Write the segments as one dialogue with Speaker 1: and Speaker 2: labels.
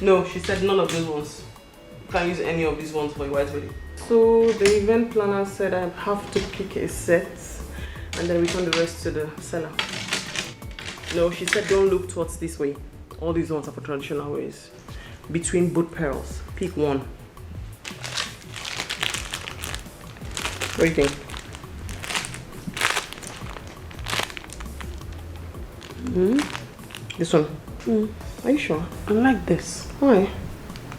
Speaker 1: No, she said none of those ones. You can't use any of these ones for your white wedding. So the event planner said I have to pick a set and then return the rest to the seller. No, she said don't look towards this way. All these ones are for traditional ways. Between both pearls, pick one. What do you think? This one? Are you sure? I like this. Why?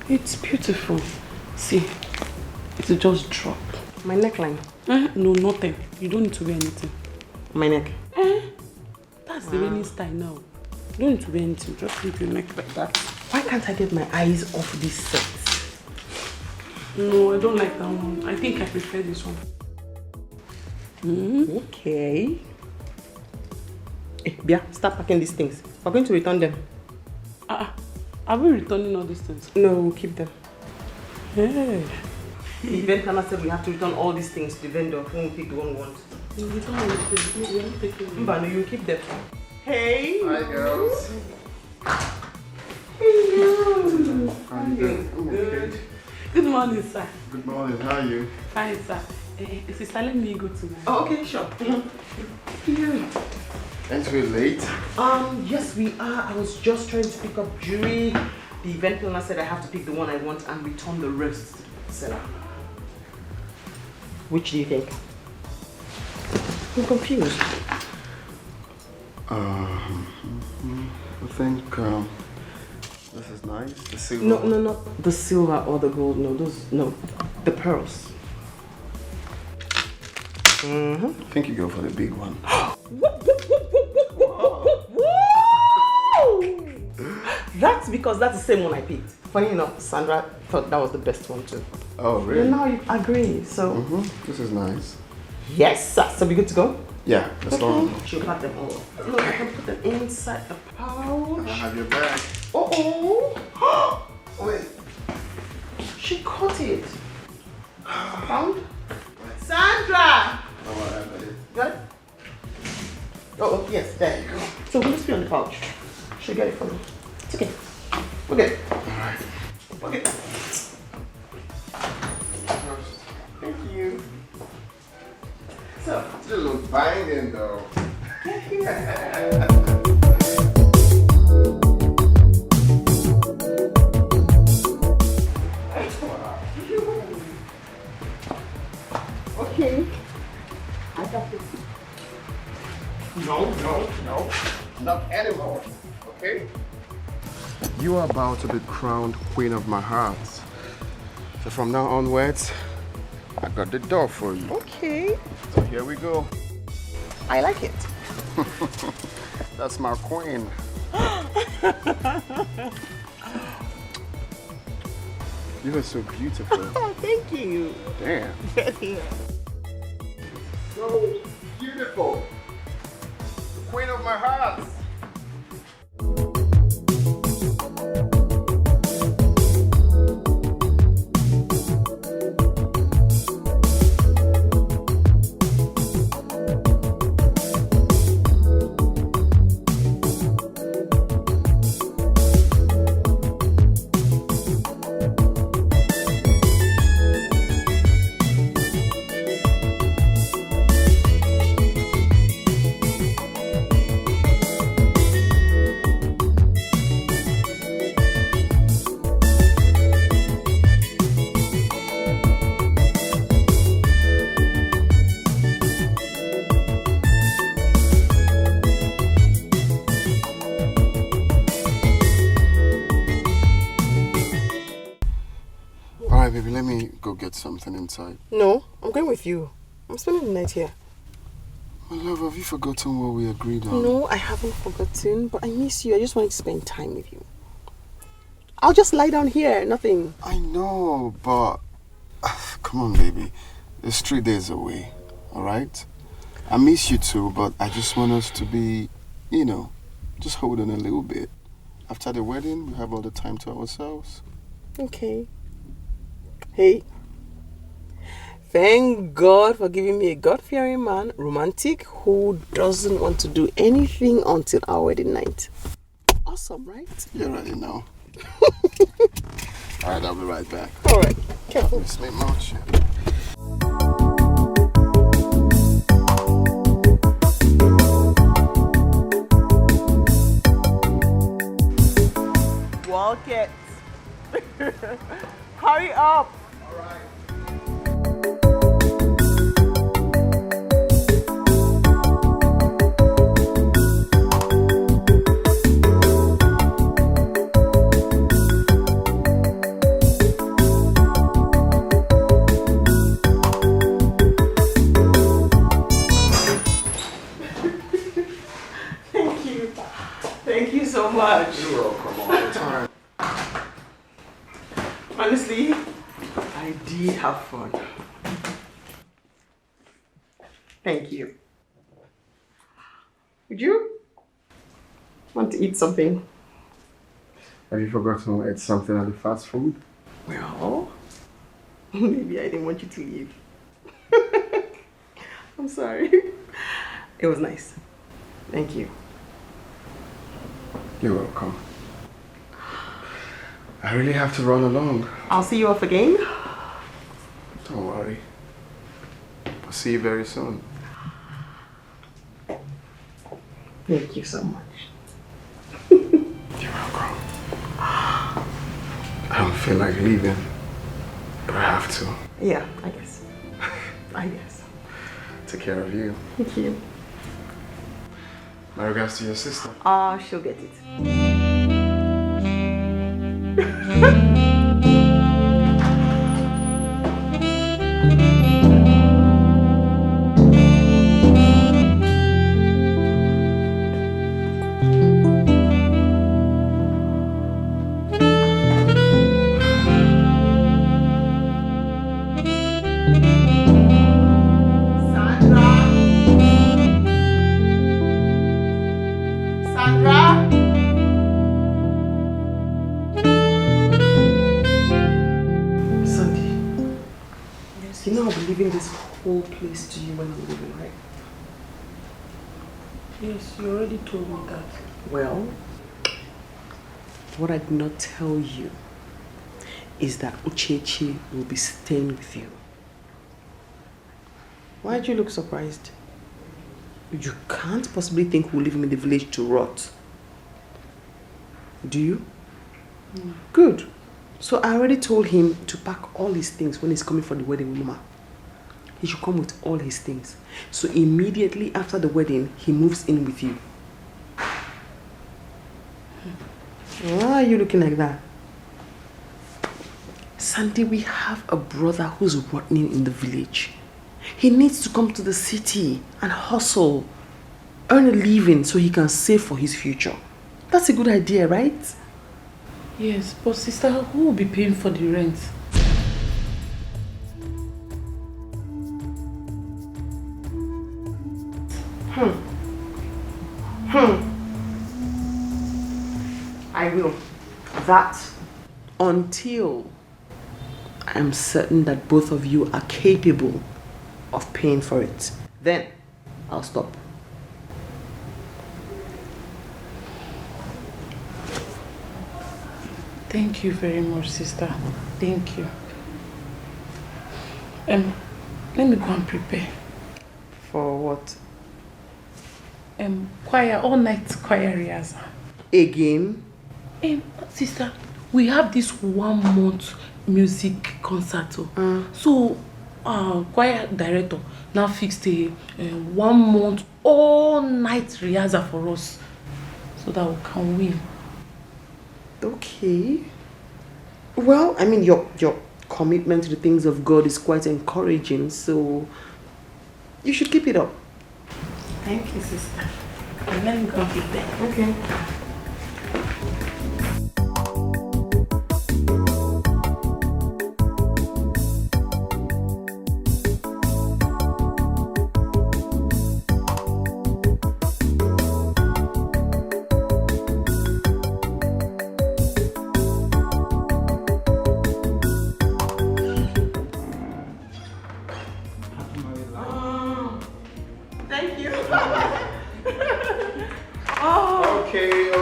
Speaker 1: It's beautiful. See, it'll just drop. My neckline? No, nothing. You don't need to wear anything. My neck? That's the wedding style now. You don't need to wear anything. Just leave your neck like that. Why can't I get my eyes off this set? No, I don't like that one. I think I prefer this one. Okay. Hey, Bia, start packing these things. We're going to return them. Are we returning all these things? No, we'll keep them. Hey. The event planner said we have to return all these things to the vendor when we pick the one we want. You return all these things. We are not taking them. But no, you keep them. Hey! Hi, girls. Hello. How are you doing? Good. Good morning, sir.
Speaker 2: Good morning. How are you?
Speaker 1: Fine, sir. Sister, let me go to my... Oh, okay, sure. Yeah.
Speaker 2: Aren't we late?
Speaker 1: Yes, we are. I was just trying to pick up jewelry. The event planner said I have to pick the one I want and return the rest to the seller. Which do you think? I'm confused.
Speaker 2: I think this is nice. The silver.
Speaker 1: No, not the silver or the gold. No, the pearls.
Speaker 2: I think you go for the big one.
Speaker 1: That's because that's the same one I picked. Funny enough, Sandra thought that was the best one too.
Speaker 2: Oh, really?
Speaker 1: And now you agree, so...
Speaker 2: This is nice.
Speaker 1: Yes, sir. So we good to go?
Speaker 2: Yeah, that's all.
Speaker 1: She'll pack them all. Look, I can put them inside the pouch.
Speaker 2: I have your bag.
Speaker 1: Uh-oh. Wait. She caught it. Found? Sandra!
Speaker 2: Oh, I have it.
Speaker 1: Got it? Oh, yes, there you go. So will this be on the pouch? She'll get it for me. It's okay. We're good.
Speaker 2: Alright.
Speaker 1: We're good. Thank you. So,
Speaker 2: Still looks banging though.
Speaker 1: okay. I got this.
Speaker 2: No. Not anymore. Okay? You are about to be crowned queen of my heart. So from now onwards, I got the door for you.
Speaker 1: Okay.
Speaker 2: So here we go.
Speaker 1: I like it.
Speaker 2: That's my queen. You are so beautiful.
Speaker 1: Oh, thank you.
Speaker 2: Damn.
Speaker 1: Yeah.
Speaker 2: So beautiful. The queen of my heart. Baby, let me go get something inside.
Speaker 1: No, I'm going with you. I'm spending the night here.
Speaker 2: My love, have you forgotten what we agreed on?
Speaker 1: No, I haven't forgotten, but I miss you. I just wanted to spend time with you. I'll just lie down here, nothing.
Speaker 2: I know, but... Come on, baby. It's 3 days away, alright? I miss you too, but I just want us to be, just hold on a little bit. After the wedding, we have all the time to ourselves.
Speaker 1: Okay. Hey, thank God for giving me a God-fearing man, romantic, who doesn't want to do anything until our wedding night. Awesome, right?
Speaker 2: You're ready now. Alright, I'll be right back.
Speaker 1: Alright, careful.
Speaker 2: Miss me much.
Speaker 1: Walk it. Hurry up.
Speaker 2: Alright.
Speaker 1: Thank you so much.
Speaker 2: You're welcome all the time.
Speaker 1: Honestly, I did have fun. Thank you. Would you want to eat something?
Speaker 2: Have you forgotten to eat something at the fast food?
Speaker 1: Well, maybe I didn't want you to leave. I'm sorry. It was nice. Thank you.
Speaker 2: You're welcome. I really have to run along.
Speaker 1: I'll see you off again.
Speaker 2: Don't worry. I'll see you very soon.
Speaker 1: Thank you so much.
Speaker 2: You're welcome. I don't feel like leaving, but I have to.
Speaker 1: Yeah, I guess. I guess.
Speaker 2: Take care of you.
Speaker 1: Thank you.
Speaker 2: My regards to your sister.
Speaker 1: She'll get it. Leaving this whole place to you when I'm leaving, right?
Speaker 3: Yes, you already told me that.
Speaker 1: Well, what I did not tell you is that Uchechi will be staying with you. Why do you look surprised? You can't possibly think we'll leave him in the village to rot. Do you?
Speaker 3: No.
Speaker 1: Good. So I already told him to pack all his things when he's coming for the wedding with Mama. He should come with all his things. So immediately after the wedding, he moves in with you. Why are you looking like that? Sandy, we have a brother who's rotting in the village. He needs to come to the city and hustle, earn a living so he can save for his future. That's a good idea, right?
Speaker 3: Yes, but sister, who will be paying for the rent?
Speaker 1: I will. That until I'm certain that both of you are capable of paying for it. Then I'll stop.
Speaker 3: Thank you very much, sister. Thank you. Let me go and prepare.
Speaker 1: For what?
Speaker 3: Choir, all night choir rehearsal.
Speaker 1: Again?
Speaker 3: Sister, we have this 1 month music concert. So, choir director now fixed a 1 month all night rehearsal for us so that we can win.
Speaker 1: Okay. Well, I mean, your commitment to the things of God is quite encouraging, so you should keep it up.
Speaker 3: Thank you, sister. And let me go and prepare.
Speaker 1: Okay.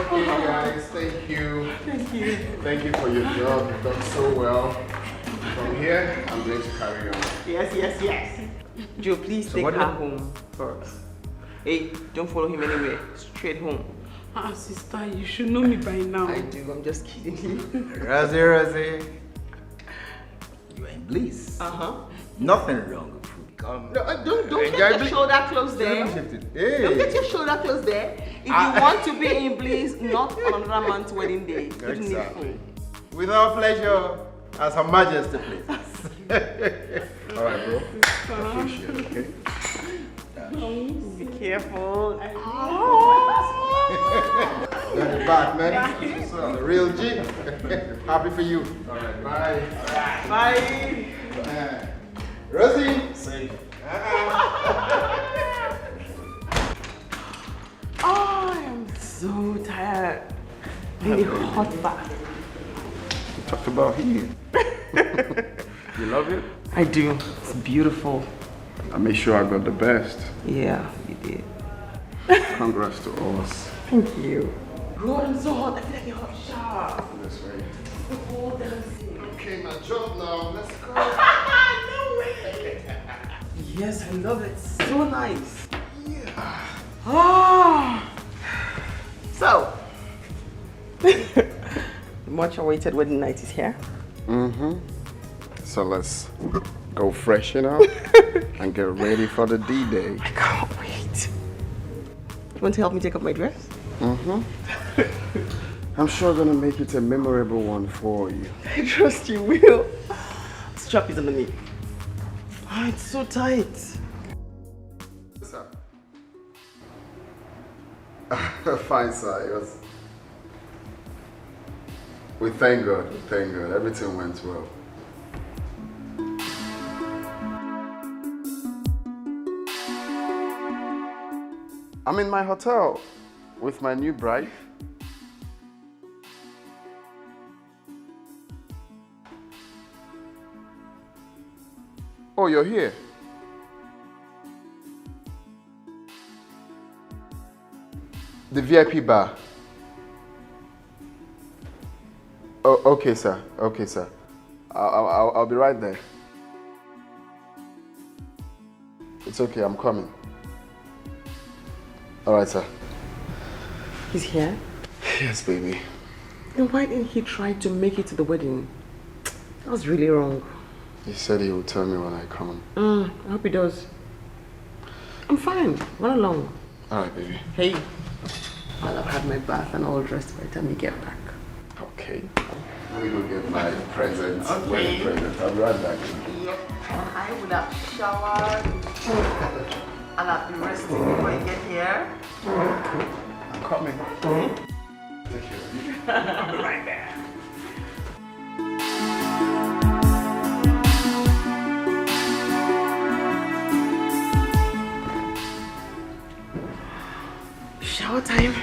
Speaker 2: Okay. guys. Thank you.
Speaker 1: Thank you.
Speaker 2: Thank you for your job. You've done so well. From here, I'm going to carry on.
Speaker 1: Yes. Joe, please take her home first. Hey, don't follow him anywhere. Straight home. Sister, you should know me by now. I do. I'm just kidding you.
Speaker 4: Rosie. You are in bliss. Nothing wrong with food. Come.
Speaker 1: No, don't get your shoulder close there.
Speaker 4: Hey.
Speaker 1: Don't get your shoulder close there. If you want to be in bliss, not on another man's wedding day. You don't need food.
Speaker 4: With our pleasure, as Her Majesty, please. All right, bro. Appreciate it, okay?
Speaker 1: Be careful.
Speaker 4: Got it back, man. So, the real G. Happy for you. All right, bye.
Speaker 1: Bye.
Speaker 4: Rosie. Safe.
Speaker 1: I am so tired. Really hot bath.
Speaker 4: We talked about heat. You love it?
Speaker 1: I do. It's beautiful.
Speaker 2: I made sure I got the best.
Speaker 1: Yeah, you did.
Speaker 2: Congrats to us.
Speaker 1: Thank you. God, I'm so hot. I feel like a hot shower.
Speaker 2: This way.
Speaker 1: The whole dancing.
Speaker 2: Okay, my job now. Let's go.
Speaker 1: No way. Yes, I love it. So nice. Yeah. So, the much awaited wedding night is here.
Speaker 2: So let's go freshen up and get ready for the D-Day.
Speaker 1: I can't wait. You want to help me take off my dress?
Speaker 2: I'm sure gonna make it a memorable one for you.
Speaker 1: I trust you will. Strap is underneath. Oh, it's so tight.
Speaker 2: Sir. Fine, sir. It was... We thank God. Everything went well. I'm in my hotel with my new bride. Oh, you're here? The VIP bar. Oh, okay, sir. Okay, sir. I'll be right there. It's okay, I'm coming. All right, sir.
Speaker 1: He's here?
Speaker 2: Yes, baby.
Speaker 1: Then why didn't he try to make it to the wedding? That was really wrong.
Speaker 2: He said he would tell me when I come.
Speaker 1: I hope he does. I'm fine. Run along.
Speaker 2: All right, baby.
Speaker 1: Hey, I'll have had my bath and all dressed by the time you get back.
Speaker 2: Okay. Let me go get my presents.
Speaker 1: Okay.
Speaker 2: Wedding presents. I'll be right back.
Speaker 1: Yep. I would have showered and I've been resting before I get here.
Speaker 2: I'm coming. Take care of you.
Speaker 1: I'll be right there. Shower time.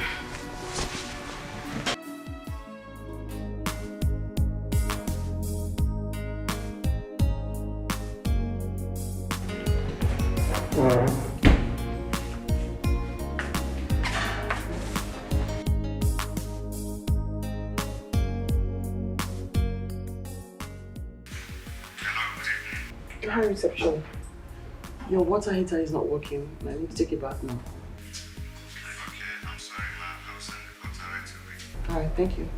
Speaker 1: Hi, reception. Your water heater is not working. I need to take it back now.
Speaker 2: Okay, I'm sorry, ma'am. I'll send the photo right away.
Speaker 1: Alright, thank you.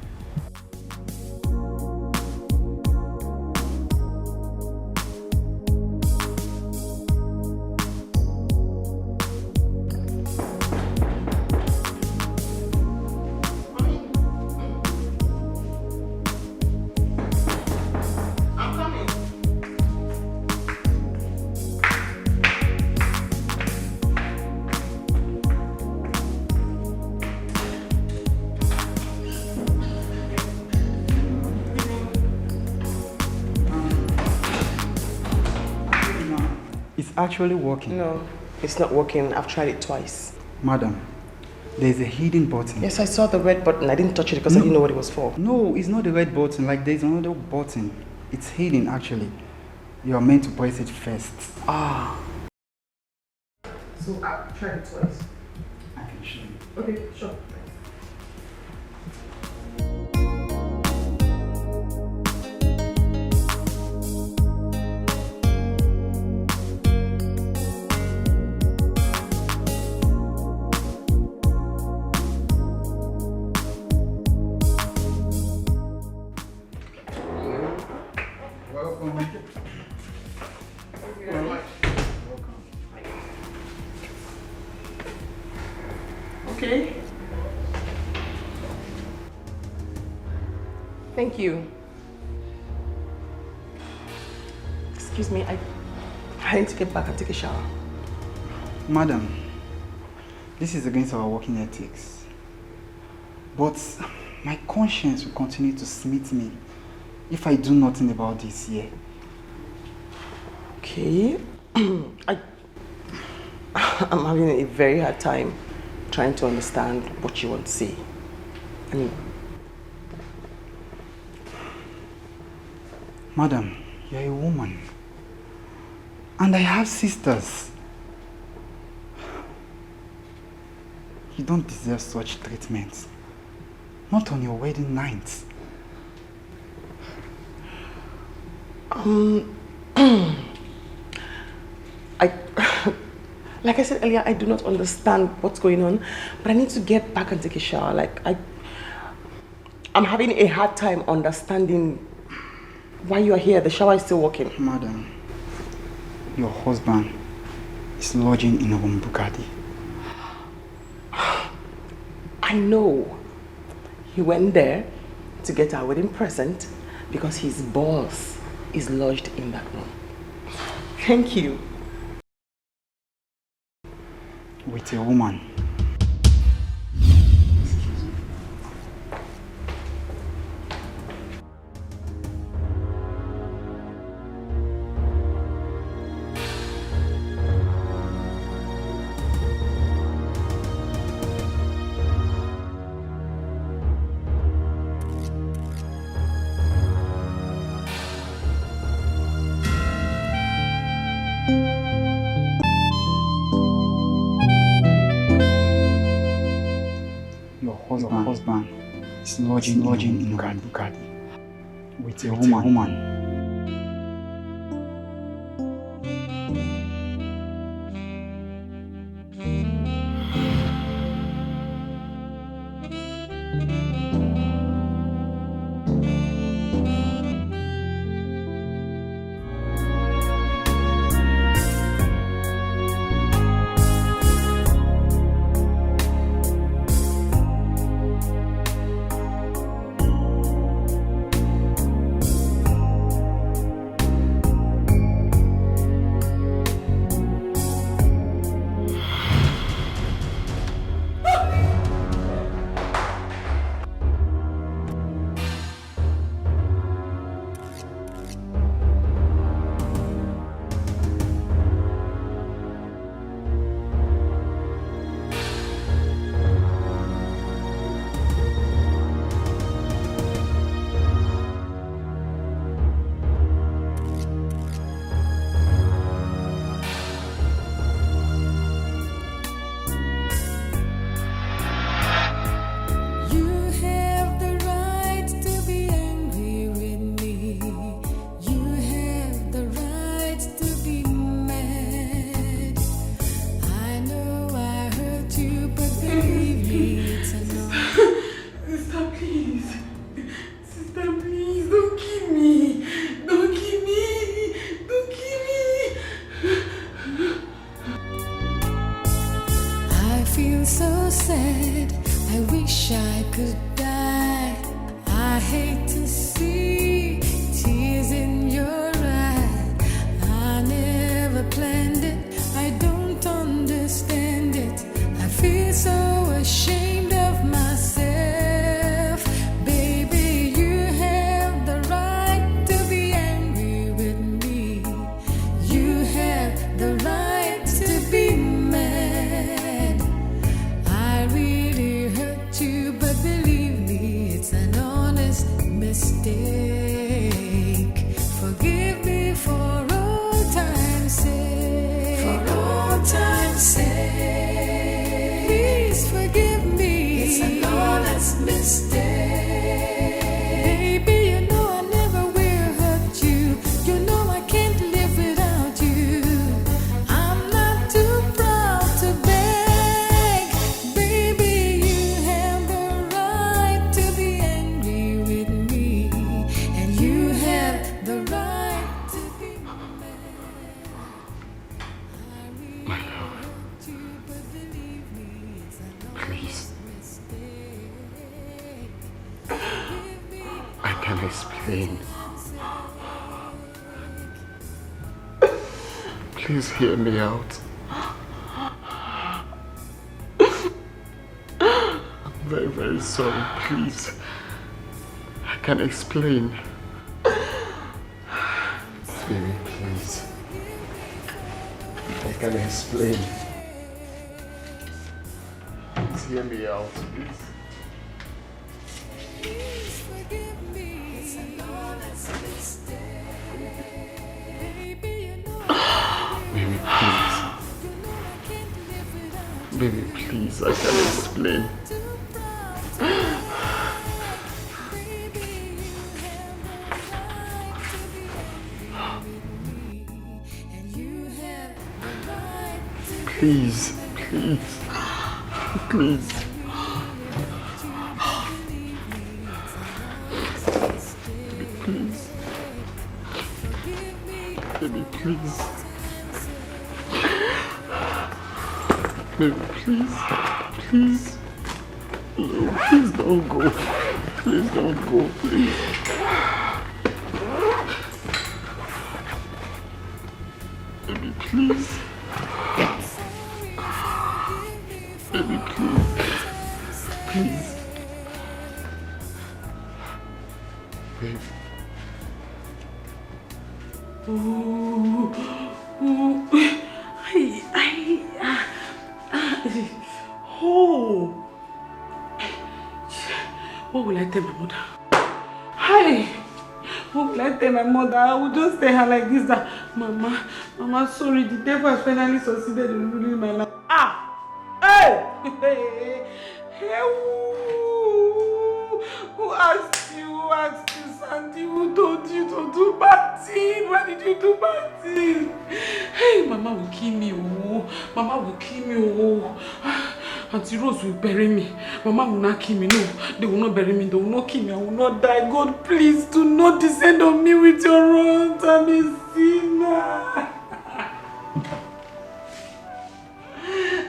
Speaker 5: It's actually working.
Speaker 1: No, it's not working. I've tried it twice.
Speaker 5: Madam, there's a hidden button.
Speaker 1: Yes, I saw the red button. I didn't touch it because I didn't know what it was for.
Speaker 5: No, it's not the red button. Like, there's another button. It's hidden, actually. You are meant to press it first.
Speaker 1: Ah. So I've tried it twice.
Speaker 5: I can show you.
Speaker 1: Okay, sure. Okay. Thank you. Excuse me, I need to get back and take a shower.
Speaker 5: Madam, this is against our working ethics. But my conscience will continue to smite me if I do nothing about this here.
Speaker 1: Okay. I'm having a very hard time trying to understand what you want to say. I mean,
Speaker 5: Madam, you're a woman. And I have sisters. You don't deserve such treatment. Not on your wedding night.
Speaker 1: Like I said earlier, I do not understand what's going on, but I need to get back and take a shower. I'm having a hard time understanding why you are here. The shower is still working.
Speaker 5: Madam, your husband is lodging in a Bugatti.
Speaker 1: I know. He went there to get our wedding present because his boss is lodged in that room. Thank you.
Speaker 5: With a woman. Husband is lodging in Bugatti with a woman.
Speaker 6: But believe me, it's an honest mistake.
Speaker 2: please. I can explain. Please hear me out. I'm very, very sorry, please. I can explain. Baby, please. I can explain. Please hear me out, please. Baby, please. Baby, please, I can explain. Please, please, please. Baby, please. Baby, please. Please. No, please don't go. Please don't go, please. Baby, please. Baby, please. Please. Baby.
Speaker 1: What will I tell my mother? Hi! What will I tell my mother? I will just tell her like this that Mama, sorry, the devil has finally succeeded in ruling my life. Hey! Who asked you? Who asked you, Sandy? Who told you to do bad thing? Why did you do bad thing? Hey, Mama will kill me, oh. Mama will kill me, oh. Auntie Rose will bury me. Mama will not kill me. No, they will not bury me. They will not kill me. I will not die. God, please do not descend on me with your wrath. I'm a sinner.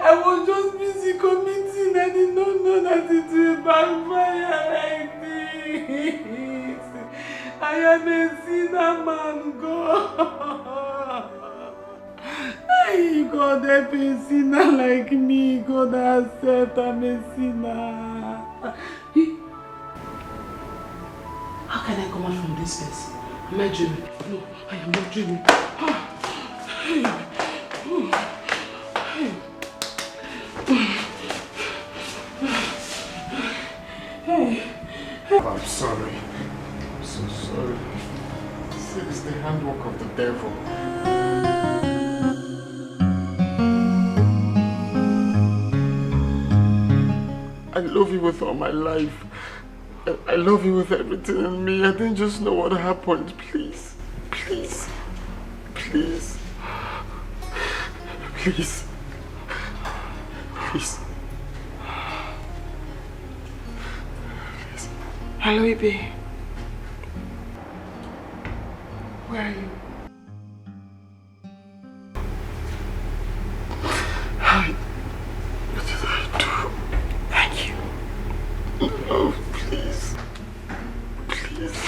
Speaker 1: I was just busy committing. I did not know that it will backfire like this. I am a sinner, man, God. Hey, God, help a sinner like me. God, accept I'm a sinner. How can I come out from this place? Am I dreaming? No, I am not dreaming.
Speaker 2: I'm sorry. I'm so sorry. It's the handwork of the devil. I love you with all my life. I love you with everything in me. I didn't just know what happened. Please. Please. Please. Please. Please. Please.
Speaker 1: Hello, Ibe. Where are you?
Speaker 2: Hi. What did I do?
Speaker 1: Thank you.
Speaker 2: No, please. Please.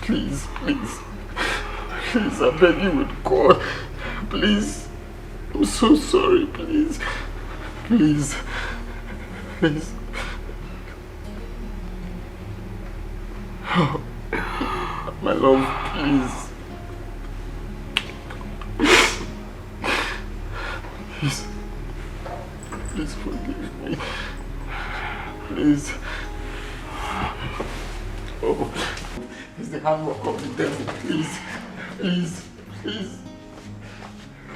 Speaker 2: Please. Please. Please, I beg you with God. Please. I'm so sorry, please. Please. Please. Oh, my love, please. Please. Please forgive me. Please. Oh, it's the handwork of the devil. Please. Please. Please.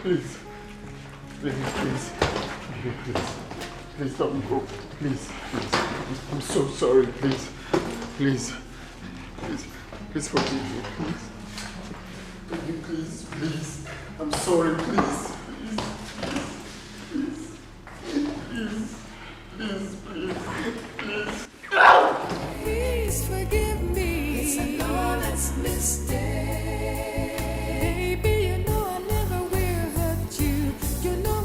Speaker 2: Please. Please. Please. Please. Please don't go. Please. Please. I'm so sorry. Please. Please. Please. Please forgive me. Please. Please. Please. I'm sorry. Please. Please. Please. Please. Please. Please.
Speaker 6: Please forgive me. It's an honest mistake. Baby, you know I never will hurt you. You know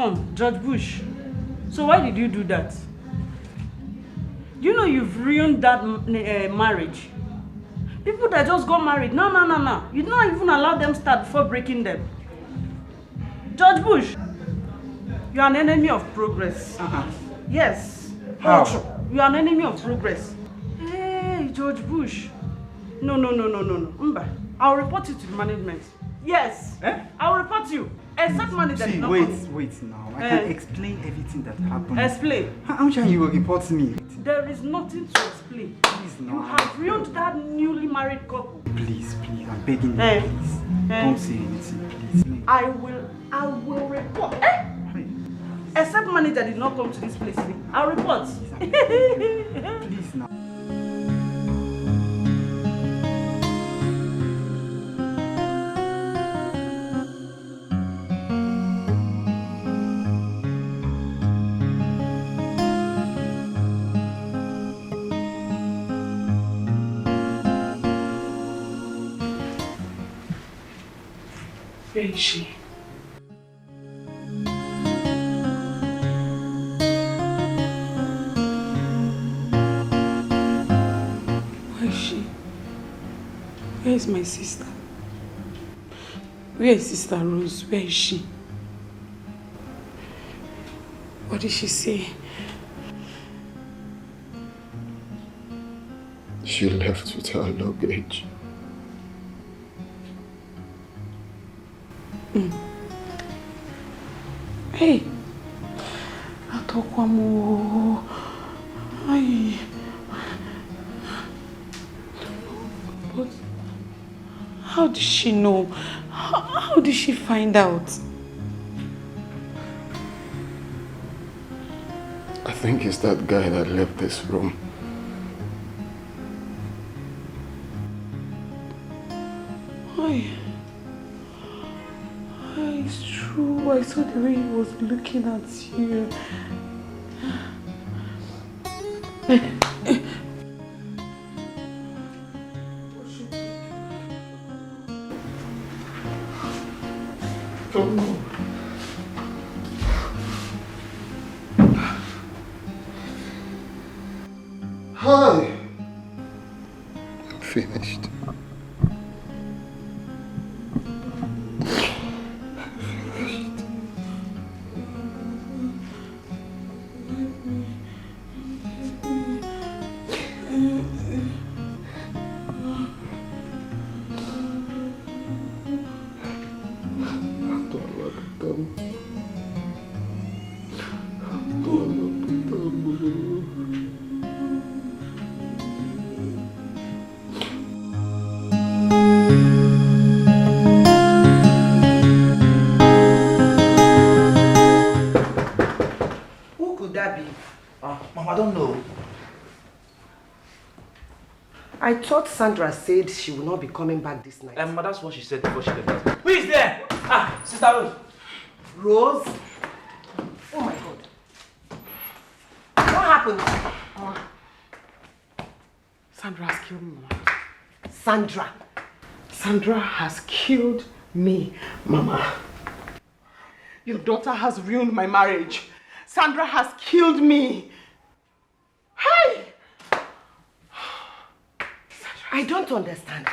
Speaker 7: come, George Bush. So why did you do that? Do you know you've ruined that marriage? People that just got married, no. You don't even allow them start before breaking them. George Bush, you are an enemy of progress. Yes.
Speaker 5: How?
Speaker 7: You are an enemy of progress. Hey, George Bush. No. Mba, I'll report you to the management. Yes. I'll report you. Except manager.
Speaker 5: See, wait now. I can explain everything that happened.
Speaker 7: Explain.
Speaker 5: I'm sure you will report me.
Speaker 7: There is nothing to explain.
Speaker 5: Please, no.
Speaker 7: You have ruined that newly married couple.
Speaker 5: Please, I'm begging you, please. Don't say anything, please.
Speaker 7: I will report. Except manager did not come to this place today. I'll report.
Speaker 5: Please now.
Speaker 1: Where is she? Where is she? Where is my sister? Where is Sister Rose? Where is she? What did she say?
Speaker 2: She left with her luggage.
Speaker 1: Hey, Atokwamo. Ay. But how did she know? How did she find out?
Speaker 2: I think it's that guy that left this room.
Speaker 1: Ay. It's true. I saw the way he was looking at you.
Speaker 2: Come on. Hi. I'm finished.
Speaker 8: I thought Sandra said she will not be coming back this night.
Speaker 9: That's what she said before she left. Who is there? Sister Rose.
Speaker 8: Rose? Oh my God. What happened?
Speaker 1: Sandra has killed me, Mama.
Speaker 8: Sandra?
Speaker 1: Sandra has killed me, Mama. Your daughter has ruined my marriage. Sandra has killed me. Hey!
Speaker 8: I don't understand.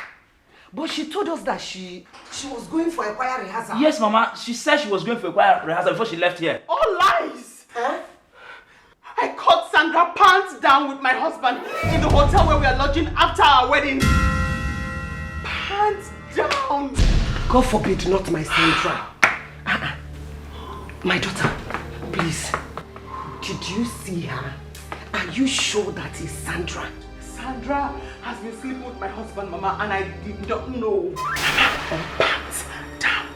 Speaker 8: But she told us that she was going for a choir rehearsal.
Speaker 9: Yes, Mama. She said she was going for a choir rehearsal before she left here.
Speaker 1: All lies!
Speaker 8: Huh?
Speaker 1: I caught Sandra pants down with my husband in the hotel where we are lodging after our wedding. Pants down!
Speaker 8: God forbid, not my Sandra. My daughter, please. Did you see her? Are you sure that is Sandra?
Speaker 1: Sandra has been sleeping with my husband, Mama, and I did not know. Pants down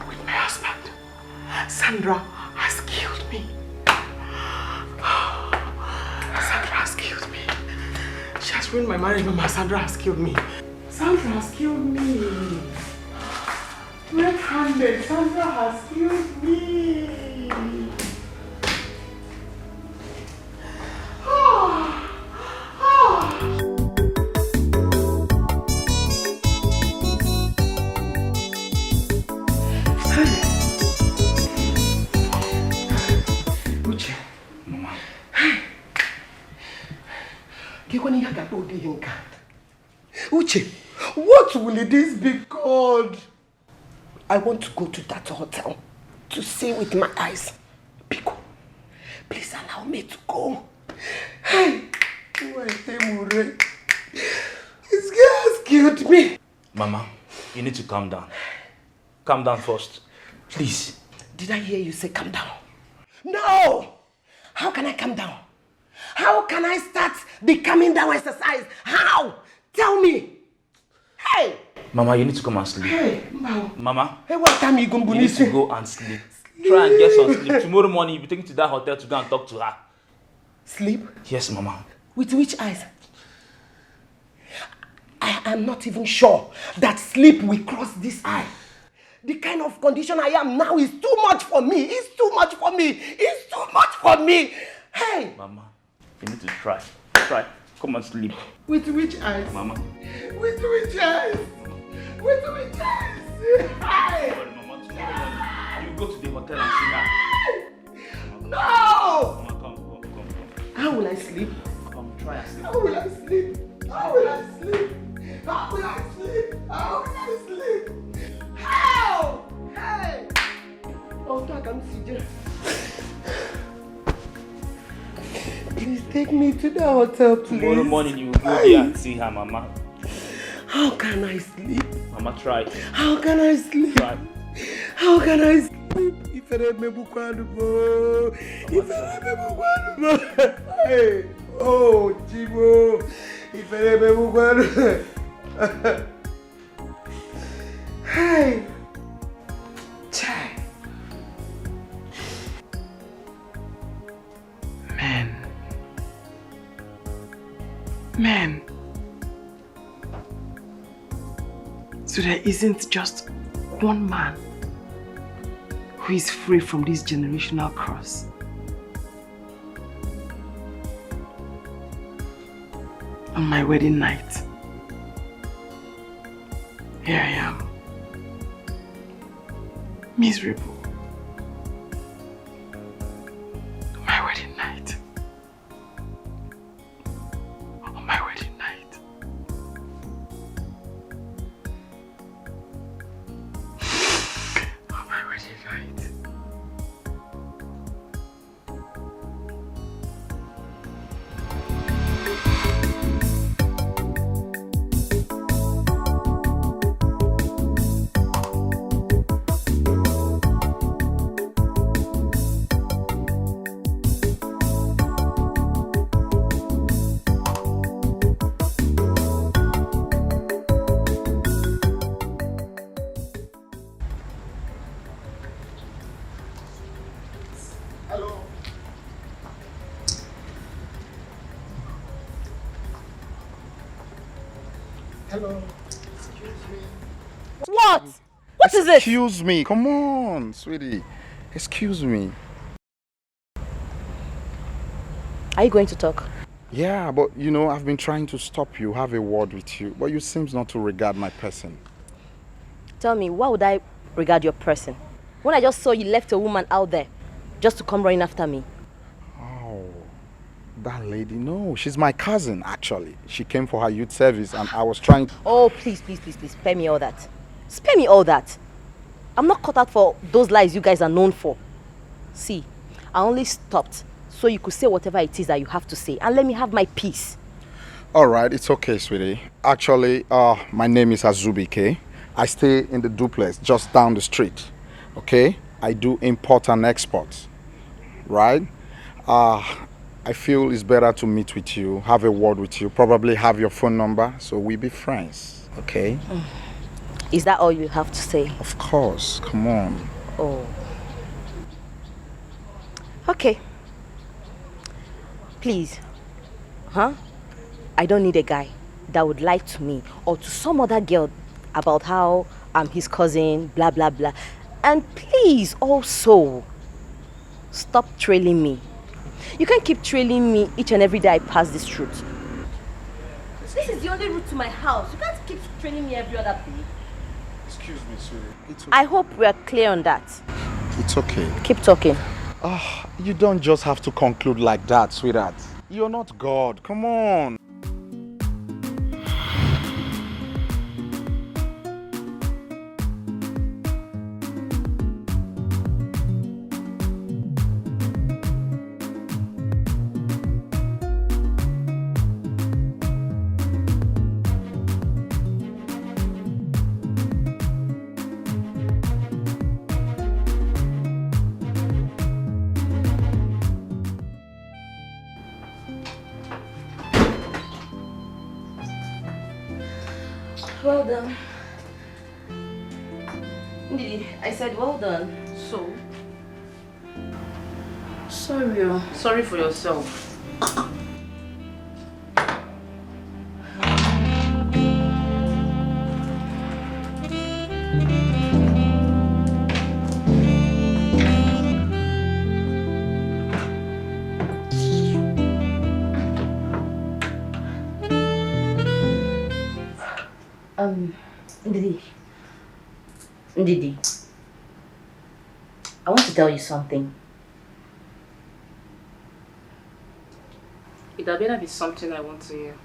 Speaker 1: with my husband. Sandra has killed me. Sandra has killed me. She has ruined my marriage, Mama. Sandra has killed me. Sandra has killed me. Red-handed. Sandra has killed me.
Speaker 8: What will this be called? I want to go to that hotel to see with my eyes. Pico, please allow me to go. Hey, this girl has killed me.
Speaker 9: Mama, you need to calm down. Calm down first. Please.
Speaker 8: Did I hear you say calm down? No! How can I calm down? How can I start the calming down exercise? How? Tell me. Hey!
Speaker 9: Mama, you need to come and sleep.
Speaker 8: Hey,
Speaker 9: Mama.
Speaker 8: Hey, what time you going to
Speaker 9: You need to go and sleep. Try and get some sleep. Tomorrow morning, you'll be taken to that hotel to go and talk to her.
Speaker 8: Sleep?
Speaker 9: Yes, Mama.
Speaker 8: With which eyes? I am not even sure that sleep will cross this eye. The kind of condition I am now is too much for me. It's too much for me. It's too much for me. Hey!
Speaker 9: Mama, you need to try. Try. Come and sleep.
Speaker 8: With which eyes?
Speaker 9: Mama.
Speaker 8: With which eyes? With which eyes? Hey!
Speaker 9: Mama, tomorrow you go to the hotel and see her.
Speaker 8: No!
Speaker 9: Mama, come.
Speaker 8: How will I sleep?
Speaker 9: Come, try and sleep.
Speaker 8: How will I sleep? How will I sleep? How will I sleep? How will I sleep? How? Hey! Oh, I can see you. Please take me to the hotel, please.
Speaker 9: Tomorrow morning you will go there and see her, Mama.
Speaker 8: How can I sleep?
Speaker 9: Mama, try.
Speaker 8: How can I sleep?
Speaker 9: Try.
Speaker 8: How can I sleep? If I remember Kwanubo. If I remember Kwanubo. Hey! Oh, Jibo. If I remember Kwanubo. Hey! Chai!
Speaker 1: Man. So there isn't just one man who is free from this generational curse. On my wedding night, here I am, miserable. On my wedding night. On my wedding night. On my wedding night.
Speaker 2: Hello.
Speaker 7: What? What is it?
Speaker 2: Excuse me. Come on, sweetie. Excuse me.
Speaker 7: Are you going to talk?
Speaker 2: Yeah, but you know, I've been trying to stop you, have a word with you, but you seem not to regard my person.
Speaker 7: Tell me, why would I regard your person? When I just saw you left a woman out there just to come running after me.
Speaker 2: Oh, that lady, no, she's my cousin, actually. She came for her youth service and I was trying to...
Speaker 7: Oh, please, spare me all that. Spare me all that. I'm not cut out for those lies you guys are known for. See, I only stopped so you could say whatever it is that you have to say and let me have my peace.
Speaker 2: All right, it's okay, sweetie. Actually, my name is Azubike. I stay in the duplex just down the street, okay? I do import and export, right? I feel it's better to meet with you, have a word with you, probably have your phone number so we be friends, okay?
Speaker 7: Is that all you have to say?
Speaker 2: Of course, come on.
Speaker 7: Oh. Okay. Please. Huh? I don't need a guy that would lie to me or to some other girl about how I'm his cousin, blah, blah, blah. And please also stop trailing me. You can't keep trailing me each and every day I pass this route. This is the only route to my house. You can't keep trailing me every other day.
Speaker 2: Excuse me, sweetie. It's okay.
Speaker 7: I hope we are clear on that.
Speaker 2: It's okay.
Speaker 7: Keep talking.
Speaker 2: You don't just have to conclude like that, sweetheart. You're not God. Come on.
Speaker 10: Well done. I said well done.
Speaker 3: So? Sorry, sorry for yourself.
Speaker 10: Ndidi, I want to tell you something.
Speaker 3: It had better be something I want to hear.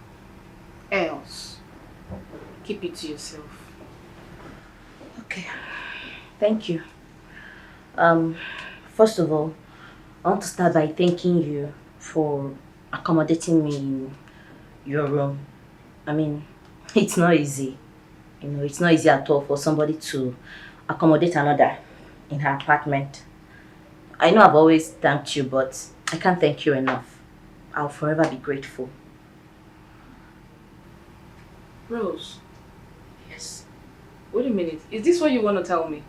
Speaker 3: Else, keep it to yourself.
Speaker 10: Okay. Thank you. First of all, I want to start by thanking you for accommodating me in your room. I mean, it's not easy. You know, it's not easy at all for somebody to accommodate another in her apartment. I know I've always thanked you, but I can't thank you enough. I'll forever be grateful.
Speaker 3: Rose.
Speaker 10: Yes.
Speaker 3: Wait a minute. Is this what you want to tell me?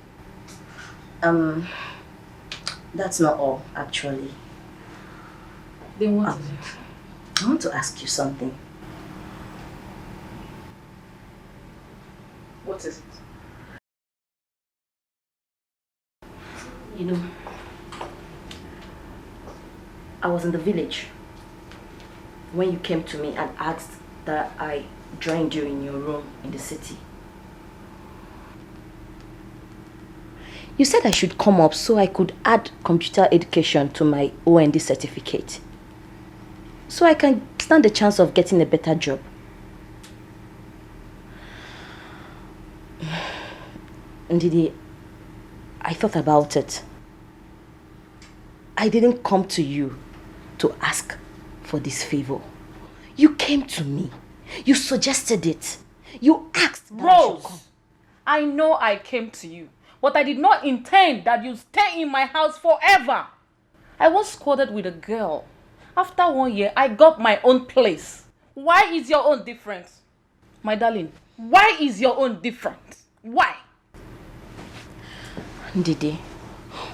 Speaker 10: That's not all, actually.
Speaker 3: Then what is it?
Speaker 10: I want to ask you something.
Speaker 3: What is it?
Speaker 10: You know, I was in the village when you came to me and asked that I joined you in your room in the city. You said I should come up so I could add computer education to my OND certificate, so I can stand the chance of getting a better job. Ndidi, I thought about it. I didn't come to you to ask for this favor. You came to me. You suggested it. You asked that I should come.
Speaker 3: Rose, I know I came to you, but I did not intend that you stay in my house forever. I was squatted with a girl. After 1 year, I got my own place. Why is your own different? My darling, why is your own different? Why?
Speaker 10: Ndidi,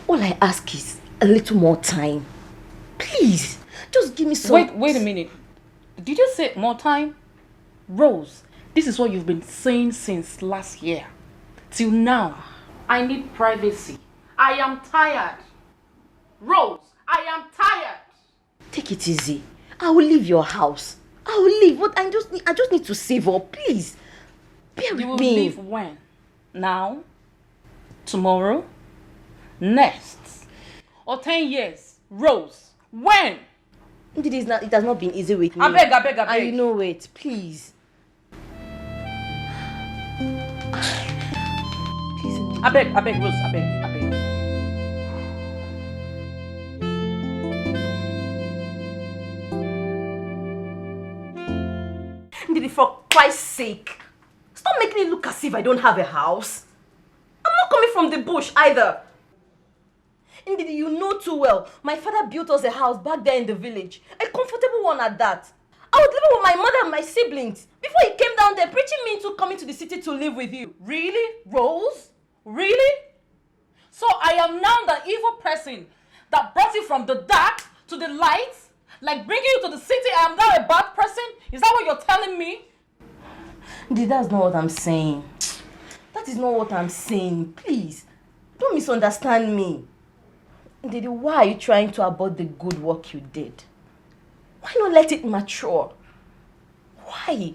Speaker 10: all I ask is a little more time. Please, just give me some...
Speaker 3: Wait a minute. Did you say more time? Rose, this is what you've been saying since last year. Till now, I need privacy. I am tired. Rose, I am tired.
Speaker 10: Take it easy. I will leave your house. I will leave, but I just need to save up, please. Bear with
Speaker 3: You will
Speaker 10: me.
Speaker 3: leave when? Now? Tomorrow? Next? Or 10 years? Rose, when?
Speaker 10: It has not been easy with me.
Speaker 3: I beg.
Speaker 10: And you know it, please.
Speaker 3: I beg, Rose, I beg.
Speaker 10: Ndidi, for Christ's sake, stop making it look as if I don't have a house. I'm not coming from the bush either. Ndidi, you know too well, my father built us a house back there in the village. A comfortable one at that. I was living with my mother and my siblings before he came down there preaching me into coming to the city to live with you.
Speaker 3: Really, Rose? Really? So I am now the evil person that brought you from the dark to the light? Like bringing you to the city, I am now a bad person? Is that what you're telling me?
Speaker 10: Ndidi, that's not what I'm saying. That is not what I'm saying. Please, don't misunderstand me. Ndidi, why are you trying to abort the good work you did? Why not let it mature? Why?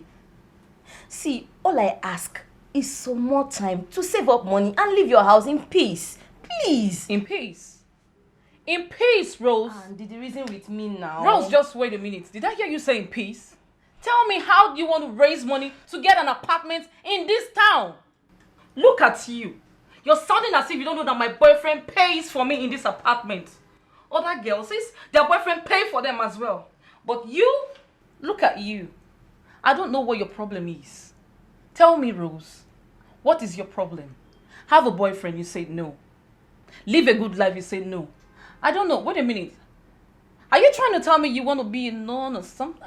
Speaker 10: See, all I ask is some more time to save up money and leave your house in peace. Please.
Speaker 3: In peace? In peace, Rose.
Speaker 10: And the reason with me now.
Speaker 3: Rose, just wait a minute. Did I hear you say in peace? Tell me, how do you want to raise money to get an apartment in this town? Look at you. You're sounding as if you don't know that my boyfriend pays for me in this apartment. Other girls, their boyfriend pay for them as well. But you, look at you. I don't know what your problem is. Tell me, Rose, what is your problem? Have a boyfriend, you say no. Live a good life, you say no. I don't know. Wait a minute. Are you trying to tell me you want to be a nun or something?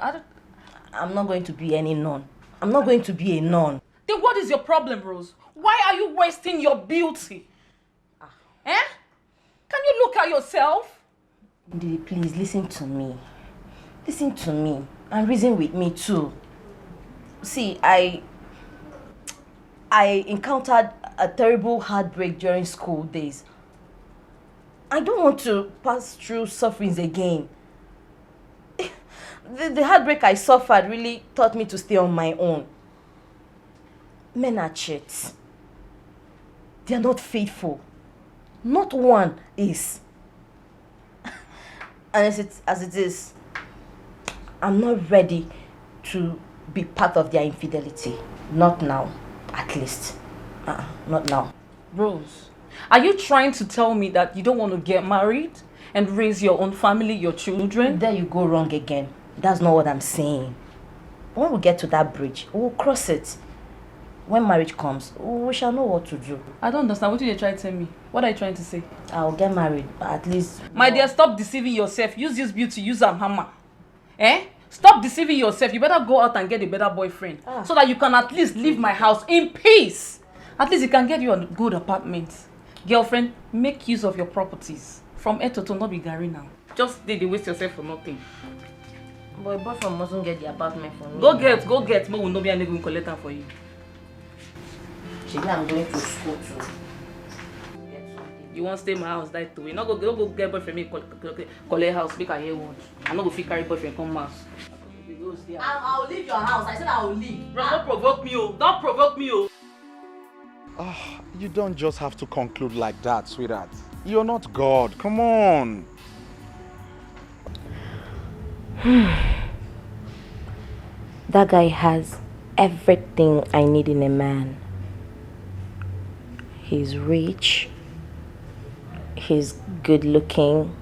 Speaker 10: I'm not going to be any nun. I'm not going to be a nun.
Speaker 3: Then what is your problem, Rose? Why are you wasting your beauty? Eh? Can you look at yourself?
Speaker 10: Ndidi, please listen to me. Listen to me and reason with me too. See, I encountered a terrible heartbreak during school days. I don't want to pass through sufferings again. The heartbreak I suffered really taught me to stay on my own. Men are cheats. They are not faithful. Not one is. And as it is, I'm not ready to be part of their infidelity. Not now, at least. Not now.
Speaker 3: Rose, are you trying to tell me that you don't want to get married and raise your own family, your children?
Speaker 10: There you go wrong again. That's not what I'm saying. When we get to that bridge, we'll cross it. When marriage comes, we shall know what to do.
Speaker 3: I don't understand. What did you try to tell me? What are you trying to say?
Speaker 10: I'll get married, but at least...
Speaker 3: My dear, stop deceiving yourself. Use this beauty, use a hammer. Eh? Stop deceiving yourself. You better go out and get a better boyfriend. So that you can at least leave my house in peace. At least you can get you a good apartment. Girlfriend, make use of your properties. From Eto to not be Gary now. Just did waste yourself for nothing.
Speaker 10: Boy, boyfriend mustn't get the apartment for me.
Speaker 3: Go get. Mo will not be able to collect them for you.
Speaker 10: Maybe I'm going to school too.
Speaker 3: You want to stay in my house that way. Not go get boyfriend me collect house make I hear one. I'm not go fit carry boyfriend come house.
Speaker 10: I'll leave your house. I said I'll leave.
Speaker 3: Bro, don't provoke me, oh. Don't provoke me, oh.
Speaker 4: You don't just have to conclude like that, sweetheart. You're not God. Come on.
Speaker 10: That guy has everything I need in a man. He's rich. He's good looking.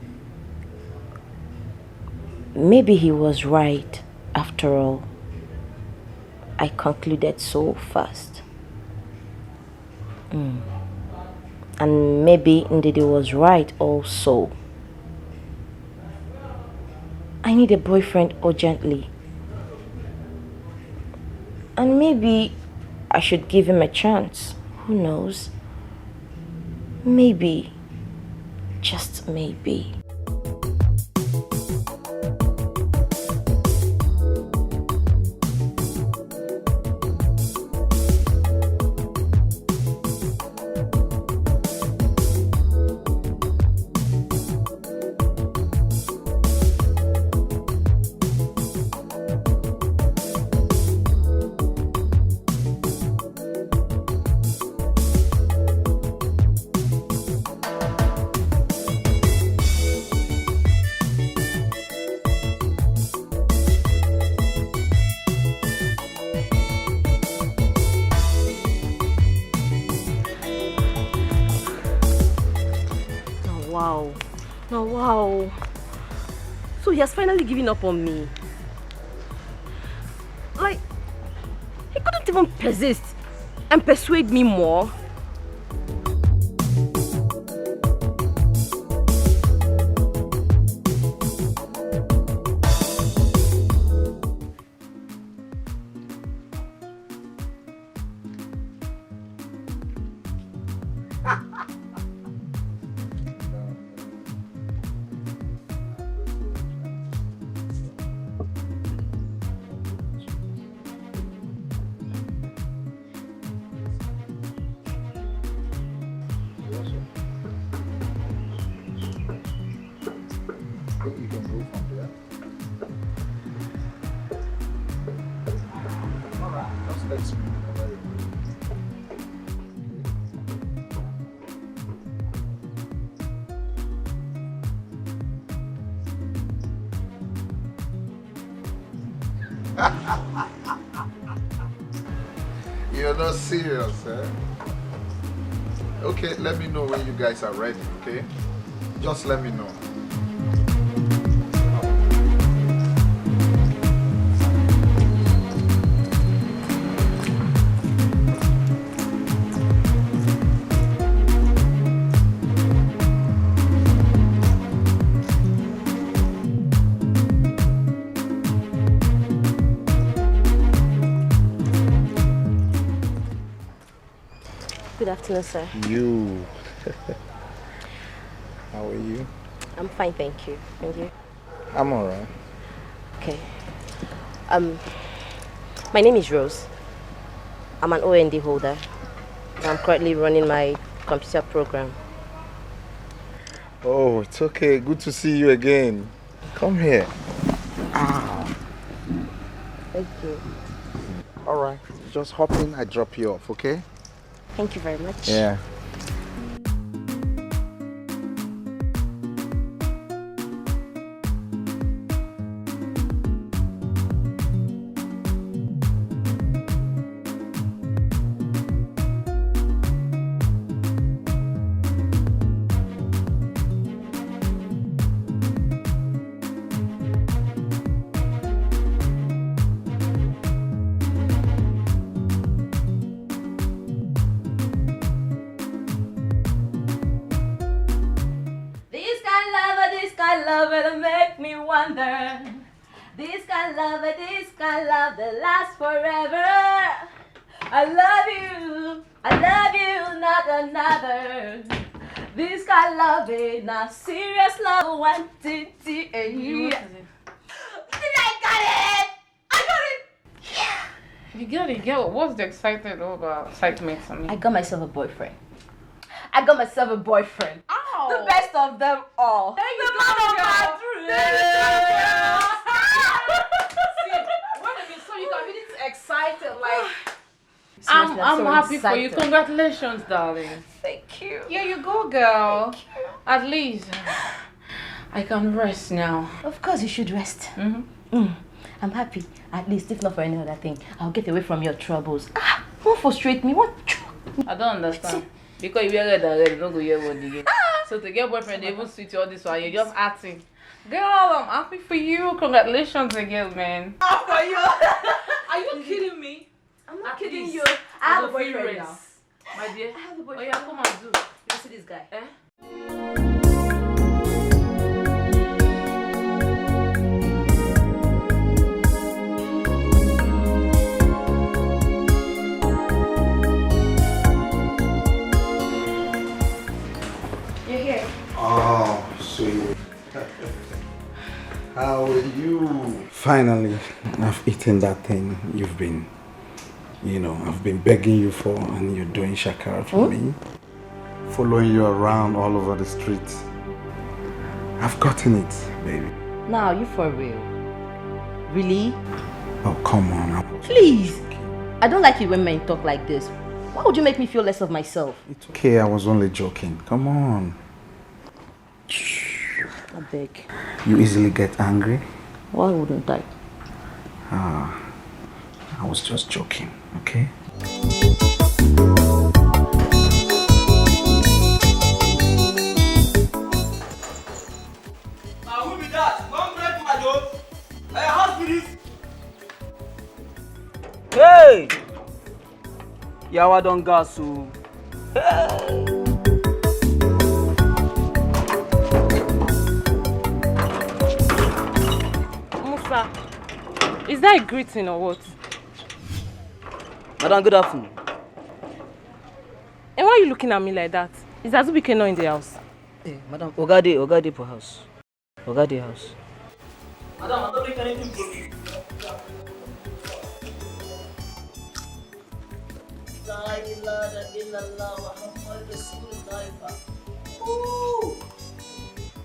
Speaker 10: Maybe he was right after all. I concluded so fast. And maybe Ndidi was right also. I need a boyfriend urgently. And maybe I should give him a chance. Who knows? Maybe. Just maybe. Wow. So he has finally given up on me. Like, he couldn't even persist and persuade me more.
Speaker 4: You're not serious, eh? Okay, let me know when you guys are ready, okay? Just let me know.
Speaker 10: Good afternoon, sir.
Speaker 4: You. How are you?
Speaker 10: I'm fine, thank you. And you?
Speaker 4: I'm alright.
Speaker 10: Okay. My name is Rose. I'm an OND holder. I'm currently running my computer program.
Speaker 4: Oh, it's okay. Good to see you again. Come here.
Speaker 10: Thank you.
Speaker 4: Alright. Just hop in, I drop you off, okay?
Speaker 10: Thank you very much.
Speaker 4: Yeah.
Speaker 10: This kind of love that lasts forever. I love you, not another. This kind of love is not serious love. One, two, three, and you. I got it!
Speaker 3: You get it, girl. What's the excitement? I mean,
Speaker 10: I got myself a boyfriend.
Speaker 3: Ow.
Speaker 10: The best of them all.
Speaker 3: The man of my dreams. So you can be excited, like. I'm
Speaker 10: so
Speaker 3: happy for you.
Speaker 10: excited.
Speaker 3: Congratulations, darling.
Speaker 10: Thank you.
Speaker 3: Here you go, girl. At least I can rest now.
Speaker 10: Of course, you should rest. I'm happy. At least, if not for any other thing, I'll get away from your troubles. Won't frustrate me.
Speaker 3: I don't understand. Because you are red, no go hear what you get. So to get boyfriend, they even sweet you all this while you're just acting. Girl, I'm happy for you. Congratulations again, man.
Speaker 10: After you.
Speaker 3: Are you kidding me?
Speaker 10: I'm not
Speaker 3: At
Speaker 10: kidding
Speaker 3: least
Speaker 10: you. I have a boyfriend
Speaker 3: feel
Speaker 10: now.
Speaker 3: rest. My dear.
Speaker 10: I have a
Speaker 3: Oh
Speaker 10: boyfriend.
Speaker 3: yeah, come and do.
Speaker 10: You see this guy?
Speaker 3: You're here.
Speaker 2: Oh, sweet. How are you?
Speaker 5: Finally, I've eaten that thing you've been, I've been begging you for, and you're doing shakara for me. Following you around all over the streets. I've gotten it, baby.
Speaker 10: Now, you for real? Really?
Speaker 5: Oh, come on.
Speaker 10: Please. I don't like it when men talk like this. Why would you make me feel less of myself?
Speaker 5: It's okay, I was only joking. Come on.
Speaker 10: I beg.
Speaker 5: You easily get angry?
Speaker 10: Why wouldn't I?
Speaker 5: I was just joking, okay?
Speaker 11: Who be that? Don't break my door. Hey, house be this. Hey! Yawa don gas o. Hey!
Speaker 3: Musa, is that a greeting or what?
Speaker 11: Madam, good afternoon.
Speaker 3: And why are you looking at me like that? Is Azubike not in the house?
Speaker 11: Hey, madam, Ogade for house. Ogade house. Madam, I don't make anything for you.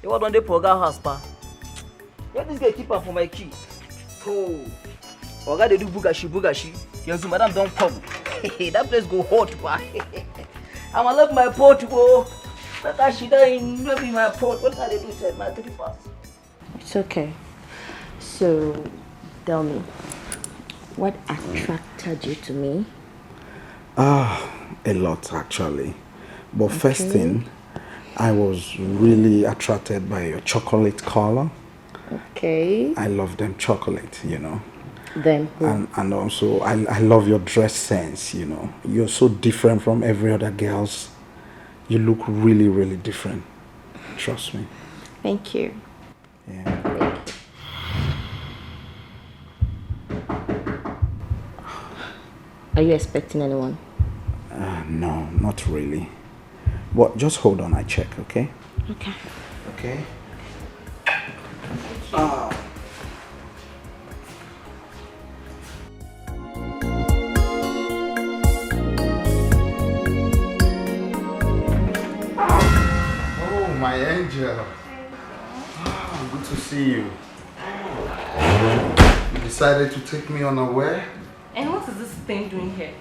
Speaker 11: You want on the Poga house, pa? Where this guy keep up for my key? Oh, Oga they do bugashi. Yanzu madam don't come. That place go hot, pa. I'ma love my pot, bro. That she don't love my pot. What can they do? Said my 3 pass.
Speaker 10: It's okay. So, tell me, what attracted you to me?
Speaker 5: A lot actually. But first thing, I was really attracted by your chocolate color.
Speaker 10: Okay.
Speaker 5: I love them chocolate,
Speaker 10: Then who?
Speaker 5: And also, I love your dress sense, You're so different from every other girls. You look really, really different. Trust me.
Speaker 10: Thank you.
Speaker 5: Yeah.
Speaker 10: Thank you. Are you expecting anyone?
Speaker 5: No, not really. But just hold on, I check, okay?
Speaker 3: Okay.
Speaker 5: Okay.
Speaker 4: Oh, my angel. Good to see you. You decided to take me unaware?
Speaker 3: And what is this thing doing here?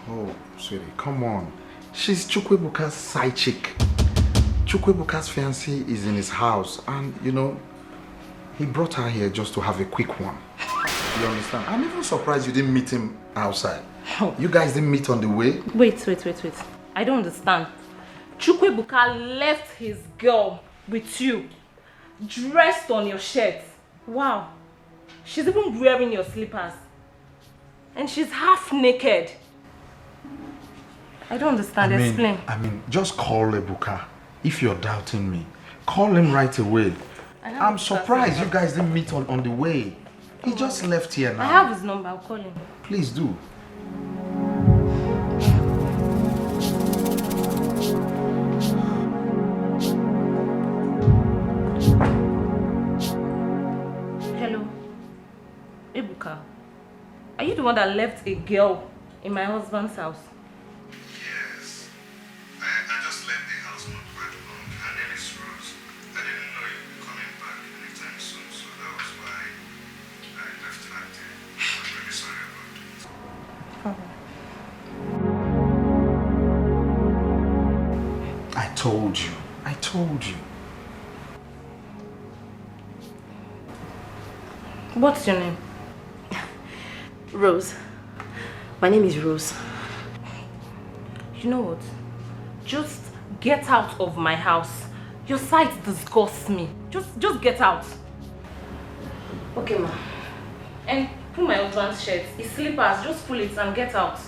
Speaker 4: Oh, sweetie, come on. She's Chukwebuka's side chick. Chukwebuka's fiancé is in his house and, you know, he brought her here just to have a quick one. You understand? I'm even surprised you didn't meet him outside. You guys didn't meet on the way?
Speaker 3: Wait. I don't understand. Chukwebuka left his girl with you, dressed on your shirt. Wow. She's even wearing your slippers. And she's half naked. I don't understand. Explain.
Speaker 4: I mean, just call Ebuka. If you're doubting me, call him right away. I'm surprised you guys didn't meet on the way. He just left here now.
Speaker 3: I have his number. I'll call him.
Speaker 4: Please do.
Speaker 3: Hello. Ebuka. Are you the one that left a girl in my husband's house?
Speaker 4: Yes. I just left the house not quite long. Her name is Rose. I didn't know you'd be coming back anytime soon, so that was why I left her there. I'm really sorry about it. I told you.
Speaker 3: What's your name?
Speaker 10: Rose. My name is Rose.
Speaker 3: You know what? Just get out of my house. Your sight disgusts me. Just get out.
Speaker 10: Okay, ma.
Speaker 3: And pull my husband's shirt, his slippers, just pull it and get out.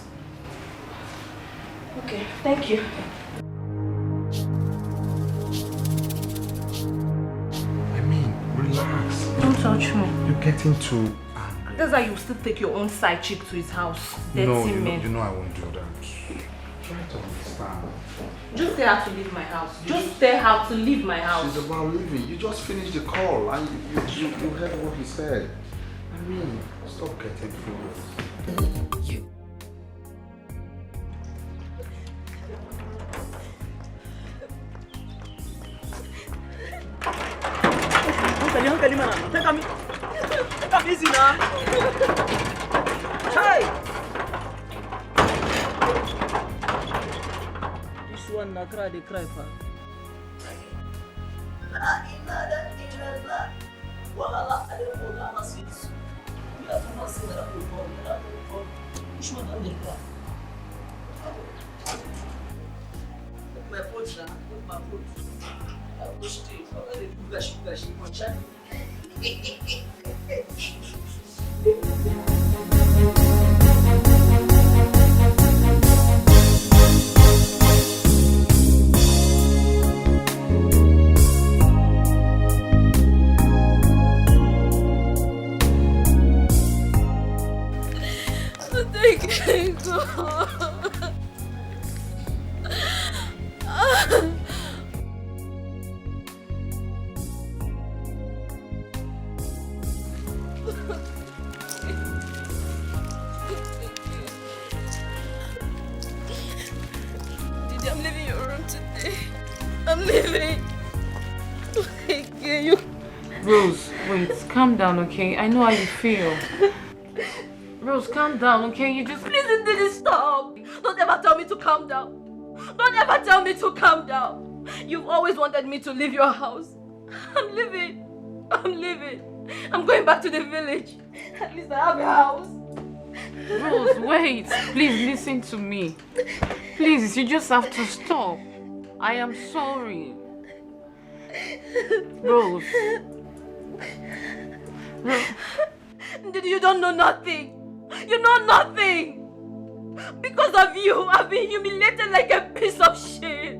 Speaker 10: Okay, thank you.
Speaker 4: I mean, relax.
Speaker 3: Don't touch me.
Speaker 4: You're getting too angry.
Speaker 3: That's why you still take your own side chick to his house. Dirty
Speaker 4: No,
Speaker 3: man.
Speaker 4: you know I won't do that. Try to understand.
Speaker 3: Just tell her to leave my house. Just tell her to leave my house.
Speaker 4: She's about leaving. You just finished the call and you heard what he said. I mean, stop getting foolish.
Speaker 11: Uncle, man. Take a easy now. Hey! This one na cry, they cry for.
Speaker 6: I'm leaving your room today. I'm leaving. Okay, you.
Speaker 3: Rose, wait, calm down, okay? I know how you feel. Rose, calm down, okay? You just...
Speaker 6: Please, Didi, stop. Don't ever tell me to calm down. Don't ever tell me to calm down. You've always wanted me to leave your house. I'm leaving. I'm going back to the village. At least I have a house.
Speaker 3: Rose, wait. Please listen to me. Please, you just have to stop. I am sorry. Rose.
Speaker 6: Didi, you don't know nothing. You know nothing. Because of you, I've been humiliated like a piece of shit.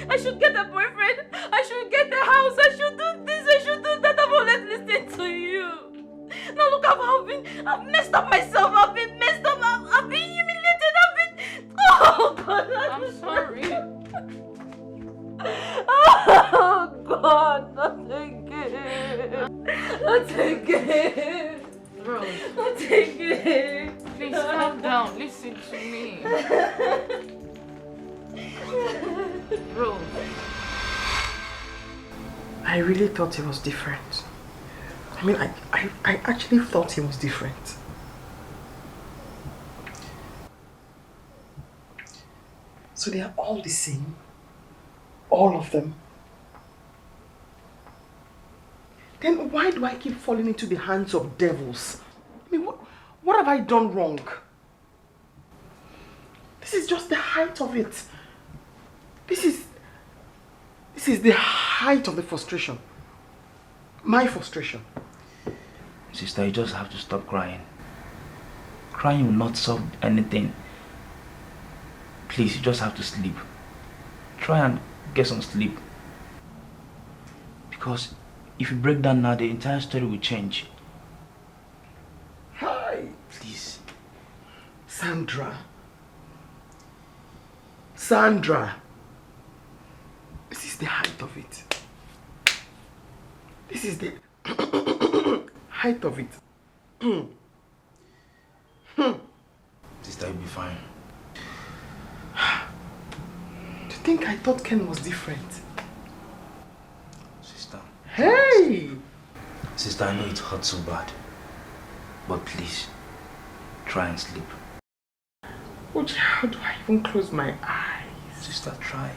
Speaker 6: I should get a boyfriend. I should get a house. I should do this. I should do that. I've always listened to you. Now look how I've messed up myself. I've been messed up. I've been humiliated. Oh God!
Speaker 3: I'm sorry.
Speaker 6: Oh God! Not again! Not again!
Speaker 3: Rose,
Speaker 6: Not again!
Speaker 3: please calm down. Listen to me. Rose.
Speaker 1: I really thought he was different. I mean, I actually thought he was different. So they are all the same? All of them? Then why do I keep falling into the hands of devils? I mean, what have I done wrong? This is just the height of it. This is the height of the frustration. My frustration.
Speaker 9: Sister, you just have to stop crying. Crying will not solve anything. Please, you just have to sleep. Try and get some sleep. Because if you break down now, the entire story will change.
Speaker 1: Hi.
Speaker 9: Please.
Speaker 1: Sandra. Sandra. This is the height of it. This is the height of it.
Speaker 9: Sister, you'll be fine.
Speaker 1: Do you think I thought Ken was different?
Speaker 9: Sister.
Speaker 1: Hey!
Speaker 9: Sister, I know it hurts so bad. But please, try and sleep.
Speaker 1: Uche, how do I even close my eyes?
Speaker 9: Sister, try.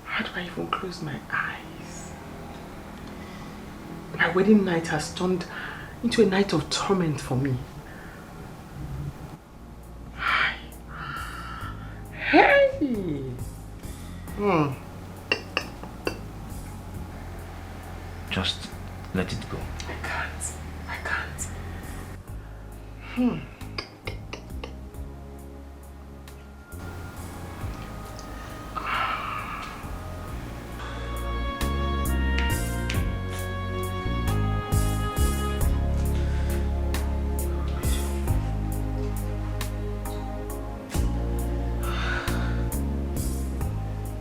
Speaker 1: How do I even close my eyes? My wedding night has turned into a night of torment for me. Hey!
Speaker 9: Just let it go.
Speaker 1: I can't.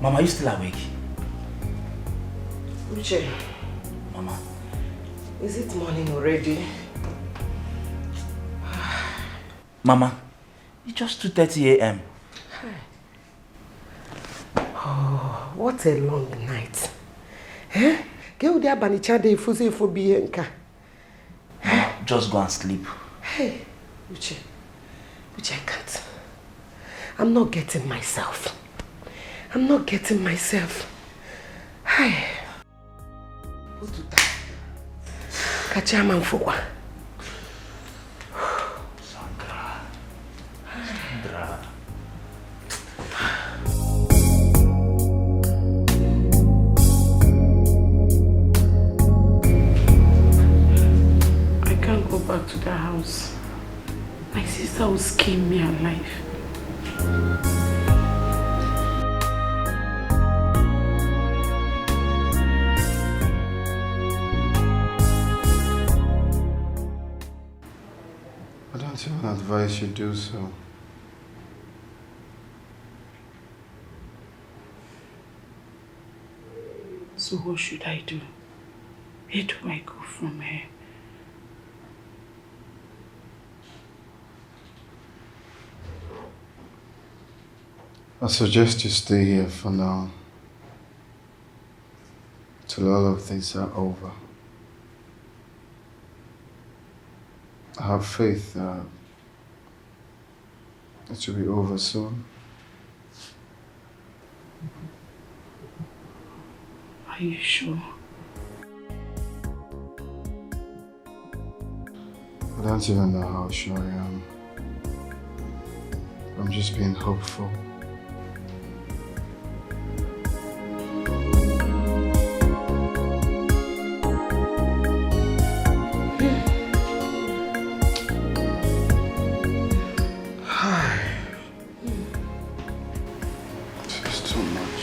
Speaker 9: Mama, are you still awake?
Speaker 1: Uche,
Speaker 9: Mama.
Speaker 1: is it morning already?
Speaker 9: Mama, it's just 2:30 a.m.
Speaker 8: Oh, what a long night. Eh? Get there, Banichade, Fuse for Bianca.
Speaker 9: Mama, just go and sleep.
Speaker 8: Hey, Uche, I can't. I'm not getting myself. Hey. Kachama mfukwa.
Speaker 9: Sandra.
Speaker 1: I can't go back to the house. My sister will skin me alive.
Speaker 2: I don't even advise you do so.
Speaker 1: So what should I do? Where do I go from here?
Speaker 2: I suggest you stay here for now, till all of these are over. I have faith that it will be over soon.
Speaker 1: Are you sure?
Speaker 2: I don't even know how sure I am. I'm just being hopeful. It's too much.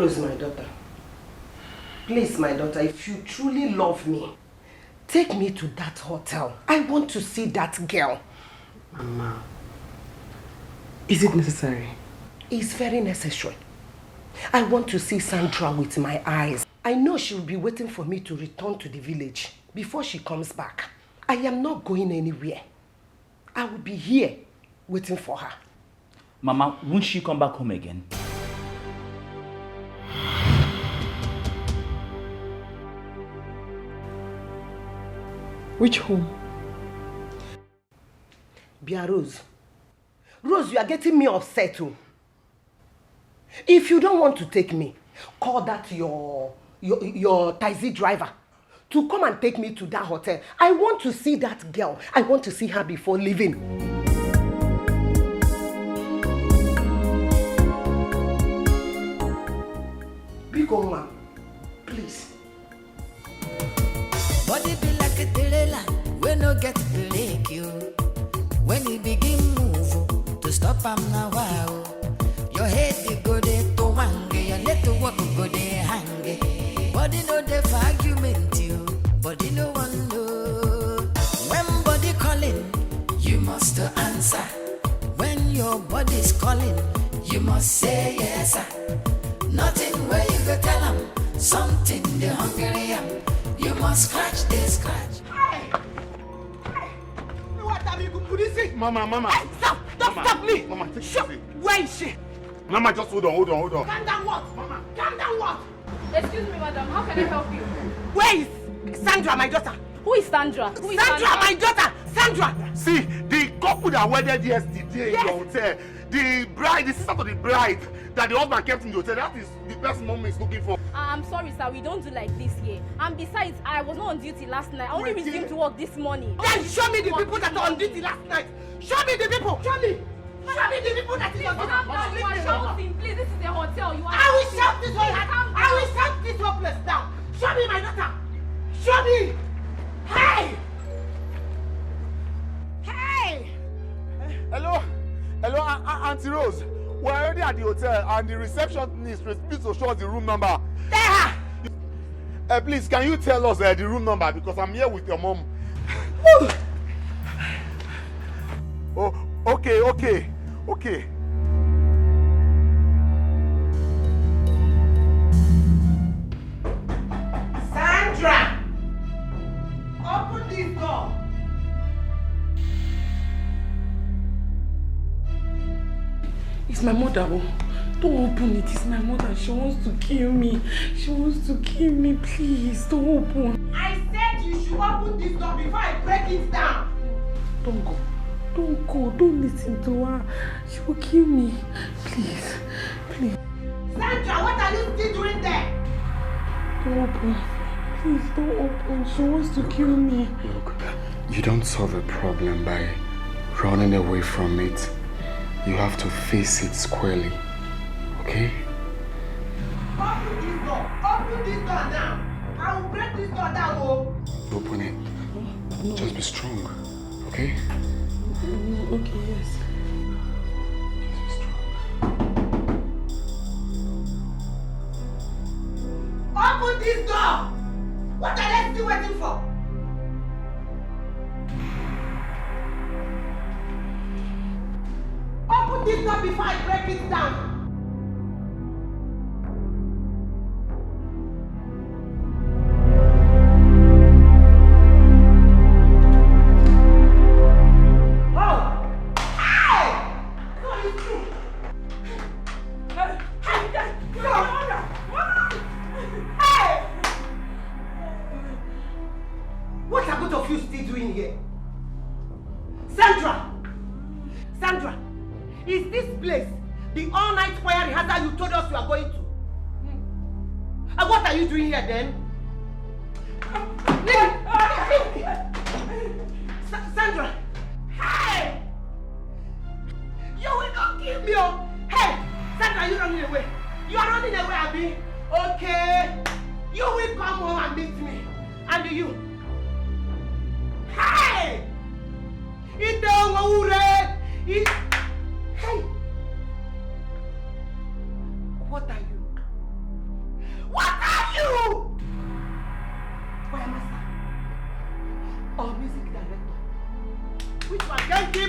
Speaker 12: Rose, my daughter. Please, my daughter, if you truly love me, take me to that hotel. I want to see that girl.
Speaker 1: Mama, is it necessary?
Speaker 12: It's very necessary. I want to see Sandra with my eyes. I know she will be waiting for me to return to the village before she comes back. I am not going anywhere. I will be here waiting for her.
Speaker 9: Mama, won't she come back home again?
Speaker 1: Which home?
Speaker 12: Bia Rose. Rose, you are getting me upset too. If you don't want to take me, call that your taxi driver to come and take me to that hotel. I want to see that girl. I want to see her before leaving. Big old man, please.
Speaker 13: Body be like a trailer, we no get break you. When you begin move, to stop am now wow. Your head they go there to wange, your leg to walk go there hang. Body no dey for argument you, body no one know. When body calling, you must answer. When your body's calling, you must say yes sir. Nothing where you go tell them, something they hungry am. You must scratch this scratch.
Speaker 12: What have you put?
Speaker 8: Mama.
Speaker 12: Hey, stop me.
Speaker 8: Mama, take it
Speaker 12: Shut.
Speaker 8: easy.
Speaker 12: Where is she?
Speaker 8: Mama, just hold on.
Speaker 12: Calm down what? Mama. Calm down what?
Speaker 6: Excuse me, madam. How can I help you?
Speaker 12: Where is Sandra, my daughter?
Speaker 6: Who is Sandra?
Speaker 12: Sandra, my daughter! Sandra!
Speaker 8: See, the couple that wedded yesterday in the hotel, the sister to the bride that the husband kept in the hotel, that is the person mom is looking for.
Speaker 6: I'm sorry, sir. We don't do like this here. And besides, I was not on duty last night. I only resumed to work this morning.
Speaker 12: Then show me the people that are on duty last night. Show me the people. Show me the people that is on duty.
Speaker 6: You are shouting. Please, this is a hotel. You are
Speaker 12: I will shout this whole place down. Show me my daughter. Show me. Hey!
Speaker 8: Hello, Auntie Rose. We're already at the hotel and the receptionist refused to show us the room number.
Speaker 12: There!
Speaker 8: Please, can you tell us the room number because I'm here with your mom. Oh, okay.
Speaker 12: Sandra! Open this door.
Speaker 1: It's my mother. Oh. Don't open it. It's my mother. She wants to kill me. Please, don't open.
Speaker 12: I said you should open this door before I break it down.
Speaker 1: Don't go. Don't listen to her. She will kill me. Please.
Speaker 12: Sandra, what are you still doing there?
Speaker 1: Don't open. Please, don't open. She wants to kill me.
Speaker 2: Look, you don't solve a problem by running away from it. You have to face it squarely. Okay?
Speaker 12: Open this door now. I will break this door down. Oh.
Speaker 2: Open it.
Speaker 1: No.
Speaker 2: Just be strong. Okay?
Speaker 1: Okay, yes.
Speaker 2: Just be strong.
Speaker 12: Open this door! What are they still waiting for? Open this door before I break it down. What are both of you still doing here? Sandra! Is this place the all-night choir rehearsal you told us you are going to? And what are you doing here then? Sandra! Hey! You will not kill me! Oh. Hey! Sandra, you running away? You are running away, Abby? Okay. You will come home and meet me. And you? Hey! Hey! What are you?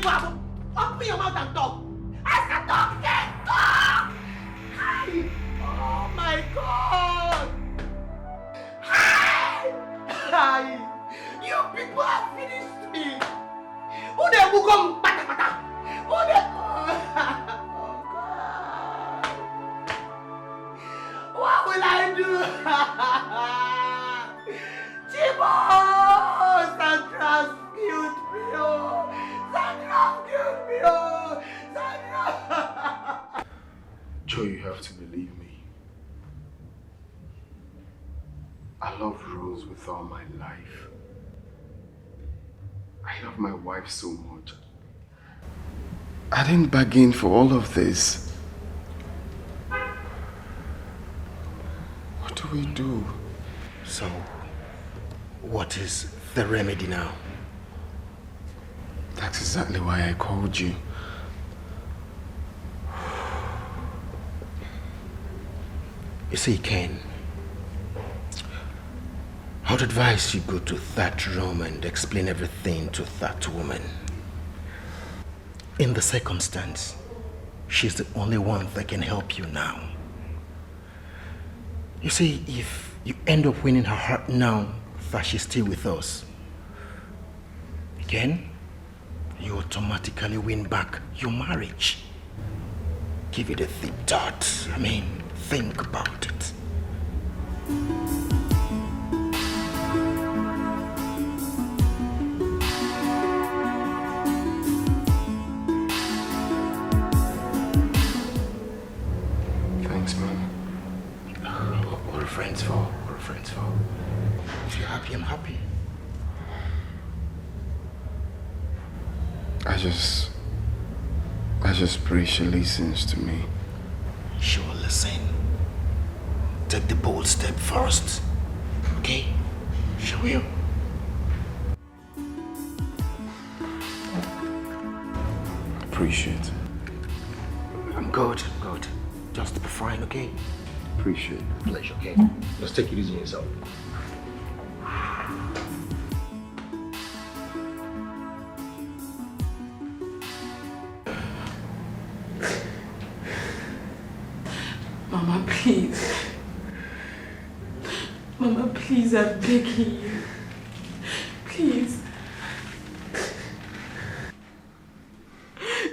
Speaker 12: Chibo, open your mouth and talk. I said talk, then talk! Hi. Oh my God! Hi! Hi! You people have finished me! Who the who come pata pata? Who the... Oh God! What will I do? Chibo! Sandra's killed me! Oh! Sandra killed me! Oh! Sandra!
Speaker 2: Joe, you have to believe me. I love Rose with all my life. I love my wife so much. I didn't bargain for all of this. What do we do?
Speaker 8: So, what is the remedy now?
Speaker 2: That's exactly why I called you.
Speaker 8: You see, Ken, I would advise you go to that room and explain everything to that woman. In the circumstance, she's the only one that can help you now. You see, if you end up winning her heart now that she's still with us, Ken, you automatically win back your marriage. Give it a deep thought. Think about it.
Speaker 2: Thanks, man.
Speaker 8: What are friends for? What are friends for? If you're happy, I'm happy.
Speaker 2: I just pray she listens to me.
Speaker 8: She will listen. Take the bold step first. Okay? She will.
Speaker 2: Appreciate it.
Speaker 8: I'm good. Just be fine, okay?
Speaker 2: Appreciate it.
Speaker 8: Pleasure, okay? Just take it easy on yourself.
Speaker 3: Mama, please. Mama, please, I'm begging you. Please.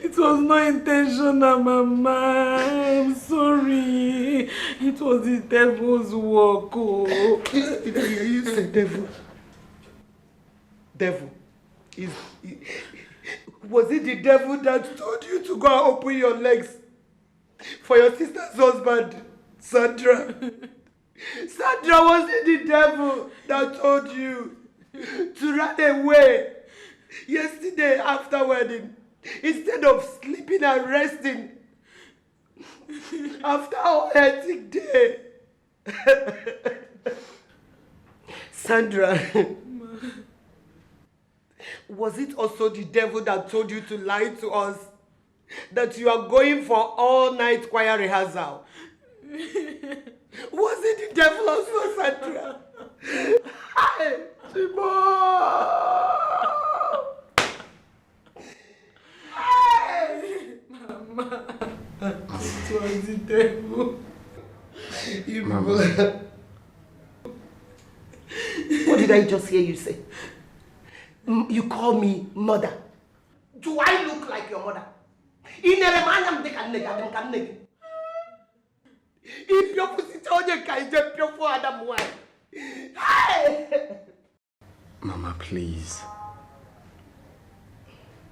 Speaker 3: It was not intentional, Mama. I'm sorry. It was the devil's work. Oh.
Speaker 12: You say devil. Devil. Was it the devil that told you to go and open your legs for your sister's husband, Sandra? Sandra, was it the devil that told you to run away yesterday after wedding instead of sleeping and resting after a hectic day? Sandra, was it also the devil that told you to lie to us that you are going for all-night choir rehearsal? Was it the devil also, Sandra? Hi, Timo! Hey! Mama, it was the devil.
Speaker 2: Mama.
Speaker 12: What did I just hear you say? You call me mother. Do I look like your mother?
Speaker 2: Mama, please.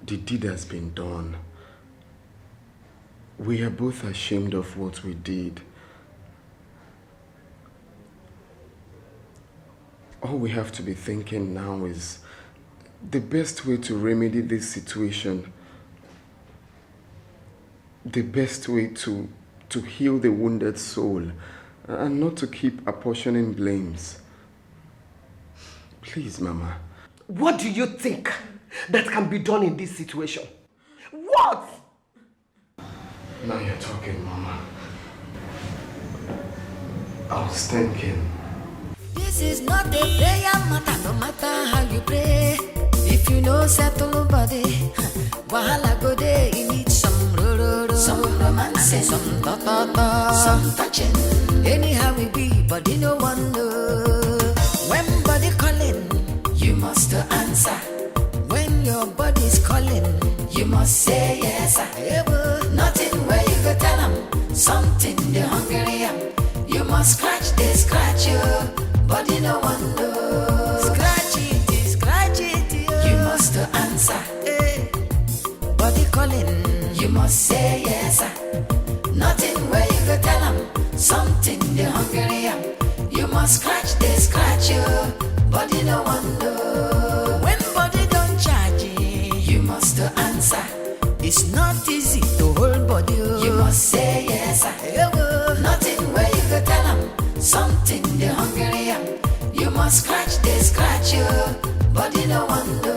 Speaker 2: The deed has been done. We are both ashamed of what we did. All we have to be thinking now is the best way to remedy this situation. The best way to heal the wounded soul and not to keep apportioning blames. Please, Mama.
Speaker 12: What do you think that can be done in this situation? What?
Speaker 2: Now you're talking, Mama. I was thinking.
Speaker 13: This is not a prayer matter, no matter how you pray. If you know settle body, wahala go there, you need some ro-ro-ro, some romance, some ta-ta-ta, some touching. Anyhow we be, body no one know. When body calling, you must answer. When your body's calling, you must say yes. Nothing where you go tell them, something they hungry am. You must scratch, they scratch you, body no one know. Scratch it, you must answer. Body calling, you must say yes. Nothing where you go tell them, something they hungry am. You must scratch, they scratch you, body no one know. When body don't charge you must answer. It's not easy to hold body. You must say yes. Nothing where you go tell them, something they hungry am. You must scratch, they scratch you, body no one know.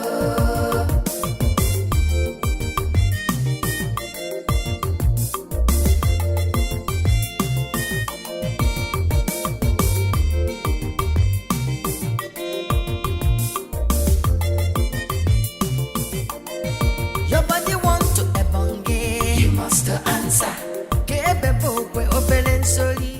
Speaker 13: Your body want to ebonge, you must answer. Kebebo kwe opelen soli.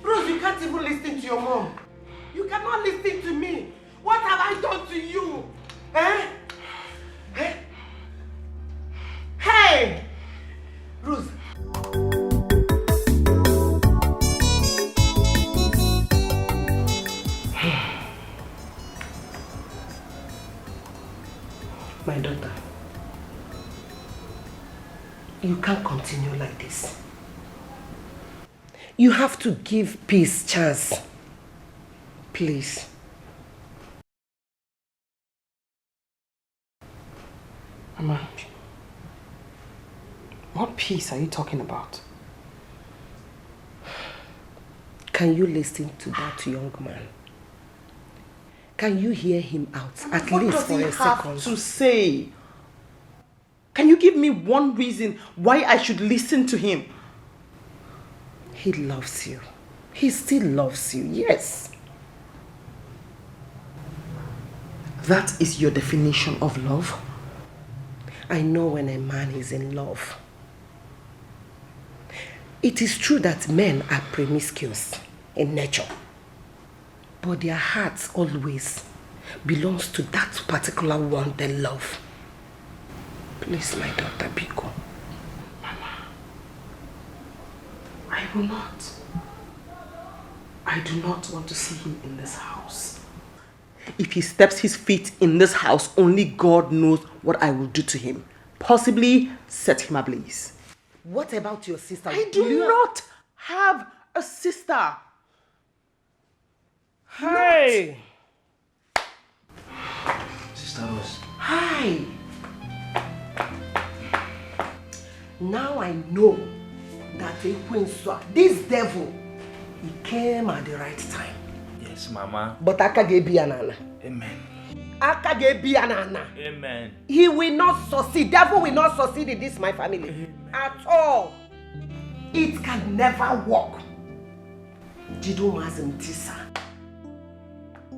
Speaker 12: Rose, you can't even listen to your mom. You cannot listen to me. What have I done to you? Eh? Eh? Hey! Rose. My daughter, you can't continue like this. You have to give peace chance. Please.
Speaker 1: Mama, what peace are you talking about?
Speaker 12: Can you listen to that young man? Can you hear him out, at least for a second?
Speaker 1: What does he have to say? Can you give me one reason why I should listen to him?
Speaker 12: He loves you. He still loves you, yes.
Speaker 1: That is your definition of love?
Speaker 12: I know when a man is in love. It is true that men are promiscuous in nature, but their hearts always belongs to that particular one they love. Please, my daughter, Biko.
Speaker 1: I will not. I do not want to see him in this house. If he steps his feet in this house, only God knows what I will do to him. Possibly set him ablaze.
Speaker 12: What about your sister?
Speaker 1: I do not have a sister. Hey!
Speaker 9: Sister Rose.
Speaker 12: Hi! Now I know that this devil, he came at the right time.
Speaker 9: Yes, Mama.
Speaker 12: But Akagebianana.
Speaker 9: Amen.
Speaker 12: Akagebianana.
Speaker 9: Amen.
Speaker 12: He will not succeed. Devil will not succeed in this my family. Amen. At all. It can never work.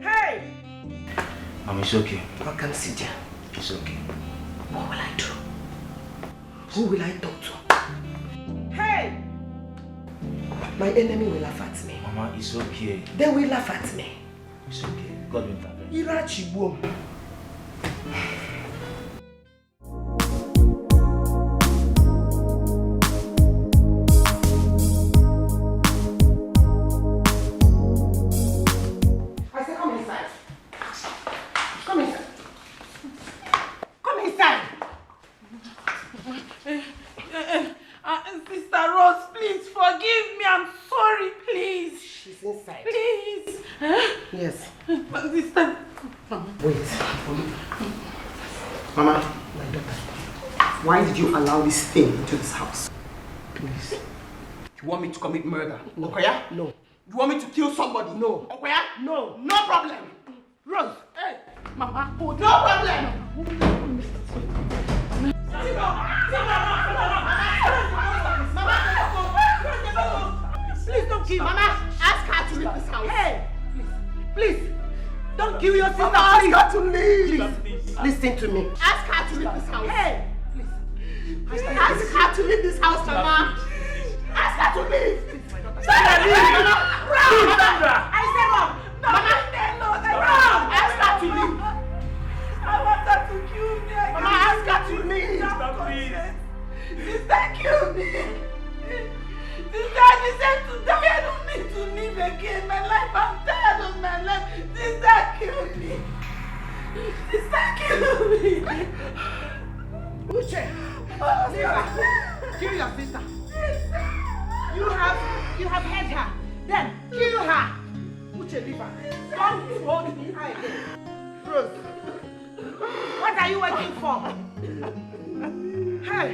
Speaker 12: Hey!
Speaker 9: Mama, it's okay.
Speaker 12: I can sit here.
Speaker 9: It's okay.
Speaker 12: What will I do? Who will I talk to? Hey! My enemy will laugh at me.
Speaker 9: Mama, it's okay.
Speaker 12: They will laugh at me.
Speaker 9: It's okay. God will intervene.
Speaker 12: Irachibuom. I said, come inside. Come inside. Come inside.
Speaker 3: Sister Rose, please forgive me. I'm sorry, please.
Speaker 12: She's inside.
Speaker 3: Please.
Speaker 12: Yes.
Speaker 3: Sister.
Speaker 12: Wait. Mama. My daughter. Why did you allow this thing into this house? Please.
Speaker 8: You want me to commit murder?
Speaker 12: No.
Speaker 8: Okoya?
Speaker 12: No.
Speaker 8: You want me to kill somebody?
Speaker 12: No.
Speaker 8: Okoya?
Speaker 12: No.
Speaker 8: No problem.
Speaker 12: Rose.
Speaker 8: Hey, Mama. No problem.
Speaker 12: Please don't kill
Speaker 8: Mama, ask her to leave this house.
Speaker 12: Hey! Please. Don't kill your sister.
Speaker 8: Mama, ask
Speaker 12: please.
Speaker 8: her to leave.
Speaker 12: Please. Listen to me.
Speaker 8: Ask her to leave this house.
Speaker 12: Hey!
Speaker 8: Ask her to leave this house, Mama. Ask her to leave.
Speaker 12: Sandra,
Speaker 8: leave.
Speaker 12: Mama.
Speaker 8: Run.
Speaker 12: Sandra. I said run.
Speaker 8: Mama, run. Ask her to leave.
Speaker 12: I want her to kill me.
Speaker 8: Mama, ask her to leave.
Speaker 12: Sister, kill me. Sister, I deserve to die. I don't need to live again. My life, I'm tired of my life. Sister, kill me. Sister, kill me.
Speaker 8: Uche, kill your sister. You have hurt her. Then kill her. Uche, leave her. Don't hold me high again. Rose, what are you waiting for? Hey.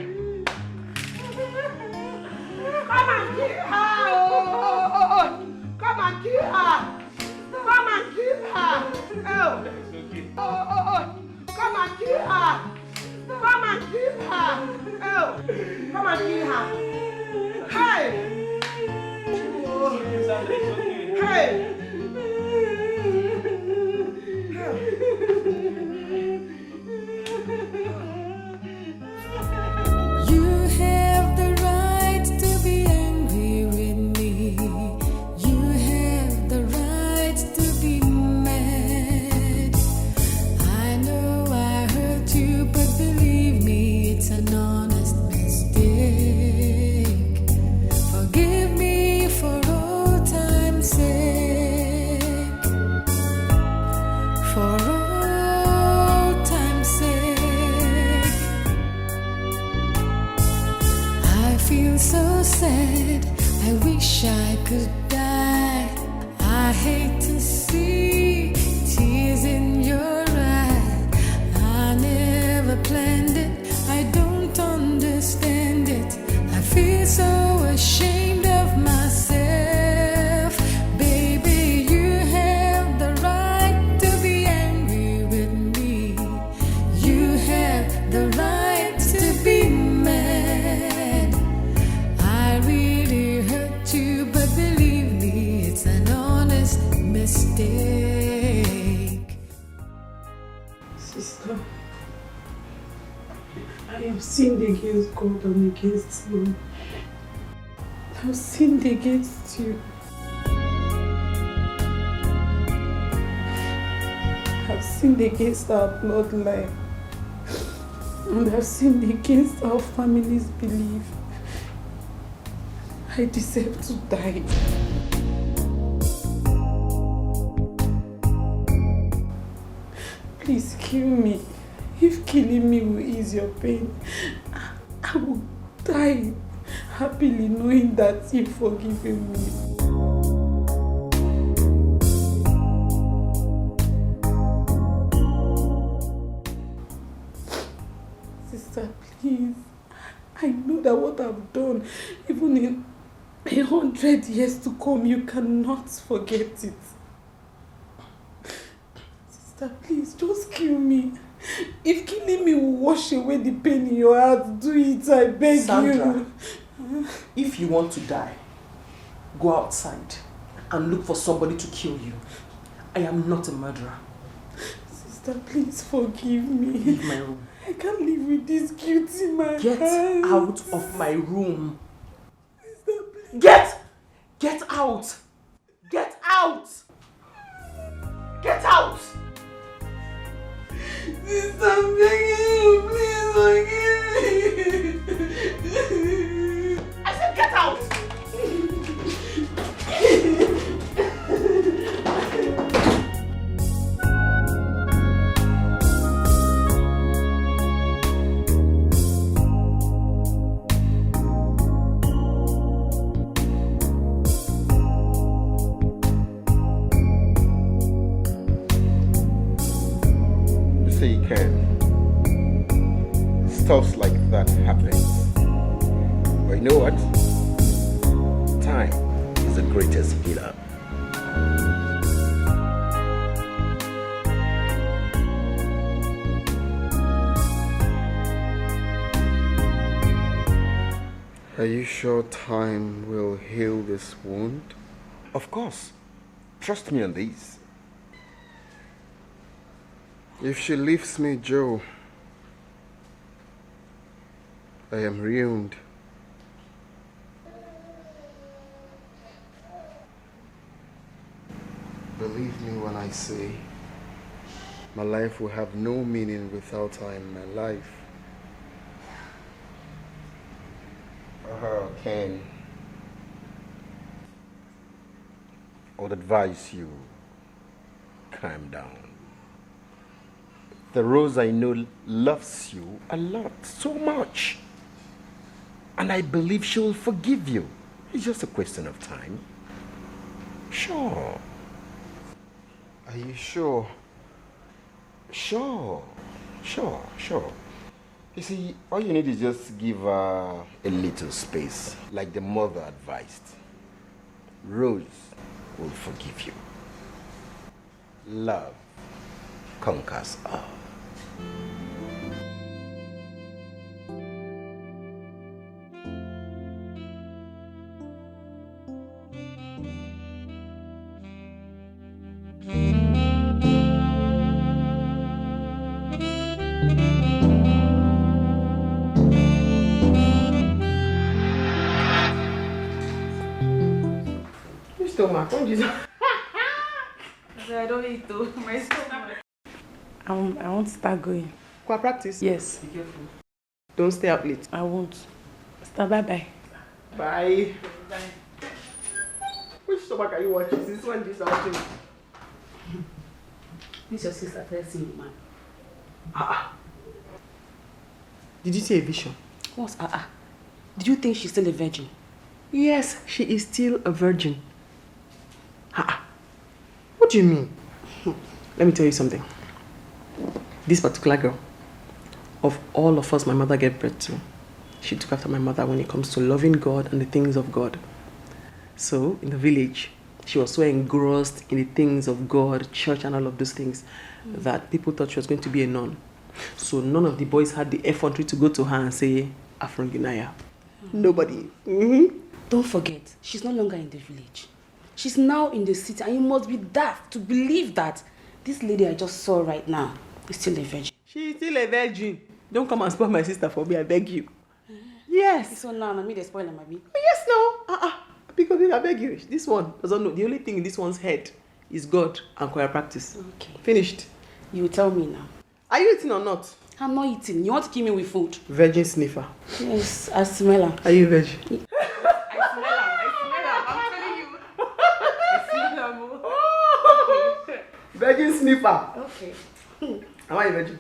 Speaker 8: Come and kill her! Oh. Come and kill her! Come and kill her! Oh. Come and kill her! Come and kill her! Oh. Come and kill her! Hey! Hey!
Speaker 13: You have the right to be angry with me. You have the right to be mad. I know I hurt you, but believe me, it's an honest mistake. Forgive me for old time's sake. For old time's sake. I feel so sad, I wish I could die. I hate to see tears in your eyes. I never planned it, I don't understand it. I feel so ashamed of myself. Baby, you have the right to be angry with me. You have the right to be mad. I really hurt you, but believe me, it's an honest mistake.
Speaker 1: Sister, I have sinned against God and against you. I have sinned against you. I have sinned against our bloodline. And I have sinned against our family's belief. I deserve to die. Please kill me. If killing me will ease your pain, I will die happily knowing that you've forgiven me. Sister, please. I know that what I've done, even in 100 years to come, you cannot forget it. Sister, please, just kill me. If killing me will wash away the pain in your heart, do it, I beg
Speaker 12: Sandra,
Speaker 1: you.
Speaker 12: if you want to die, go outside and look for somebody to kill you. I am not a murderer.
Speaker 1: Sister, please forgive me.
Speaker 12: Leave my room.
Speaker 1: I can't live with this guilt in my heart.
Speaker 12: Get out of my room.
Speaker 1: Sister, please.
Speaker 12: Get out! Get out! Get out!
Speaker 1: Sister, I'm begging you, please forgive me.
Speaker 12: I said get out!
Speaker 4: Stuff like that happens.
Speaker 8: But you know what? Time is the greatest healer.
Speaker 2: Are you sure time will heal this wound?
Speaker 8: Of course. Trust me on this.
Speaker 2: If she leaves me, Joe, I am ruined. Believe me when I say my life will have no meaning without her in my life.
Speaker 8: Ken, I would advise you calm down. The Rose I know loves you a lot, so much. And I believe she will forgive you. It's just a question of time. Sure.
Speaker 2: Are you sure?
Speaker 8: Sure. You see, all you need is just give her a little space, like the mother advised. Rose will forgive you. Love conquers all.
Speaker 12: Stomach, don't you?
Speaker 3: I don't eat though. My stomach. I want to start going.
Speaker 12: Qua practice?
Speaker 3: Yes.
Speaker 12: Be careful. Don't stay up late.
Speaker 3: I won't. Start bye-bye.
Speaker 12: Bye.
Speaker 3: Bye.
Speaker 12: Which stomach are you watching? This one, this one.
Speaker 3: This your sister first seeing man.
Speaker 12: Did you see a vision?
Speaker 3: What's Did you think she's still a virgin?
Speaker 12: Yes, she is still a virgin. What do you mean? Let me tell you something. This particular girl, of all of us my mother gave birth to, she took after my mother when it comes to loving God and the things of God. So, in the village, she was so engrossed in the things of God, church and all of those things, that people thought she was going to be a nun. So none of the boys had the effrontery to go to her and say, Afro-Gunaya. Nobody.
Speaker 3: Don't forget, she's no longer in the village. She's now in the city, and you must be daft to believe that this lady I just saw right now is still a virgin.
Speaker 12: She's still a virgin. Don't come and spoil my sister for me, I beg you. Yes.
Speaker 3: So now, I they spoil her, maybe.
Speaker 12: Yes, no. Because I beg you, this one doesn't know. The only thing in this one's head is God and choir practice.
Speaker 3: Okay.
Speaker 12: Finished.
Speaker 3: You will tell me now.
Speaker 12: Are you eating or not?
Speaker 3: I'm not eating. You want to kill me with food?
Speaker 12: Virgin sniffer.
Speaker 3: Yes, I smell her.
Speaker 12: Are you a virgin?
Speaker 3: I smell her. I'm telling you. I smell her.
Speaker 12: Virgin sniffer.
Speaker 3: Okay.
Speaker 12: Am I a virgin?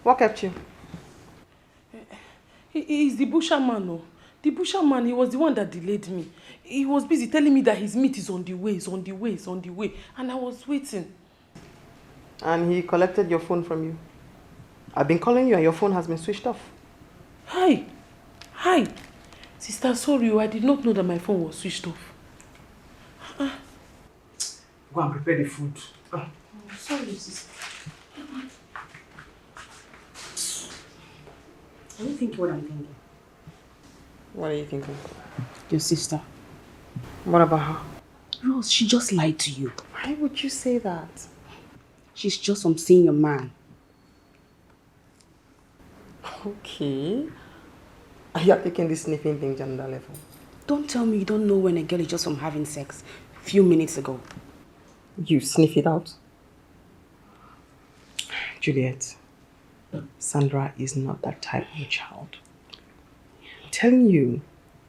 Speaker 12: What kept you?
Speaker 3: He's the busherman, no. The busherman, he was the one that delayed me. He was busy telling me that his meat is on the way, and I was waiting.
Speaker 12: And he collected your phone from you? I've been calling you and your phone has been switched off.
Speaker 3: Hi. Sister, sorry, I did not know that my phone was switched off.
Speaker 12: Go and prepare the food.
Speaker 3: Sorry, sister. Are you thinking what I'm thinking?
Speaker 12: What are you thinking?
Speaker 3: Your sister.
Speaker 12: What about her?
Speaker 3: Rose, she just lied to you.
Speaker 12: Why would you say that?
Speaker 3: She's just some senior man.
Speaker 12: Okay. You are taking this sniffing thing to another level.
Speaker 3: Don't tell me you don't know when a girl is just from having sex a few minutes ago.
Speaker 12: You sniff it out? Juliet, Sandra is not that type of child. I'm telling you,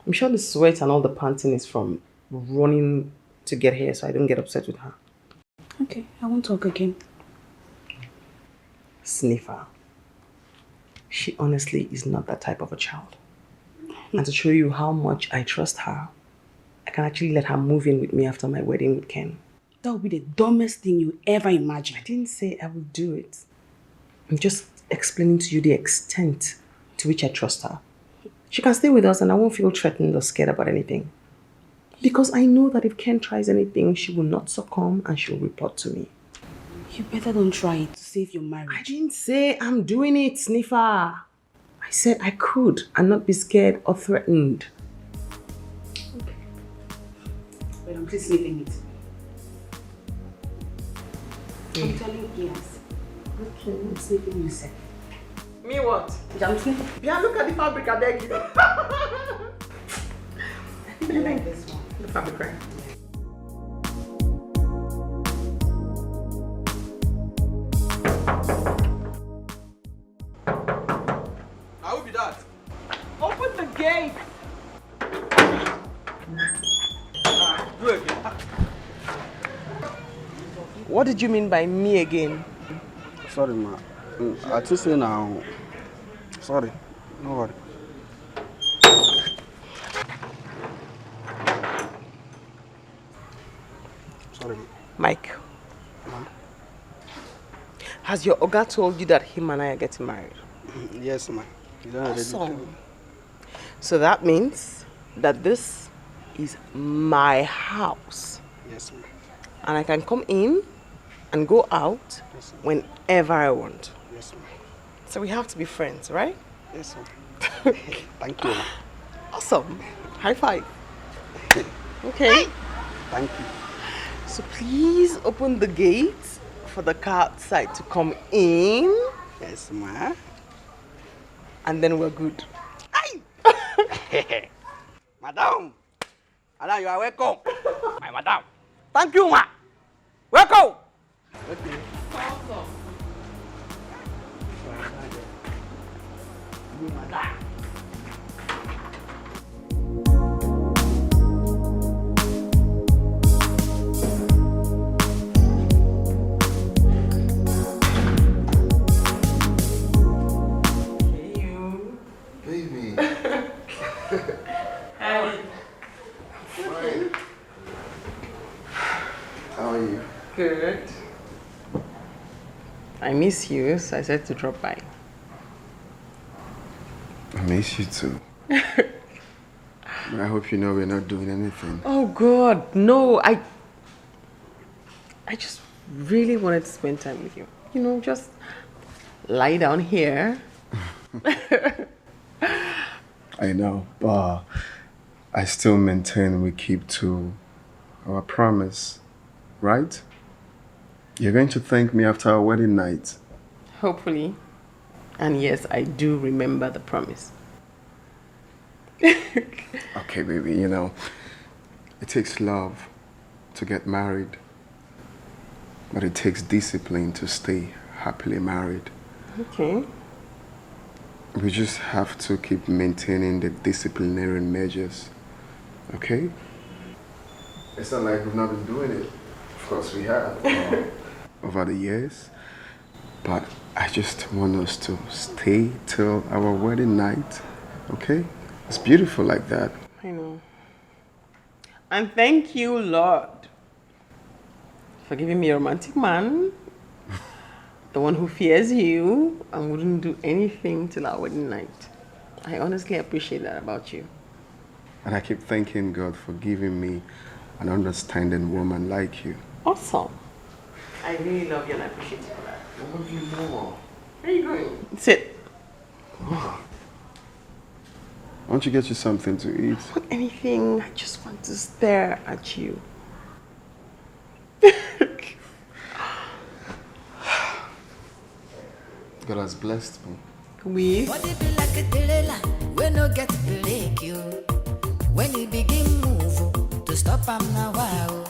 Speaker 12: I'm sure the sweat and all the panting is from running to get here, so I don't get upset with her.
Speaker 3: Okay, I won't talk again.
Speaker 12: Sniffer.
Speaker 1: She honestly is not that type of a child. And to show you how much I trust her, I can actually let her move in with me after my wedding with Ken.
Speaker 14: That would be the dumbest thing you ever imagined.
Speaker 1: I didn't say I would do it. I'm just explaining to you the extent to which I trust her. She can stay with us and I won't feel threatened or scared about anything. Because I know that if Ken tries anything, she will not succumb and she'll report to me.
Speaker 14: You better don't try it to save your marriage.
Speaker 1: I didn't say I'm doing it, Sniffer. I said I could and not be scared or threatened.
Speaker 14: Okay. But I'm just sniffing it. I'm telling you yes. Okay, I'm sniffing you, sir.
Speaker 1: Me what?
Speaker 14: Jamsi?
Speaker 1: Yeah, look at the fabric, I beg you.
Speaker 14: I like this one.
Speaker 1: The fabric, right?
Speaker 8: How will be that?
Speaker 1: Open the gate.
Speaker 8: Do it again.
Speaker 1: What did you mean by me again?
Speaker 8: Sorry, ma. I just say now. Sorry. No worry. Sorry.
Speaker 1: Mike. Has your Oga told you that him and I are getting married?
Speaker 8: Yes, ma.
Speaker 1: Awesome. So that means that this is my house.
Speaker 8: Yes, ma.
Speaker 1: And I can come in and go out whenever I want.
Speaker 8: Yes, ma.
Speaker 1: So we have to be friends, right?
Speaker 8: Yes, ma. Thank you, ma.
Speaker 1: Awesome. High five. Okay.
Speaker 8: Thank you.
Speaker 1: So please open the gate for the car outside to come in.
Speaker 8: Yes, ma.
Speaker 1: And then we're good.
Speaker 8: Madam. Madam, you are welcome. My madam. Thank you, ma. Welcome. Okay.
Speaker 1: Awesome.
Speaker 8: Madam.
Speaker 2: Baby.
Speaker 1: Hi.
Speaker 2: Fine. How are you?
Speaker 1: Good. I miss you, so I said to drop by.
Speaker 2: I miss you too. But I hope you know we're not doing anything.
Speaker 1: Oh God, no, I just really wanted to spend time with you. You know, just lie down here.
Speaker 2: I know, but I still maintain we keep to our promise, right? You're going to thank me after our wedding night.
Speaker 1: Hopefully. And yes, I do remember the promise.
Speaker 2: Okay, baby, you know, it takes love to get married, but it takes discipline to stay happily married.
Speaker 1: Okay.
Speaker 2: We just have to keep maintaining the disciplinary measures, okay? It's not like we've not been doing it. Of course we have, over the years. But I just want us to stay till our wedding night, okay? It's beautiful like that.
Speaker 1: I know. And thank you, Lord, for giving me a romantic man. The one who fears you and wouldn't do anything till our wedding night. I honestly appreciate that about you.
Speaker 2: And I keep thanking God for giving me an understanding woman like you.
Speaker 1: Awesome. I really love you and I appreciate you for that. I love you more. Where are you going? Sit.
Speaker 2: Why don't you get you something to eat?
Speaker 1: Not anything. I just want to stare at you.
Speaker 2: God has blessed me.
Speaker 1: We.
Speaker 13: Body be like a trailer, we no get break you. When you begin move, to stop am now wow.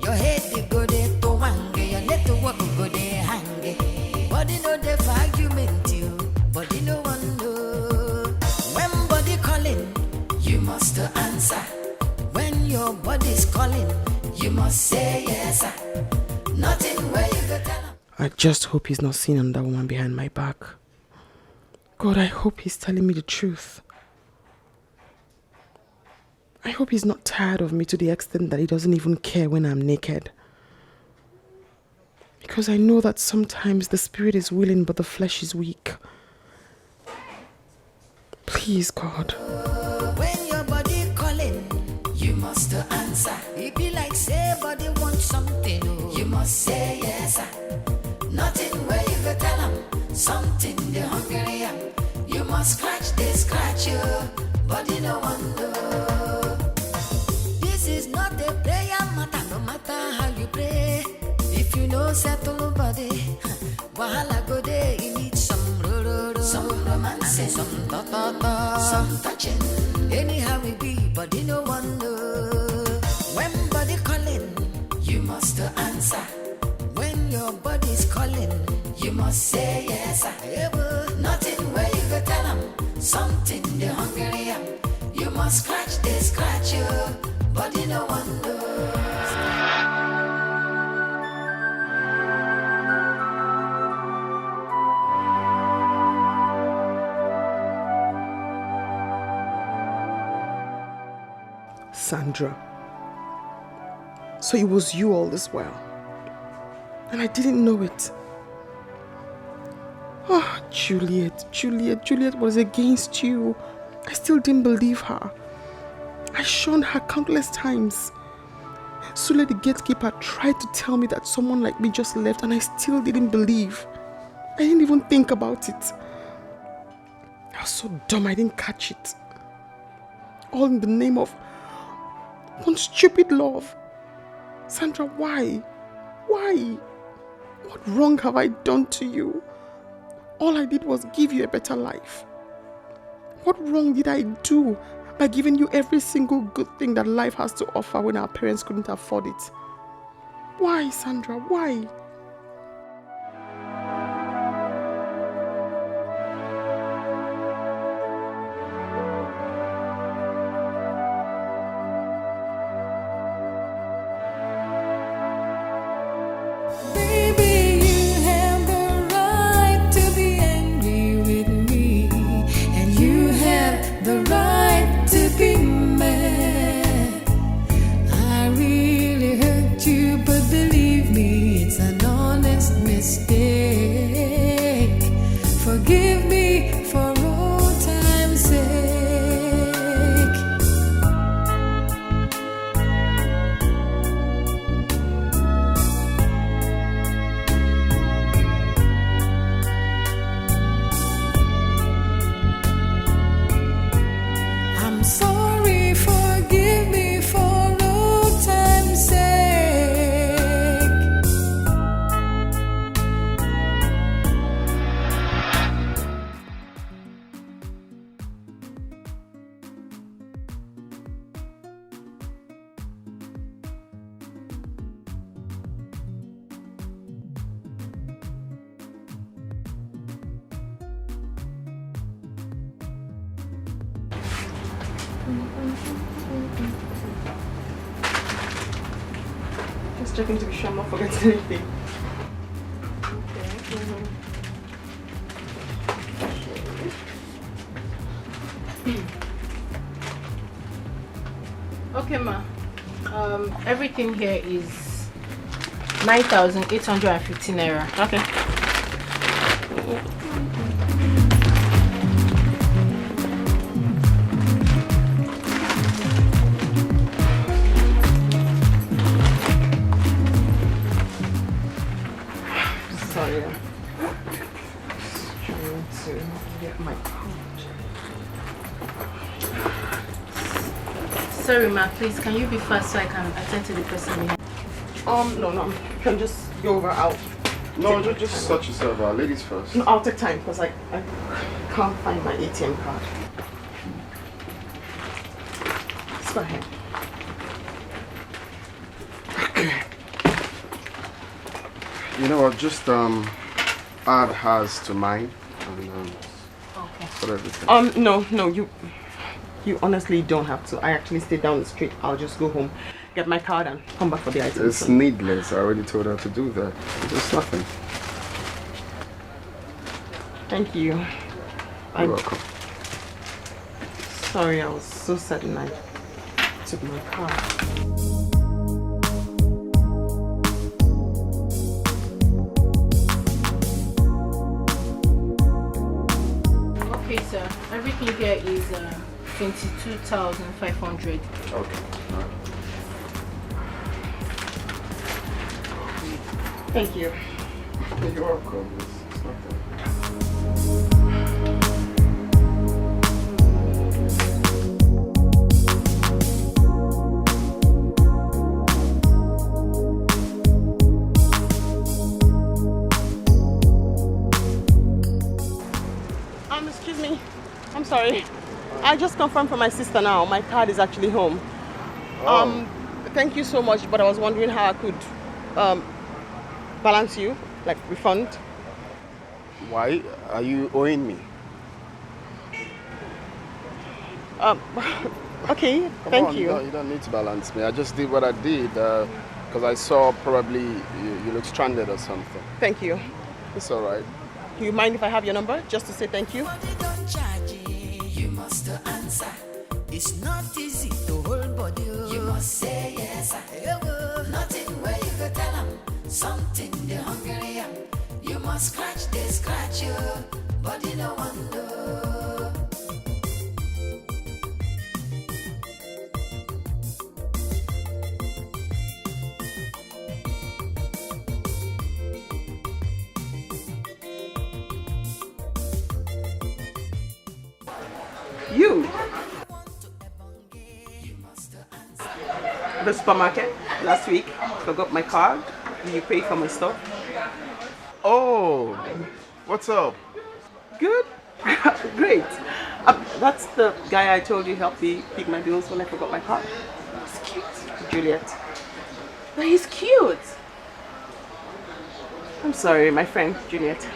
Speaker 13: Your head they go there to wange, your leg to walk go there hang. Body no dey for argument you, body no one know. When body calling, you must answer. When your body's calling, you must say yes sir. Nothing where you go tell him.
Speaker 1: I just hope he's not seen another woman behind my back. God, I hope he's telling me the truth. I hope he's not tired of me to the extent that he doesn't even care when I'm naked. Because I know that sometimes the spirit is willing but the flesh is weak. Please, God.
Speaker 13: When your body calling, you must answer. It be like say body want something, you must say yes. Nothing where you go tell them, something they hungry am. You must scratch, they scratch you, body no one know. This is not a prayer matter, no matter how you pray. If you know settle body, wahala go there, you need some some romance, some ta-ta-ta, some touching. Anyhow we be, body no one know. When body calling, you must answer. When your body's calling, you must say yes. Nothing where you go tell them, something they hungry am. You must scratch, they scratch you, body no one knows.
Speaker 1: Sandra. So it was you all this while. And I didn't know it. Oh, Juliet was against you. I still didn't believe her. I shunned her countless times. Sule the gatekeeper tried to tell me that someone like me just left and I still didn't believe. I didn't even think about it. I was so dumb I didn't catch it. All in the name of one stupid love. Sandra, why? Why? What wrong have I done to you? All I did was give you a better life. What wrong did I do by giving you every single good thing that life has to offer when our parents couldn't afford it? Why, Sandra? Why? Just checking to be sure I'm not forgetting anything.
Speaker 3: Okay, ma. Everything here is 9,850 naira. Okay.
Speaker 1: Sorry. Trying to get my coat.
Speaker 3: Sorry, ma. Please, can you be fast so I can attend to the person behind?
Speaker 1: No. You can just go over out.
Speaker 2: No, just sort yourself out. Ladies first.
Speaker 1: No, I'll take time because I can't find my ATM card. Let's go ahead.
Speaker 2: Okay. You know what? Just add hers to mine and
Speaker 3: okay.
Speaker 2: Sort everything.
Speaker 1: No, you honestly don't have to. I actually stay down the street. I'll just go home, get my card and come back for the items.
Speaker 2: It's needless. I already told her to do that. It's just nothing.
Speaker 1: Thank you. You're welcome. Sorry, I was so certain I took my car.
Speaker 6: Okay, sir. Everything here is 22,500.
Speaker 2: Okay.
Speaker 1: Thank you.
Speaker 2: You're welcome. It's nothing.
Speaker 1: Excuse me. I'm sorry. I just confirmed from my sister now. My card is actually home.
Speaker 2: Oh.
Speaker 1: Thank you so much, but I was wondering how I could balance you, like refund.
Speaker 2: Why are you owing me?
Speaker 1: Okay,
Speaker 2: Come
Speaker 1: thank
Speaker 2: on,
Speaker 1: you.
Speaker 2: You don't need to balance me. I just did what I did because I saw probably you look stranded or something.
Speaker 1: Thank you.
Speaker 2: It's all right.
Speaker 1: Do you mind if I have your number just to say thank you?
Speaker 13: You must answer. It's not easy to hold body. You must say yes. Nothing where you go tell them. Something they hungry. You must scratch, they scratch you. Body no one know.
Speaker 1: You. The supermarket last week. Forgot my card. You paid for my stuff.
Speaker 2: Oh, what's up?
Speaker 1: Good. Great. That's the guy I told you helped me pick my bills when I forgot my card. He's cute. Juliet. But he's cute. I'm sorry, my friend Juliet.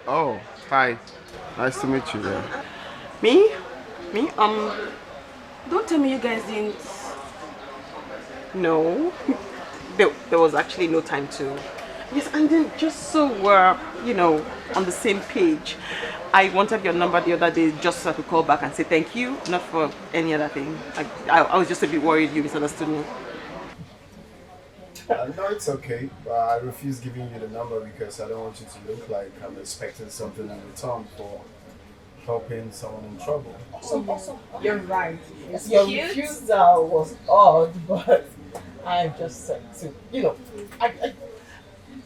Speaker 2: Oh, hi. Nice to meet you. Yeah.
Speaker 1: Me? Don't tell me you guys didn't. No. There was actually no time to. Yes, and then just so we're, on the same page, I wanted your number the other day just so I could call back and say thank you, not for any other thing. I was just a bit worried you misunderstood me.
Speaker 2: No, it's okay. I refuse giving you the number because I don't want you to look like I'm expecting something in return for helping someone in trouble.
Speaker 1: Also, you're right.
Speaker 6: It's
Speaker 1: Your
Speaker 6: cute.
Speaker 1: refusal was odd, but I just said to,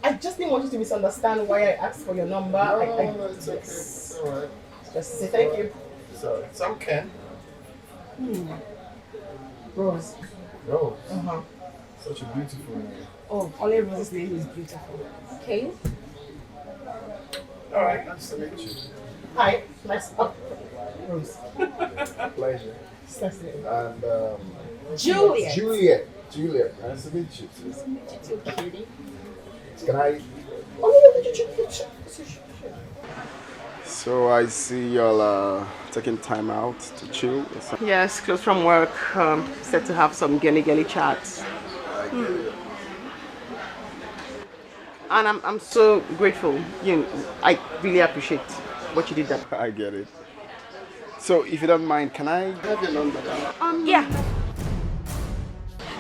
Speaker 1: I just didn't want you to misunderstand why I asked for your number.
Speaker 2: No, it's okay. It's all right.
Speaker 1: Just to say thank you.
Speaker 2: Sorry. It's okay.
Speaker 1: Rose.
Speaker 2: Rose.
Speaker 1: Uh-huh.
Speaker 2: Such a beautiful name.
Speaker 1: Oh, only Rose's name is beautiful. Okay.
Speaker 2: All right. Nice to meet you.
Speaker 1: Hi. Nice. Rose.
Speaker 2: Pleasure.
Speaker 1: Nice to meet you.
Speaker 2: And
Speaker 1: Juliet.
Speaker 2: Juliet. Nice to meet you.
Speaker 1: Nice to meet you too, cutie.
Speaker 2: Can I? So I see y'all taking time out to chill. Yes, close from work. Set to have some gelly chats. And I'm so grateful. I really appreciate what you did that. I get it. So if you don't mind, can I have your number?
Speaker 6: Yeah.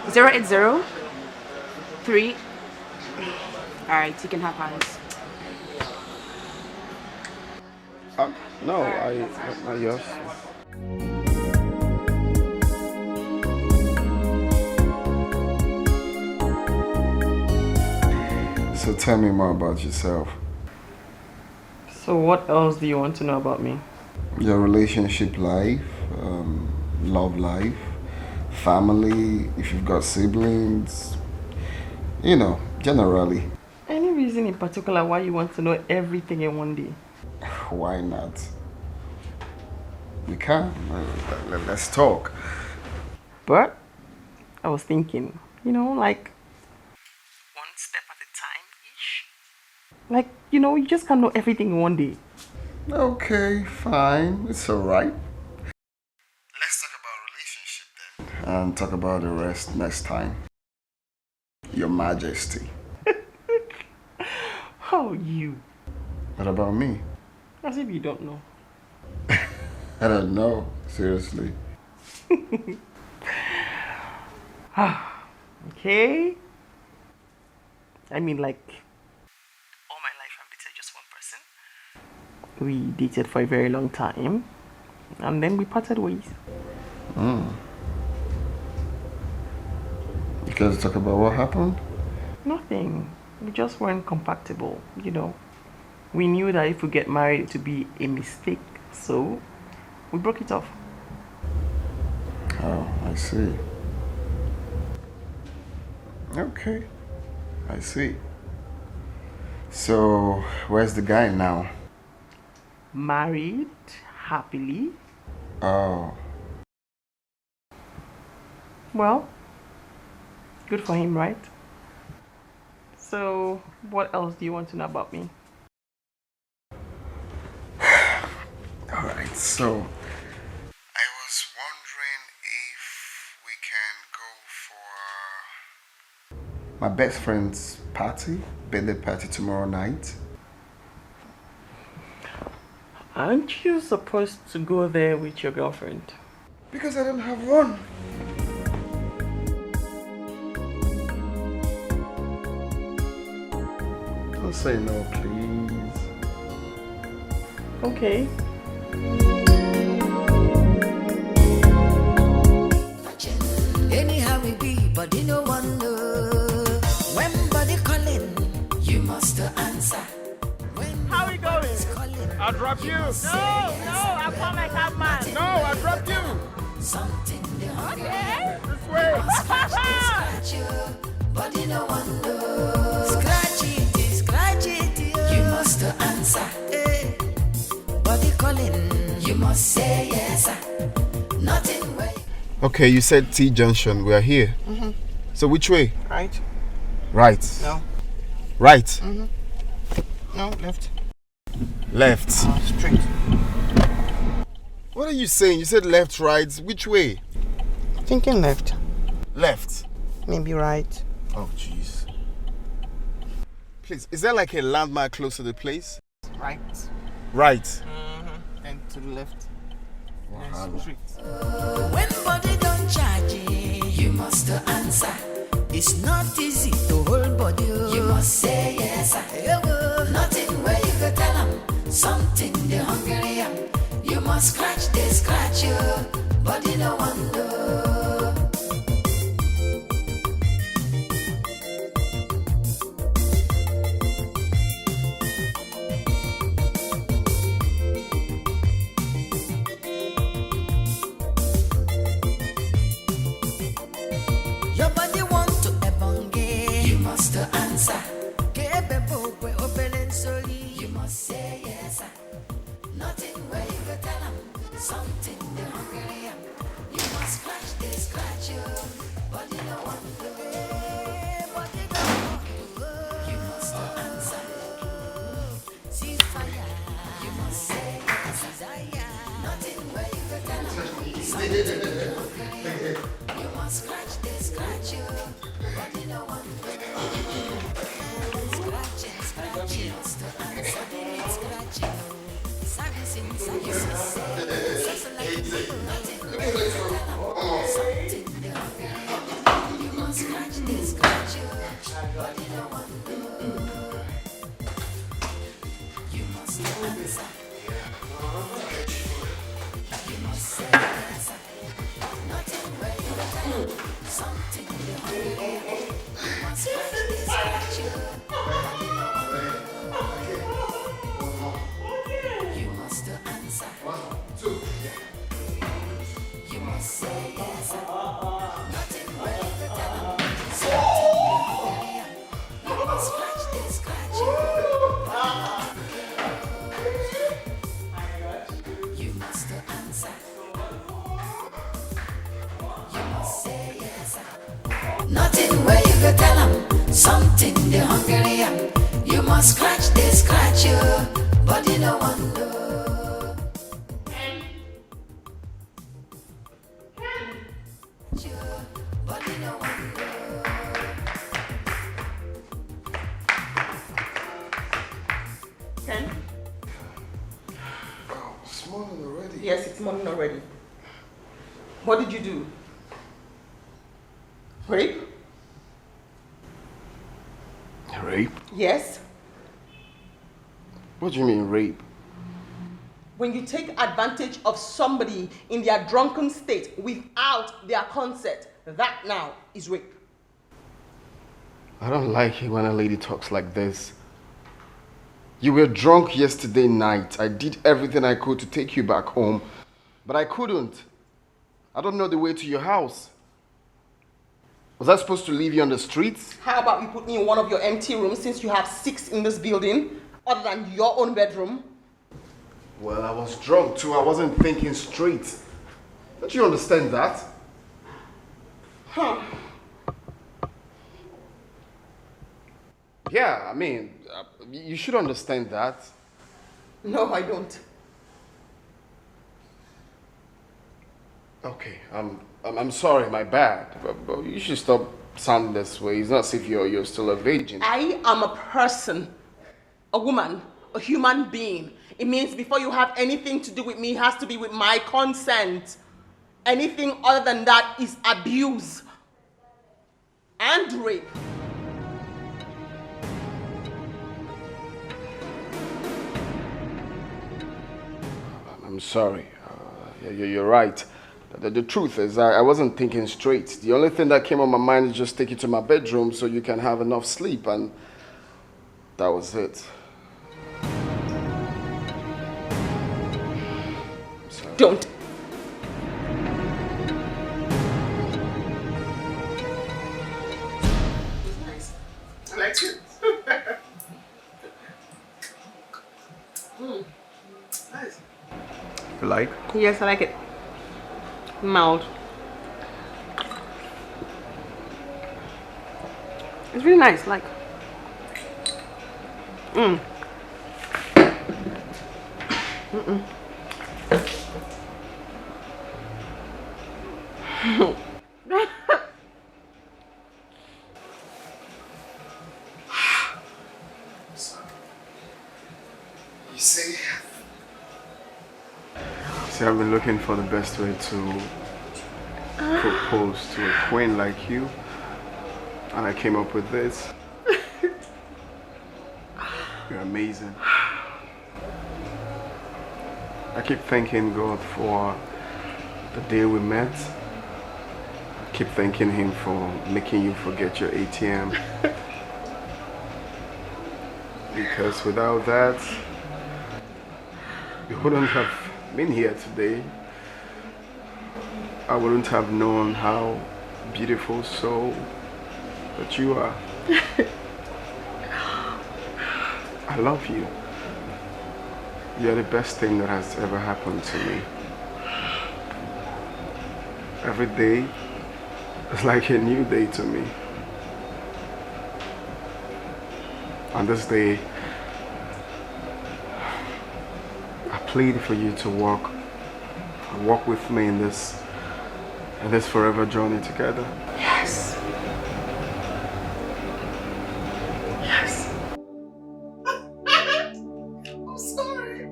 Speaker 6: 080 3. Alright, you can have ours.
Speaker 2: No, not yours. So tell me more about yourself.
Speaker 1: So what else do you want to know about me?
Speaker 2: Your relationship life, love life, family, if you've got siblings, generally.
Speaker 1: Any reason in particular why you want to know everything in one day?
Speaker 2: Why not? We can. Let's talk.
Speaker 1: But I was thinking, like one step at a time-ish. Like, you just can't know everything in one day.
Speaker 2: Okay, fine. It's alright. Let's talk about relationship then. And talk about the rest next time. Your Majesty.
Speaker 1: How you?
Speaker 2: What about me?
Speaker 1: As if you don't know.
Speaker 2: I don't know, seriously.
Speaker 1: Okay. I mean, like, all my life I've dated just one person. We dated for a very long time, and then we parted ways.
Speaker 2: You guys talk about what happened?
Speaker 1: Nothing. We just weren't compatible, you know. We knew that if we get married, it would be a mistake, so we broke it off.
Speaker 2: Oh, I see. Okay, I see. So, where's the guy now?
Speaker 1: Married, happily.
Speaker 2: Oh.
Speaker 1: Well, good for him, right? So, what else do you want to know about me?
Speaker 2: Alright, so I was wondering if we can go for my best friend's party, birthday party tomorrow night.
Speaker 1: Aren't you supposed to go there with your girlfriend?
Speaker 2: Because I don't have one. Don't say no, please.
Speaker 1: Okay.
Speaker 13: Anyhow we be, body no wonder. When body calling, you must answer.
Speaker 15: How we going? I'll drop you. No, I'll call my cab man. No, I'll drop you.
Speaker 13: Something they
Speaker 15: okay. This way.
Speaker 13: Scratch you, body no wonder. Scratch it, you must answer. Hey. Body calling, you must say yes. Nothing way.
Speaker 2: Okay, you said T Junction. We are here. So which way?
Speaker 1: Right.
Speaker 2: Right.
Speaker 1: No.
Speaker 2: Right.
Speaker 1: No, left.
Speaker 2: Left.
Speaker 1: Straight.
Speaker 2: What are you saying? You said left, right. Which way?
Speaker 1: Thinking left.
Speaker 2: Left.
Speaker 1: Maybe right.
Speaker 2: Oh, jeez. Please, is there like a landmark close to the place?
Speaker 1: Right.
Speaker 2: Right.
Speaker 1: And to the left.
Speaker 2: Wow.
Speaker 1: Street.
Speaker 13: When body don't charge, you must answer. It's not easy to hold body. You must say yes. Nothing where you go tell them. Something they hungry. You must scratch, they scratch you. Body no wonder. Your body want to ebonge. You must answer. You must say yes. Nothing where you go tell them. Something they hungry. You must scratch, they scratch you. Body no wonder. Body no wonder. You must answer. See fire. You must say yes. Desire. Nothing where you go tell them. Something they hungry. You must scratch, they scratch you. Body no wonder. Scratching, must answer. Scratching. Servicing, services. You must scratch this, scratch you. Body no wonder. You must answer. You must say yes.
Speaker 12: Yes, it's morning already. What did you do? Rape?
Speaker 2: Rape?
Speaker 12: Yes.
Speaker 2: What do you mean, rape?
Speaker 12: When you take advantage of somebody in their drunken state without their consent, that now is rape.
Speaker 2: I don't like it when a lady talks like this. You were drunk yesterday night. I did everything I could to take you back home, but I couldn't. I don't know the way to your house. Was I supposed to leave you on the streets?
Speaker 12: How about you put me in one of your empty rooms since you have 6 in this building, other than your own bedroom?
Speaker 2: Well, I was drunk too. I wasn't thinking straight. Don't you understand that?
Speaker 12: Huh.
Speaker 2: Yeah, I mean, you should understand that.
Speaker 12: No, I don't.
Speaker 2: Okay, I'm sorry, my bad. But you should stop sounding this way. It's not as if you're still a virgin.
Speaker 12: I am a person, a woman, a human being. It means before you have anything to do with me, it has to be with my consent. Anything other than that is abuse and rape.
Speaker 2: I'm sorry. You're right. The truth is, I wasn't thinking straight. The only thing that came on my mind is just take you to my bedroom so you can have enough sleep, and that was it.
Speaker 12: Don't.
Speaker 2: Nice. I like it. Nice. You like?
Speaker 12: Yes, I like it. Mild. It's really nice, like.
Speaker 2: You see, I've been looking for the best way to propose to a queen like you, and I came up with this. You're amazing. I keep thanking God for the day we met. I keep thanking Him for making you forget your ATM. Because without that, you wouldn't have been here today. I wouldn't have known how beautiful soul that you are. I love you. You're the best thing that has ever happened to me. Every day is like a new day to me. On this day, I plead for you to walk with me in this forever journey together.
Speaker 12: Yes. Yes. I'm sorry.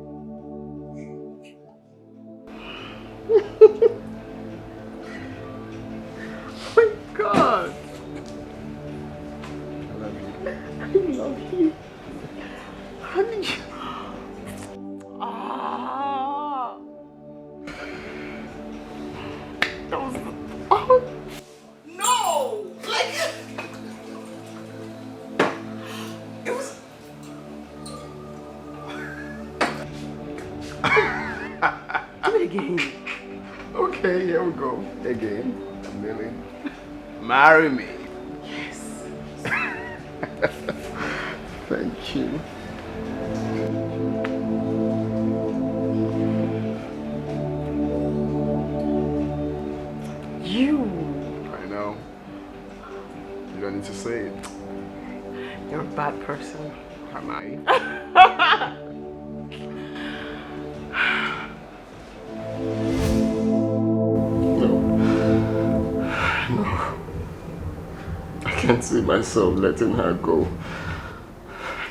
Speaker 12: Oh my God.
Speaker 2: I love you.
Speaker 12: I love you. Honey. That was... Oh. No! Like... It was... Do it again.
Speaker 2: Okay, here we go. Again. Lily. Marry me.
Speaker 12: Yes.
Speaker 2: Thank you.
Speaker 12: You.
Speaker 2: I know. You don't need to say it.
Speaker 12: You're a bad person.
Speaker 2: Am I? No. I can't see myself letting her go.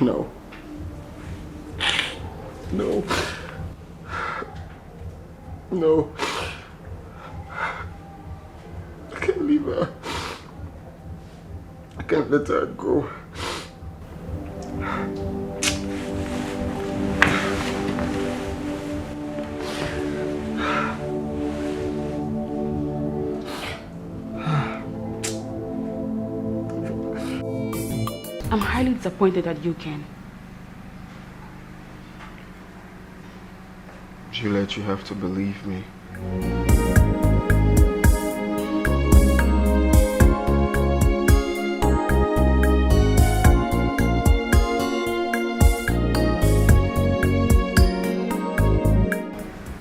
Speaker 2: No. No. No. I can't leave her. I can't let her go.
Speaker 1: I'm highly disappointed at you, Ken.
Speaker 2: Juliet, you have to believe me.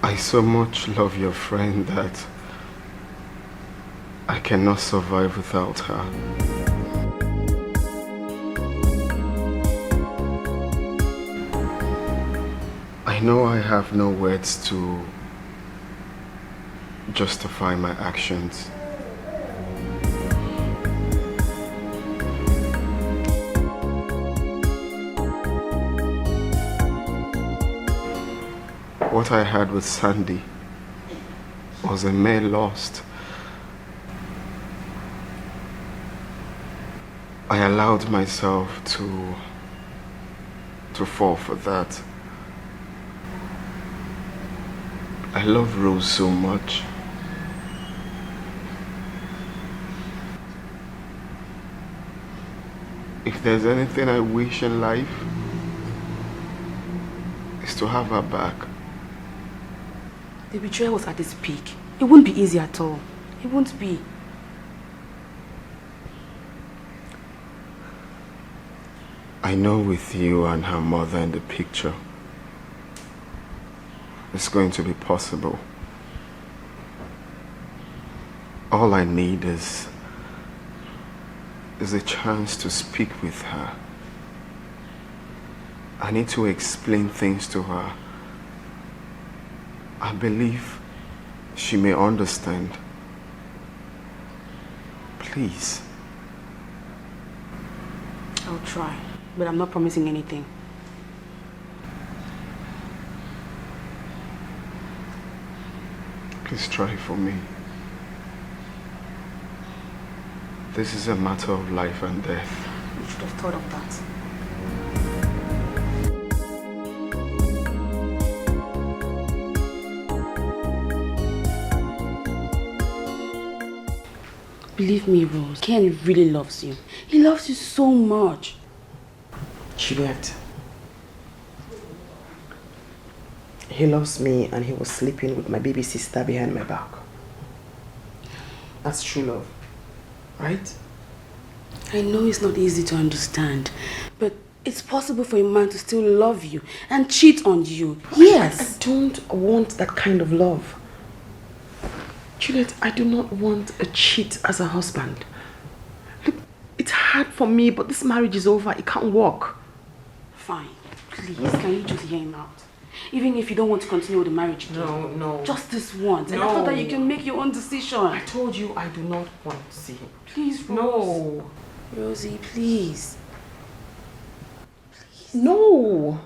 Speaker 2: I so much love your friend that I cannot survive without her. I know I have no words to justify my actions. What I had with Sandy was a mere loss. I allowed myself to fall for that. I love Rose so much. If there's anything I wish in life, it's to have her back.
Speaker 1: The betrayal was at its peak. It won't be easy at all. It won't be.
Speaker 2: I know with you and her mother in the picture, it's going to be possible. All I need is a chance to speak with her. I need to explain things to her. I believe she may understand. Please.
Speaker 1: I'll try, but I'm not promising anything.
Speaker 2: Please try for me. This is a matter of life and death.
Speaker 1: You should have thought of that. Believe me, Rose, Ken really loves you. He loves you so much.
Speaker 16: Juliet. He loves me and he was sleeping with my baby sister behind my back. That's true love, right?
Speaker 1: I know it's not easy to understand, but it's possible for a man to still love you and cheat on you. Yes.
Speaker 16: I don't want that kind of love. Juliet, I do not want a cheat as a husband. Look, it's hard for me, but this marriage is over. It can't work.
Speaker 1: Fine. Please, can you just hear him out? Even if you don't want to continue with the marriage again.
Speaker 16: No.
Speaker 1: Just this once.
Speaker 16: No.
Speaker 1: And after that, you can make your own decision.
Speaker 16: I told you I do not want to see him.
Speaker 1: Please, Rose.
Speaker 16: No.
Speaker 1: Rosie, please.
Speaker 16: No.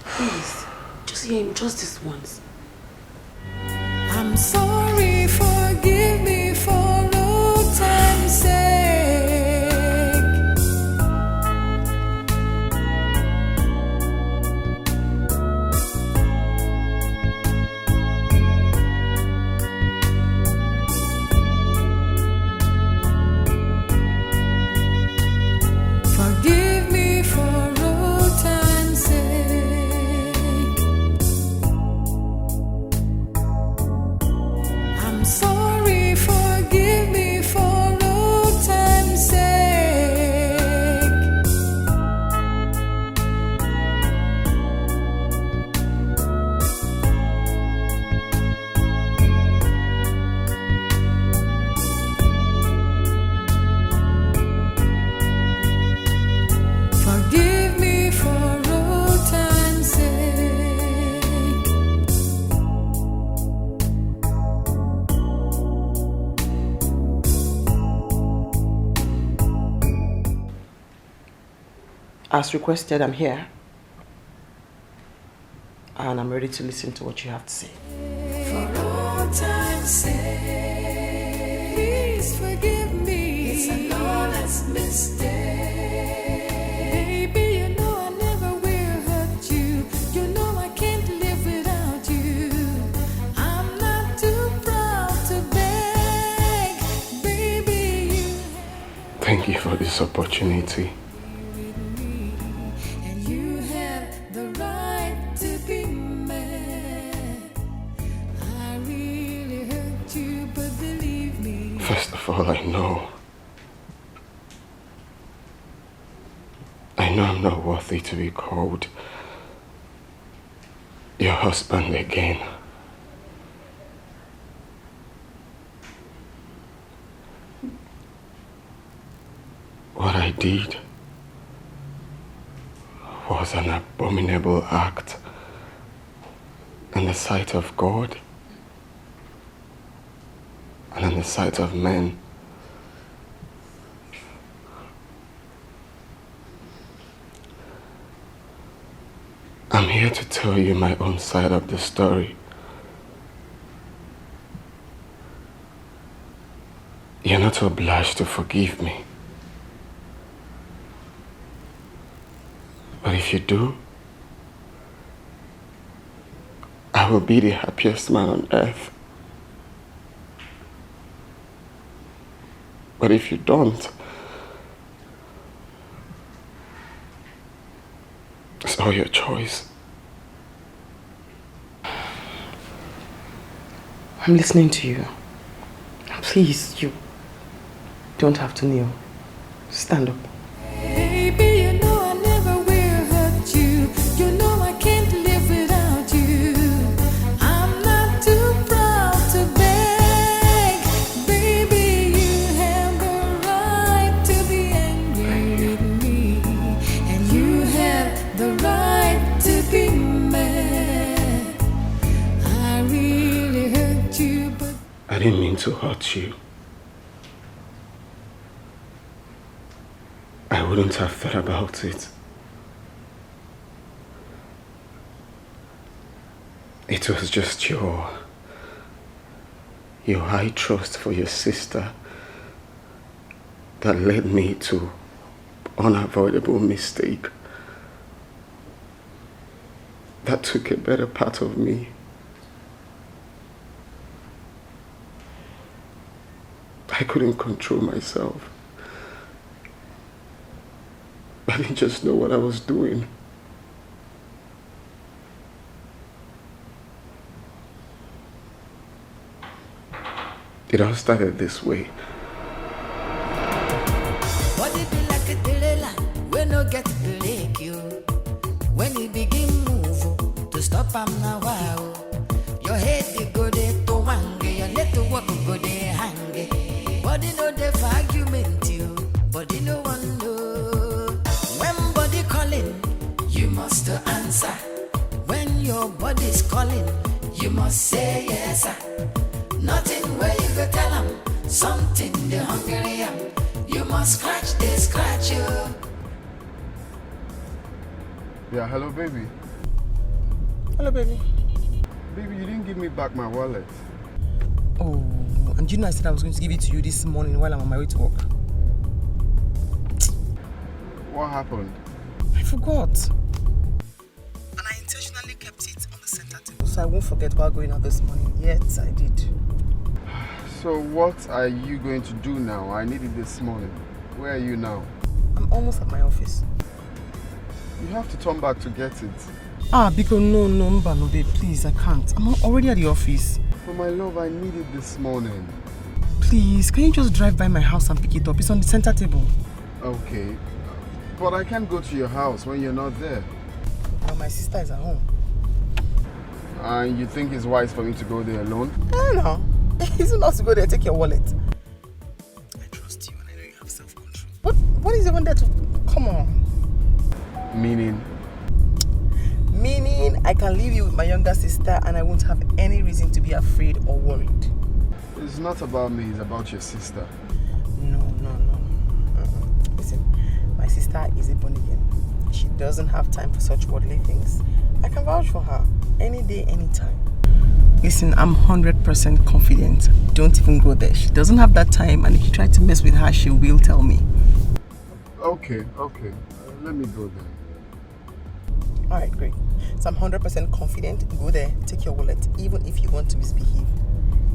Speaker 1: Please. Just hear him just this once.
Speaker 13: I'm sorry, forgive me for no time's sake. Forgive me for no time's sake. I'm sorry, forgive me for no time's sake. Forgive me for no time's sake.
Speaker 16: As requested, I'm here. and I'm ready to listen to what you have to say.
Speaker 13: For all time's sake, please forgive me. It's an honest mistake. Baby, you know I never will hurt you. You know I can't live without you. I'm not too proud to beg. Baby, you
Speaker 2: Thank you for this opportunity.
Speaker 13: and you have the right to be mad. I really hurt you, but believe me.
Speaker 2: First of all, I know I'm not worthy to be called your husband again. What I did was an abominable act in the sight of God and in the sight of men. I'm here to tell you my own side of the story. You're not obliged to forgive me. But if you do, I will be the happiest man on earth. But if you don't, it's all your choice.
Speaker 16: I'm listening to you. Please, you don't have to kneel. Stand up.
Speaker 13: Baby, you know I never will hurt you. You know I can't live without you. I'm not too proud to beg. Baby, you have the right to be angry with me. And you have the right to be mad. I really hurt you, but
Speaker 2: I didn't mean to hurt you. I wouldn't have thought about it. It was just your high trust for your sister that led me to unavoidable mistake that took a better part of me. I couldn't control myself. I didn't just know what I was doing. It all started this way.
Speaker 13: what it be like a delayla when no get break you. When you begin move to stop am now wow. Your head they go there to wange, your leg to walk go there hang. Body no dey for argument you, body no one know. When body calling, you must answer. When your body's calling, you must say yes sir. Nothing where you go tell them, something they hungry am. You must scratch, they scratch you.
Speaker 2: Yeah, hello baby.
Speaker 16: Hello, baby.
Speaker 2: Baby, you didn't give me back my wallet.
Speaker 16: Oh, and you know I said I was going to give it to you this morning while I'm on my way to work.
Speaker 2: What happened?
Speaker 16: I forgot. And I intentionally kept it on the center table so I won't forget while going out this morning. Yes, I did.
Speaker 2: So what are you going to do now? I need it this morning. Where are you now?
Speaker 16: I'm almost at my office.
Speaker 2: You have to turn back to get it.
Speaker 16: Because no, babe, please, I can't. I'm already at the office.
Speaker 2: But my love, I need it this morning.
Speaker 16: Please, can you just drive by my house and pick it up? It's on the center table.
Speaker 2: Okay. But I can't go to your house when you're not there.
Speaker 16: Well, my sister is at home.
Speaker 2: And you think it's wise for me to go there alone?
Speaker 16: No. It's not to go there, take your wallet. I trust you and I know you have self-control. What is even there to... Come on.
Speaker 2: Meaning?
Speaker 16: Meaning I can leave you with my younger sister and I won't have any reason to be afraid or worried.
Speaker 2: It's not about me, it's about your sister.
Speaker 16: No. Listen, my sister is a born again. She doesn't have time for such worldly things. I can vouch for her. Any day, anytime. Listen, I'm 100% confident. Don't even go there. She doesn't have that time, and if you try to mess with her, she will tell me.
Speaker 2: Okay. Let me go then.
Speaker 16: Alright, great. So I'm 100% confident. Go there, take your wallet. Even if you want to misbehave,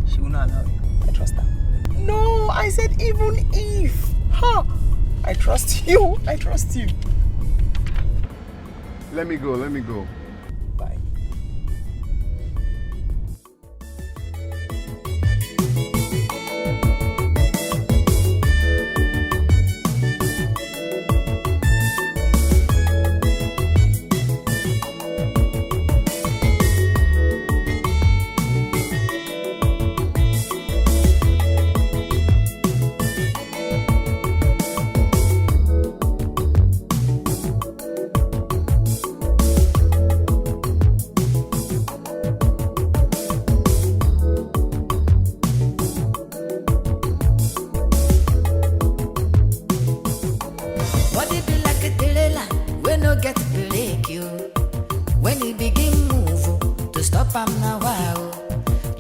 Speaker 16: she will not allow you. I trust her. No, I said even if. Huh? I trust you. I trust you.
Speaker 2: Let me go.
Speaker 16: Bye.
Speaker 13: Body be like a trailer, we no get break you. When you begin move, to stop am now wow.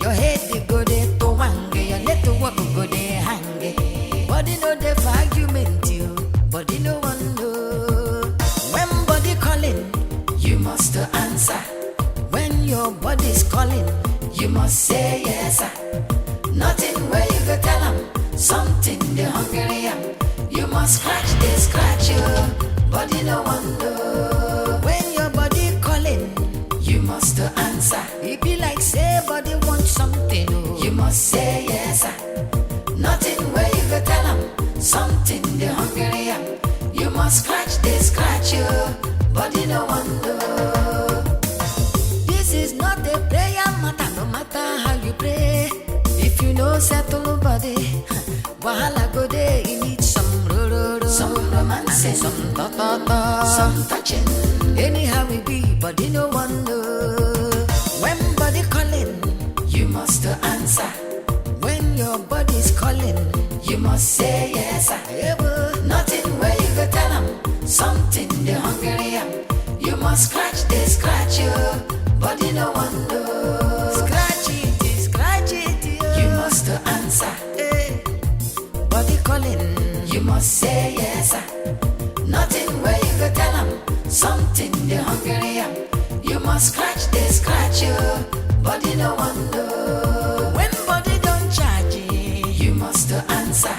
Speaker 13: Your head they go there to wange, your leg to walk go there hang. Body no dey for argument you, body no one know. When body calling, you must answer. When your body's calling, you must say yes sir. Nothing where you go tell 'em, something they hungry am. You must scratch you, body no one know. When your body calling, you must answer. It be like say body want something, oh. You must say yes sir. Nothing where you go tell 'em, something they hungry am. You must scratch you, body no one know. This is not a prayer matter, no matter how you pray. If you know settle body, wahala go there, you need some romance, some ta-ta-ta, some touching. Anyhow we be, body no one know. When body calling, you must answer. When your body's calling, you must say yes sir. Nothing where you go tell 'em, something they hungry am. You must scratch you, body no one know. Scratch it, you must answer. Body calling, you must say yes sir. Nothing where you go tell 'em, something they hungry am. You must scratch you, body no one know. When body don't charge you must answer.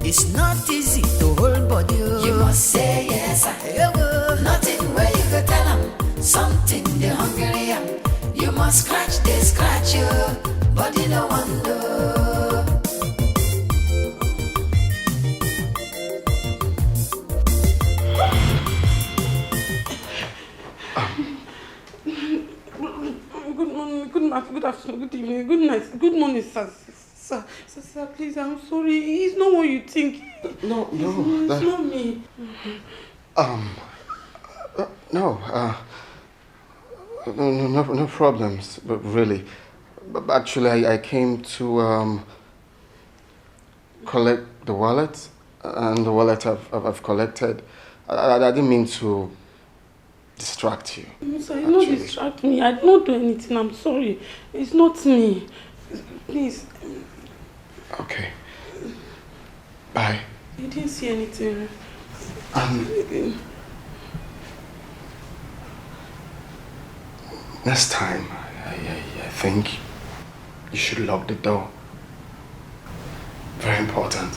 Speaker 13: It's not easy to hold body, you must say yes sir. Nothing where you go tell 'em, something they hungry am. You must scratch you, body no one know.
Speaker 1: Good afternoon, good evening, good night, good morning, sir. Sir, please, I'm sorry. It's not what you think.
Speaker 2: No,
Speaker 1: It's not me.
Speaker 2: No problems, but really. But actually, I came to collect the wallet, and the wallet I've collected. I didn't mean to distract you.
Speaker 1: Sir, you don't distract me. I did not do anything. I'm sorry. It's not me. Please.
Speaker 2: Okay. Bye.
Speaker 1: You didn't see anything.
Speaker 2: Next time, I think you should lock the door. Very important.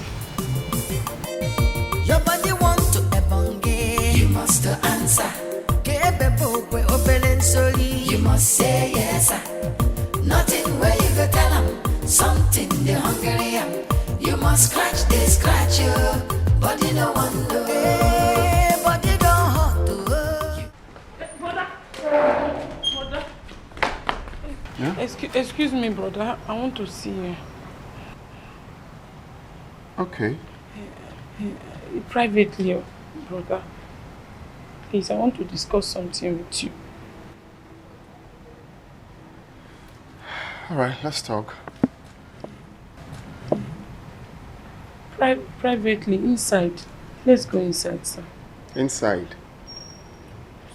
Speaker 13: Your body want to ebonge, you must answer. You must say yes sir. Nothing where you go tell 'em, something they hungry am. You must scratch you, body no one know. Body don't hurt to
Speaker 1: Brother. Yeah? Excuse me, brother. I want to see you.
Speaker 2: Okay.
Speaker 1: Privately, brother. Please, I want to discuss something with you.
Speaker 2: All right, let's talk.
Speaker 1: Privately, inside. Let's go inside, sir.
Speaker 2: Inside?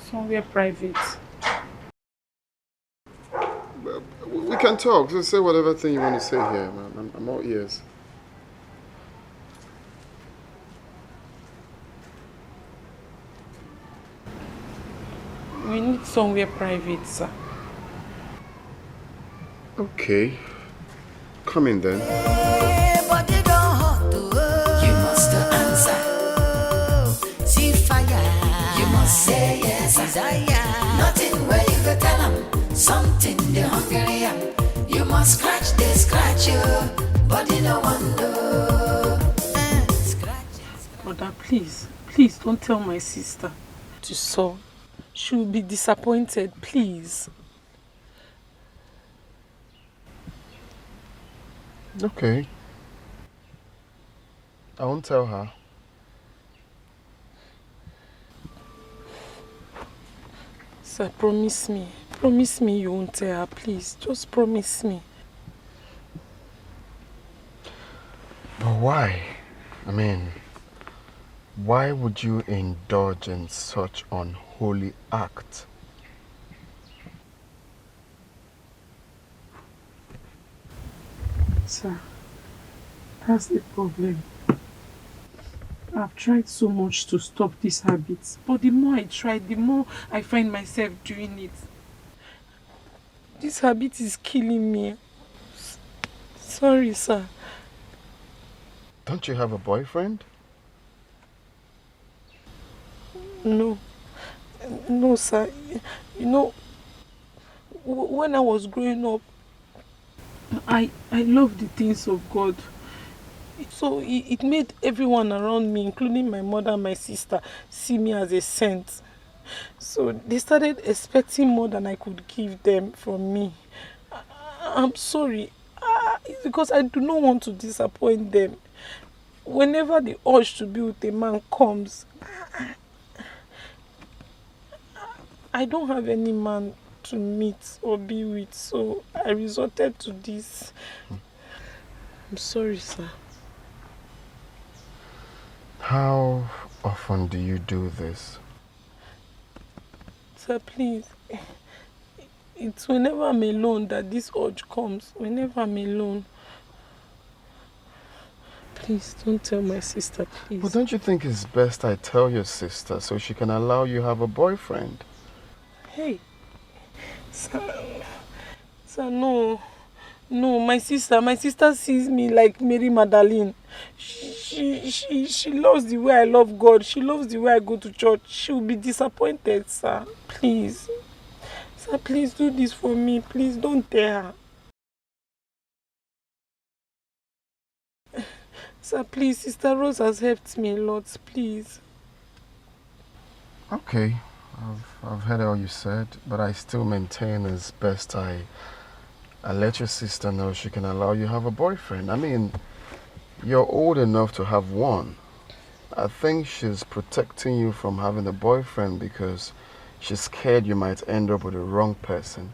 Speaker 1: Somewhere private.
Speaker 2: You can talk. Just say whatever thing you want to say here, man. I'm all ears.
Speaker 3: We need somewhere private, sir.
Speaker 2: Okay. Come in then.
Speaker 13: But they don't hurt to you must answer. See fire, you must say yes. Desire, nothing where you go tell them. Something they hungry am. You must scratch, they scratch you. Body no one know.
Speaker 3: Brother, please don't tell my sister to sew. She will be disappointed, please.
Speaker 2: Okay. I won't tell her.
Speaker 3: Sir, promise me. Promise me you won't tell her, please. Just promise me.
Speaker 2: But why? I mean, why would you indulge in such unholy act?
Speaker 3: Sir, that's the problem. I've tried so much to stop these habits, but the more I try, the more I find myself doing it. This habit is killing me. Sorry, sir.
Speaker 2: Don't you have a boyfriend?
Speaker 3: No, sir. You know, when I was growing up, I loved the things of God. So it made everyone around me, including my mother and my sister, see me as a saint. So they started expecting more than I could give them from me. I'm sorry. It's because I do not want to disappoint them. Whenever the urge to be with a man comes, I don't have any man to meet or be with, so I resorted to this. I'm sorry, sir.
Speaker 2: How often do you do this?
Speaker 3: Sir, please. It's whenever I'm alone that this urge comes. Whenever I'm alone. Please, don't tell my sister, please.
Speaker 2: But don't you think it's best I tell your sister so she can allow you have a boyfriend?
Speaker 3: Hey. Sir, no. No, my sister sees me like Mary Magdalene. She loves the way I love God. She loves the way I go to church. She will be disappointed, sir. Please. Sir, please do this for me. Please don't tell her. Sir, please, Sister Rose has helped me a lot. Please.
Speaker 2: Okay. I've heard all you said, but I still maintain it's best I let your sister know she can allow you have a boyfriend. I mean, you're old enough to have one. I think she's protecting you from having a boyfriend because she's scared you might end up with the wrong person.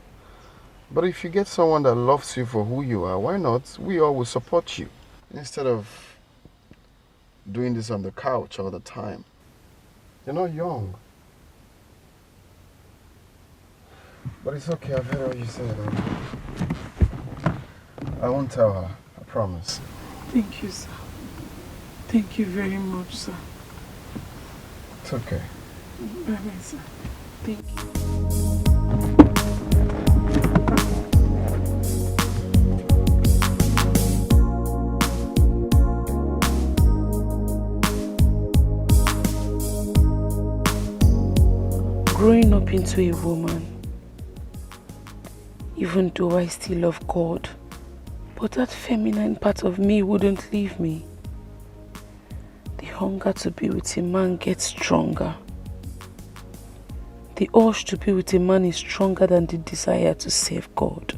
Speaker 2: But if you get someone that loves you for who you are, why not? We all will support you. Instead of doing this on the couch all the time. You're not young. But it's okay, I've heard all you said. I won't tell her, I promise.
Speaker 3: Thank you, sir. Thank you very much, sir.
Speaker 2: It's okay.
Speaker 3: Bye-bye, sir. Thank you. Growing up into a woman, even though I still love God, but that feminine part of me wouldn't leave me. The hunger to be with a man gets stronger. The urge to be with a man is stronger than the desire to serve God.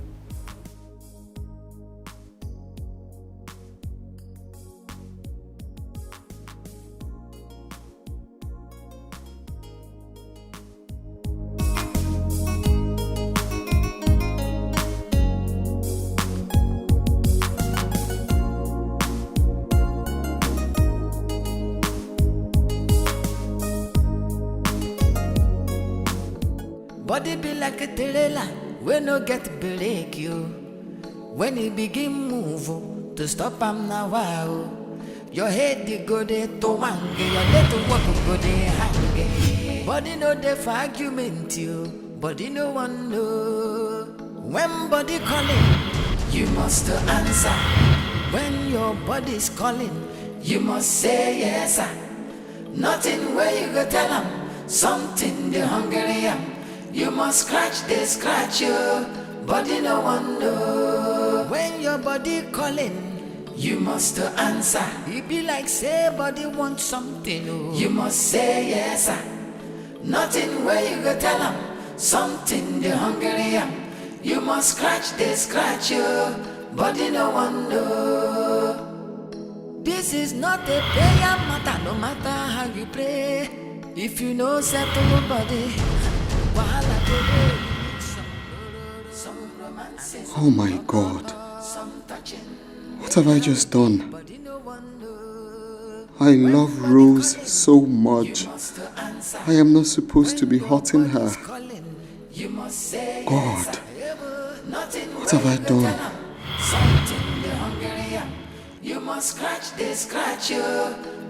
Speaker 13: Body be like a trailer, we no get break you. When he begin move, to stop him now, wow. Your head you go there to wange, your little walk go there hang. Body no dey for argument you, body no one know. When body calling, you must answer. When your body's calling, you must say yes sir. Nothing where you go tell them, something the hungry am. You must scratch they scratch you, body no one know. When your body calling, you must answer. It be like say body want something. Oh. You must say yes sir. Nothing where you go tell them, something the hungry am. You must scratch they scratch you, body no one know. This is not a prayer matter, no matter how you pray. If you know settle body, wahala dey.
Speaker 2: Oh my God. What have I just done? I love Rose so much. I am not supposed to be hurting her. God, what have I done?
Speaker 13: You must scratch this, scratch you,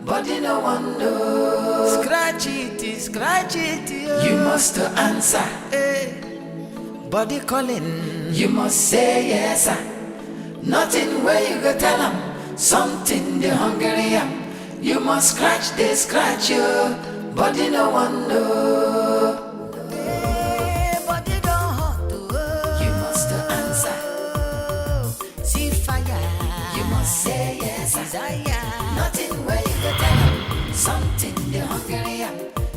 Speaker 13: body no one know. Scratch it, you must answer. Hey. Body calling, you must say yes sir. Nothing where you go tell them, something the hungry am. You must scratch this, scratch you, body no one know. Hey, body don't hurt, you must answer. See fire, you must say yes desire. Nothing where you go tell them, something the hungry am.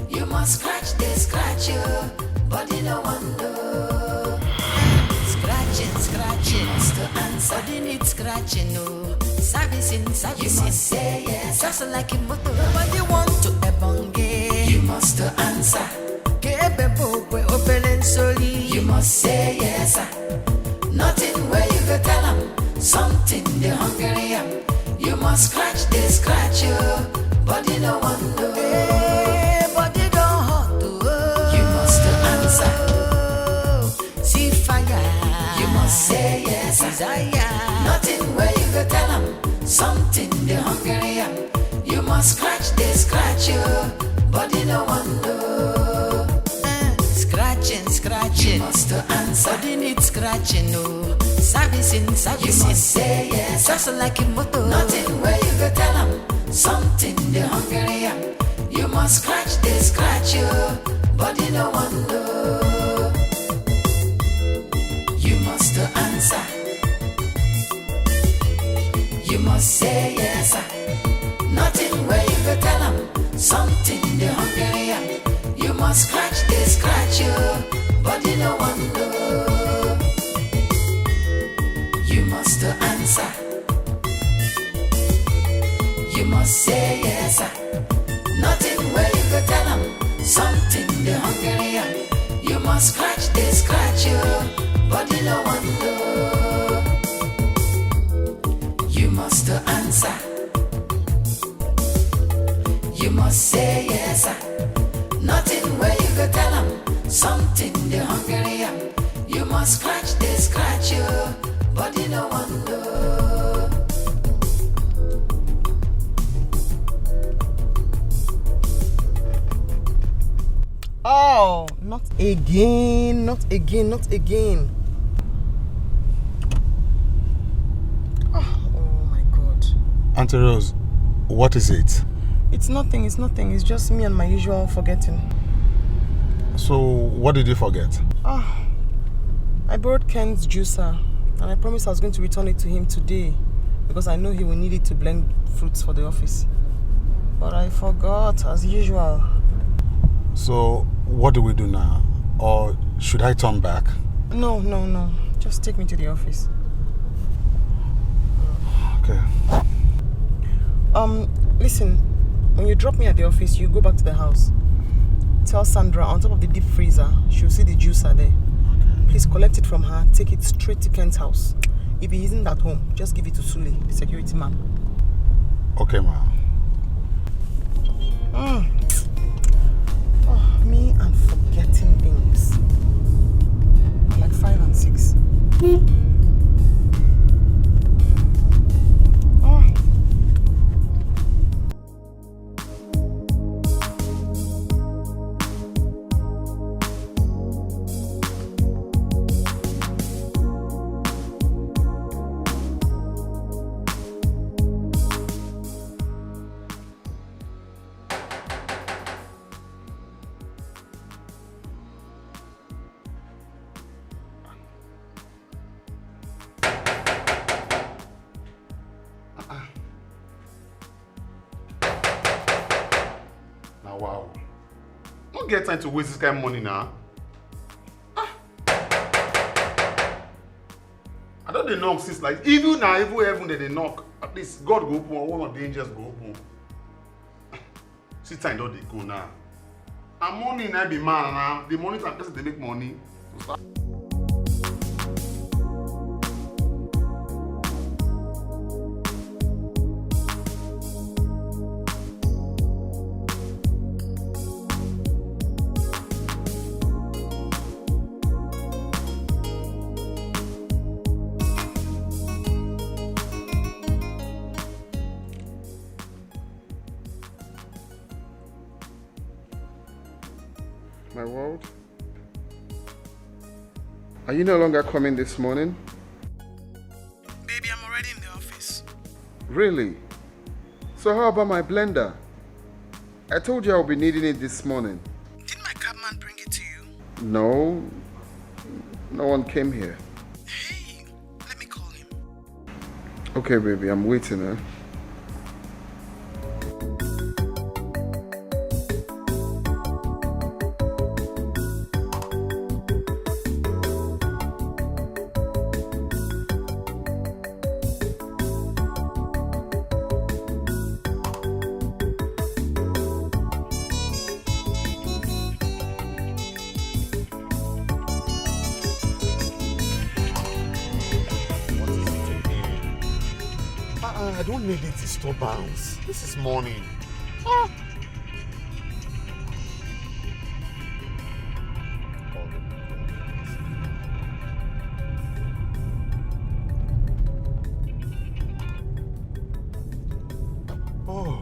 Speaker 13: You must scratch this, scratch you, body no one know. Scratching, must answer. Body needs scratching, no. Servicing, you must say yes. Just like a motor, body want to ebonge. You must answer. You must say yes sir. Nothing where you go tell them, something the hungry am. You must scratch this, scratch you, body no one know. Hey, body don't hurt, you must answer. See fire, you must say yes desire. Nothing where you go tell them, something the hungry am. You must scratch this, scratch you, body no one know. Scratching, you must answer. Body needs scratching, no. Servicing, you must say yes. Just like a motor. Nothing where you go tell them, something the hungry am. You must scratch this, scratch you, body no one know. You must answer. You must say yes sir. Nothing where you go tell them, something the hungry am. You must scratch this, scratch you, body no one know. You must answer. You must say yes sir. Nothing where you go tell them, something the hungry am. You must scratch this, scratch you, body no one know. You must answer. You must say yes sir. Nothing where you go tell them, something the hungry am. You must scratch this, scratch you, body no one know.
Speaker 12: Oh, not again, not again, not again. Oh my God.
Speaker 4: Auntie Rose, what is it?
Speaker 12: It's nothing, it's just me and my usual forgetting.
Speaker 4: So, what did you forget?
Speaker 12: I borrowed Ken's juicer and I promised I was going to return it to him today because I know he will need it to blend fruits for the office. But I forgot, as usual.
Speaker 4: So, what do we do now? Or should I turn back?
Speaker 12: No. Just take me to the office.
Speaker 4: Okay.
Speaker 12: Listen, when you drop me at the office, you go back to the house. Tell Sandra on top of the deep freezer, she'll see the juicer there. Please collect it from her, take it straight to Ken's house. If he isn't at home, just give it to Sule, the security man.
Speaker 4: Okay, ma.
Speaker 12: Me and forgetting things. Like 5 and 6.
Speaker 17: wow. Don't get time to waste this kind of money now. I don't they knock since like even now, even heaven that they knock. At least God go open or one of the angels go open. See time don't they go now. And money now be man now. The money time person they make money. So
Speaker 2: my world. Are you no longer coming this morning?
Speaker 16: Baby, I'm already in the office.
Speaker 2: Really? So how about my blender? I told you I'll be needing it this morning.
Speaker 16: Didn't my cabman bring it to you?
Speaker 2: No. No one came here.
Speaker 16: Hey, let me call him.
Speaker 2: Okay, baby, I'm waiting, eh?
Speaker 17: I don't need the disturbance. This is morning. Ah. Oh.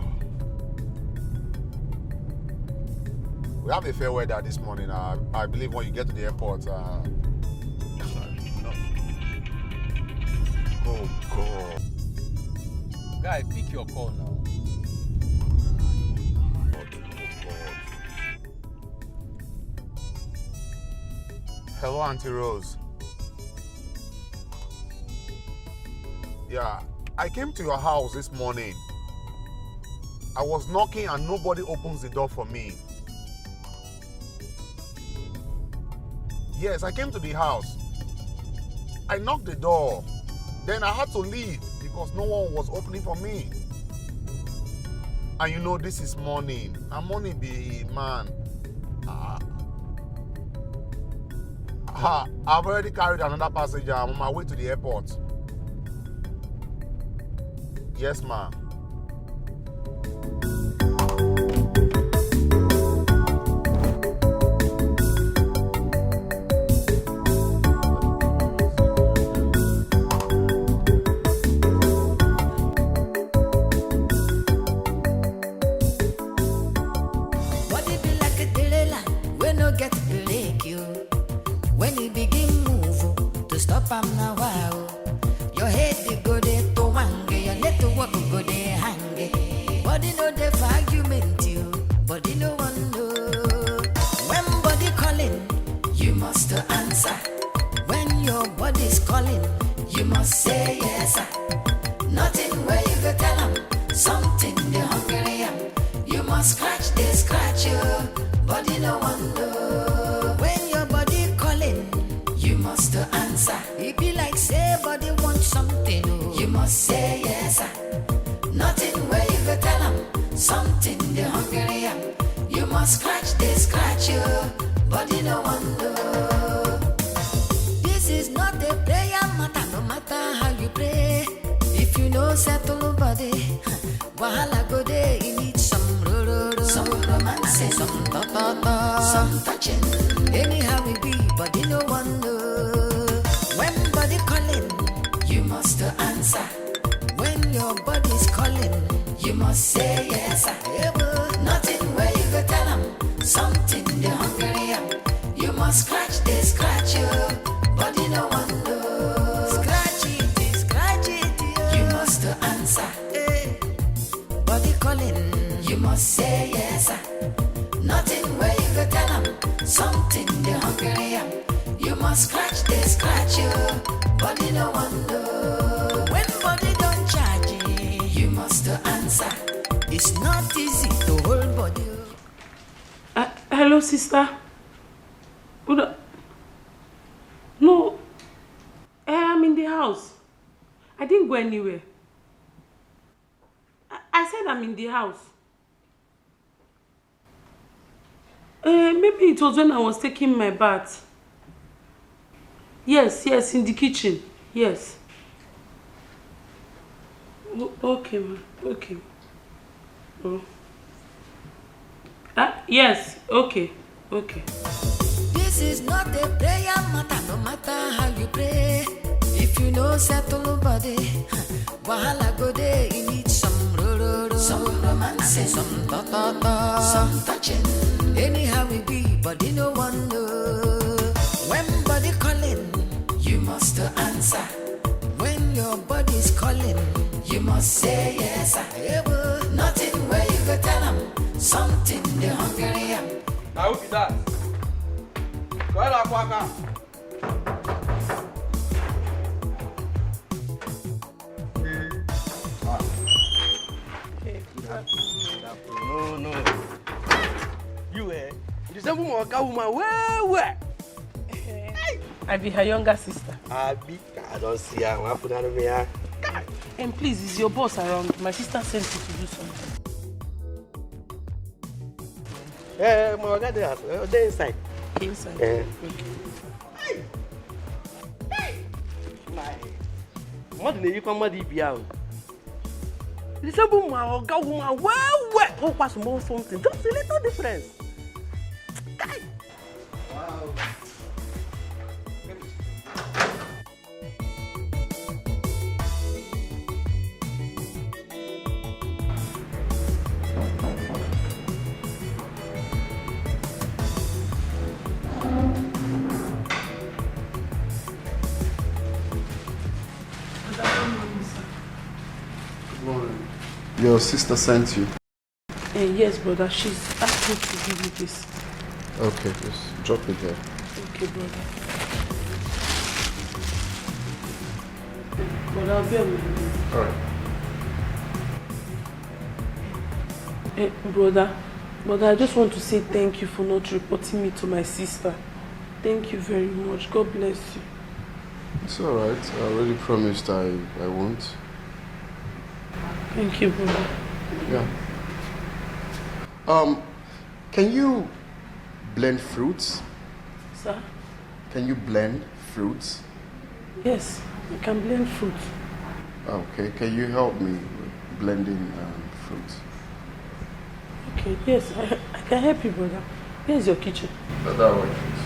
Speaker 17: We have a fair weather this morning. I believe when you get to the airport, no. Oh God.
Speaker 18: Guy, pick your call now.
Speaker 17: Hello, Auntie Rose. Yeah, I came to your house this morning. I was knocking and nobody opens the door for me. Yes, I came to the house. I knocked the door. Then I had to leave because no one was opening for me. And you know this is morning. And morning be man. I've already carried another passenger. I'm on my way to the airport. Yes, ma'am.
Speaker 13: Your head they go there to wange, your let to walk go there hang. Body no dey for argument you, body no one know. When body calling, you must answer. When your body's calling, you must say yes. Nothing where you go tell them, something they hungry am. You must scratch, they scratch you, body no one know. When your body calling, you must answer. It be like say body want something, oh. You must say yes. Nothing where you go tell them, something they hungry am. You must scratch, they scratch you, body no one know. This is not a prayer matter, no matter how you pray. If you know settle body, wahala go there, you need some some romance, some ta-ta-ta, some touching. Anyhow we be, body no one know. When body calling, you must answer. When your body's calling, you must say yes. Nothing where you go tell them, something they hungry am. You must scratch, they scratch you, body no one know. Scratch it, yeah. You must answer. Body calling, you must say yes. Nothing where you go tell them, something they hungry am. You must scratch, they scratch you, body no one know. When body don't charge you, you must answer. It's not easy to hold body.
Speaker 3: Hello, sister. No. I'm in the house. I didn't go anywhere. I said I'm in the house. Maybe it was when I was taking my bath. Yes, in the kitchen. Yes. Okay, ma. Okay. Oh. Yes, okay.
Speaker 13: This is not a prayer matter, no matter how you pray. If you know settle nobody, wahala go there, you need some some romance, some ta-ta-ta, some touching. Anyhow we be, body no one know. When body calling, you must answer. When your body's calling, you must say yes. Nothing where you go tell them, something they hungry.
Speaker 18: Now who be that? Go ahead, Aquaka.
Speaker 8: No. You the same woman, where?
Speaker 3: I be her younger sister.
Speaker 8: I don't see her. I'm putting her here.
Speaker 3: And please, is your boss around? My sister sent you to do something.
Speaker 8: My guy they're inside.
Speaker 3: Inside?
Speaker 8: Okay. What do you come with the the same woman, where? Oh, pass more something. Just a little difference. Wow.
Speaker 2: Your sister sent you?
Speaker 3: Yes, brother. She's asked me to give you this.
Speaker 2: Okay, just drop it there.
Speaker 3: Okay, brother. But I'll be with you.
Speaker 2: Alright.
Speaker 3: Brother, I just want to say thank you for not reporting me to my sister. Thank you very much. God bless you.
Speaker 2: It's alright. I already promised I won't.
Speaker 3: Thank you, brother.
Speaker 2: Yeah. Can you blend fruits?
Speaker 3: Sir?
Speaker 2: Can you blend fruits?
Speaker 3: Yes, I can blend fruit.
Speaker 2: Okay, can you help me with blending fruits?
Speaker 3: Okay, yes, I can help you, brother. Here's your kitchen.
Speaker 2: That way, please.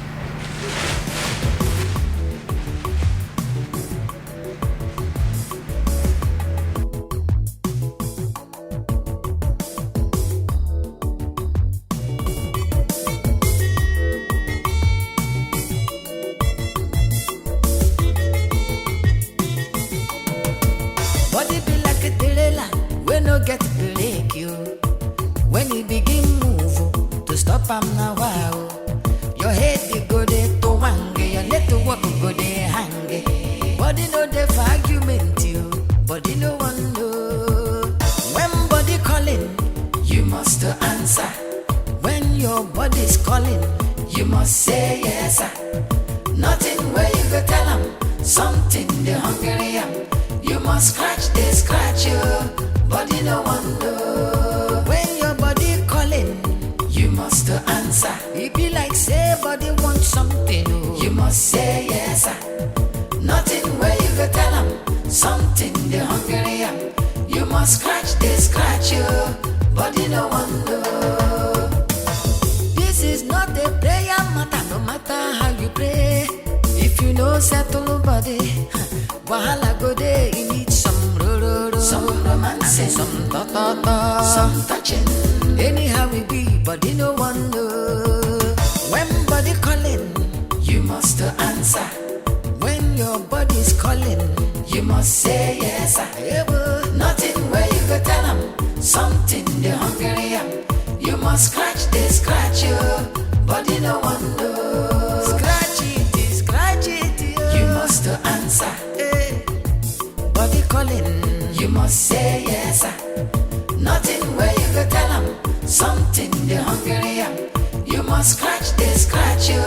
Speaker 13: must scratch, they scratch you.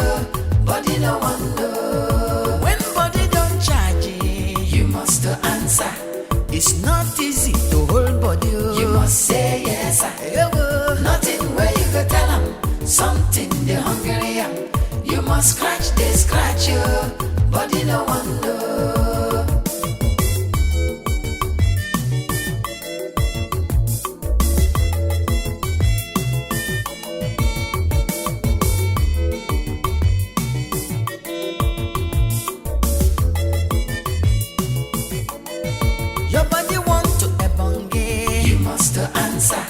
Speaker 13: Body no one know. When body don't charge you must answer. It's not easy to hold body. You must say yes. Nothing where you go tell them. Something they hungry am. You must scratch, they scratch you. Body no one know. Your body want to ebonge. You must answer.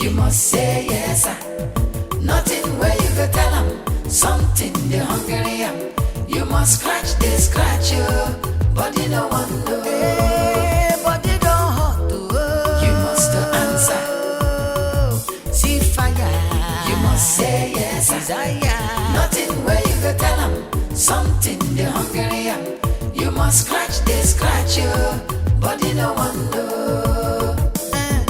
Speaker 13: You must say yes. Nothing where you go tell them. Something they hungry am. You must scratch, they scratch you. Body no one know. Hey, body don't hot to. You must answer. See fire. You must say yes. Desire. Nothing where you go tell them. Something they hungry am. You must scratch, they scratch you. Body no one know.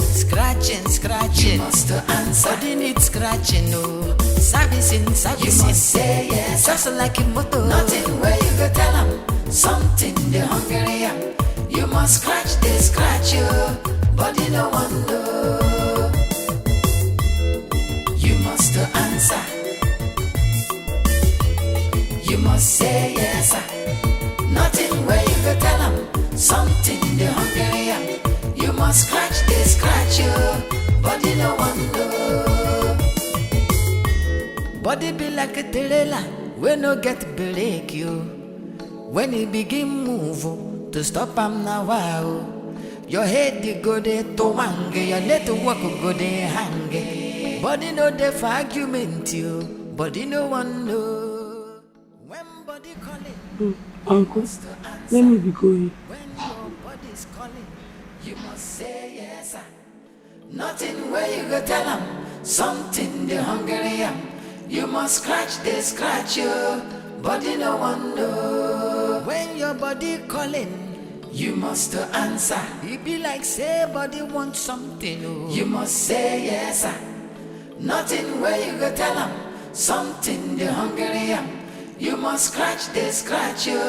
Speaker 13: Scratching, scratching. You must answer. Body needs scratching, no. Servicing, servicing. You must say yes. Just like a motor. Nothing where you go tell them. Something they hungry am. You must scratch, they scratch you. Body no one know. You must answer. You must say yes. Nothing where you go tell them. Something they hungry am. You must scratch, they scratch you. Body no one know. Body be like a trailer when no get break you. When it begin move to stop am now wow. Your head they go there to wange. Your leg to walk go there hang. Body no dey for argument you. Body no one know. When body calling.
Speaker 1: Uncle, let me be going.
Speaker 13: When your body's calling. You must say yes. Nothing where you go tell them. Something they hungry am. You must scratch, they scratch you. Body no one know. When your body calling, you must answer. It be like say body want something. Oh. You must say yes. Nothing where you go tell them. Something they hungry am. You must scratch, they scratch you.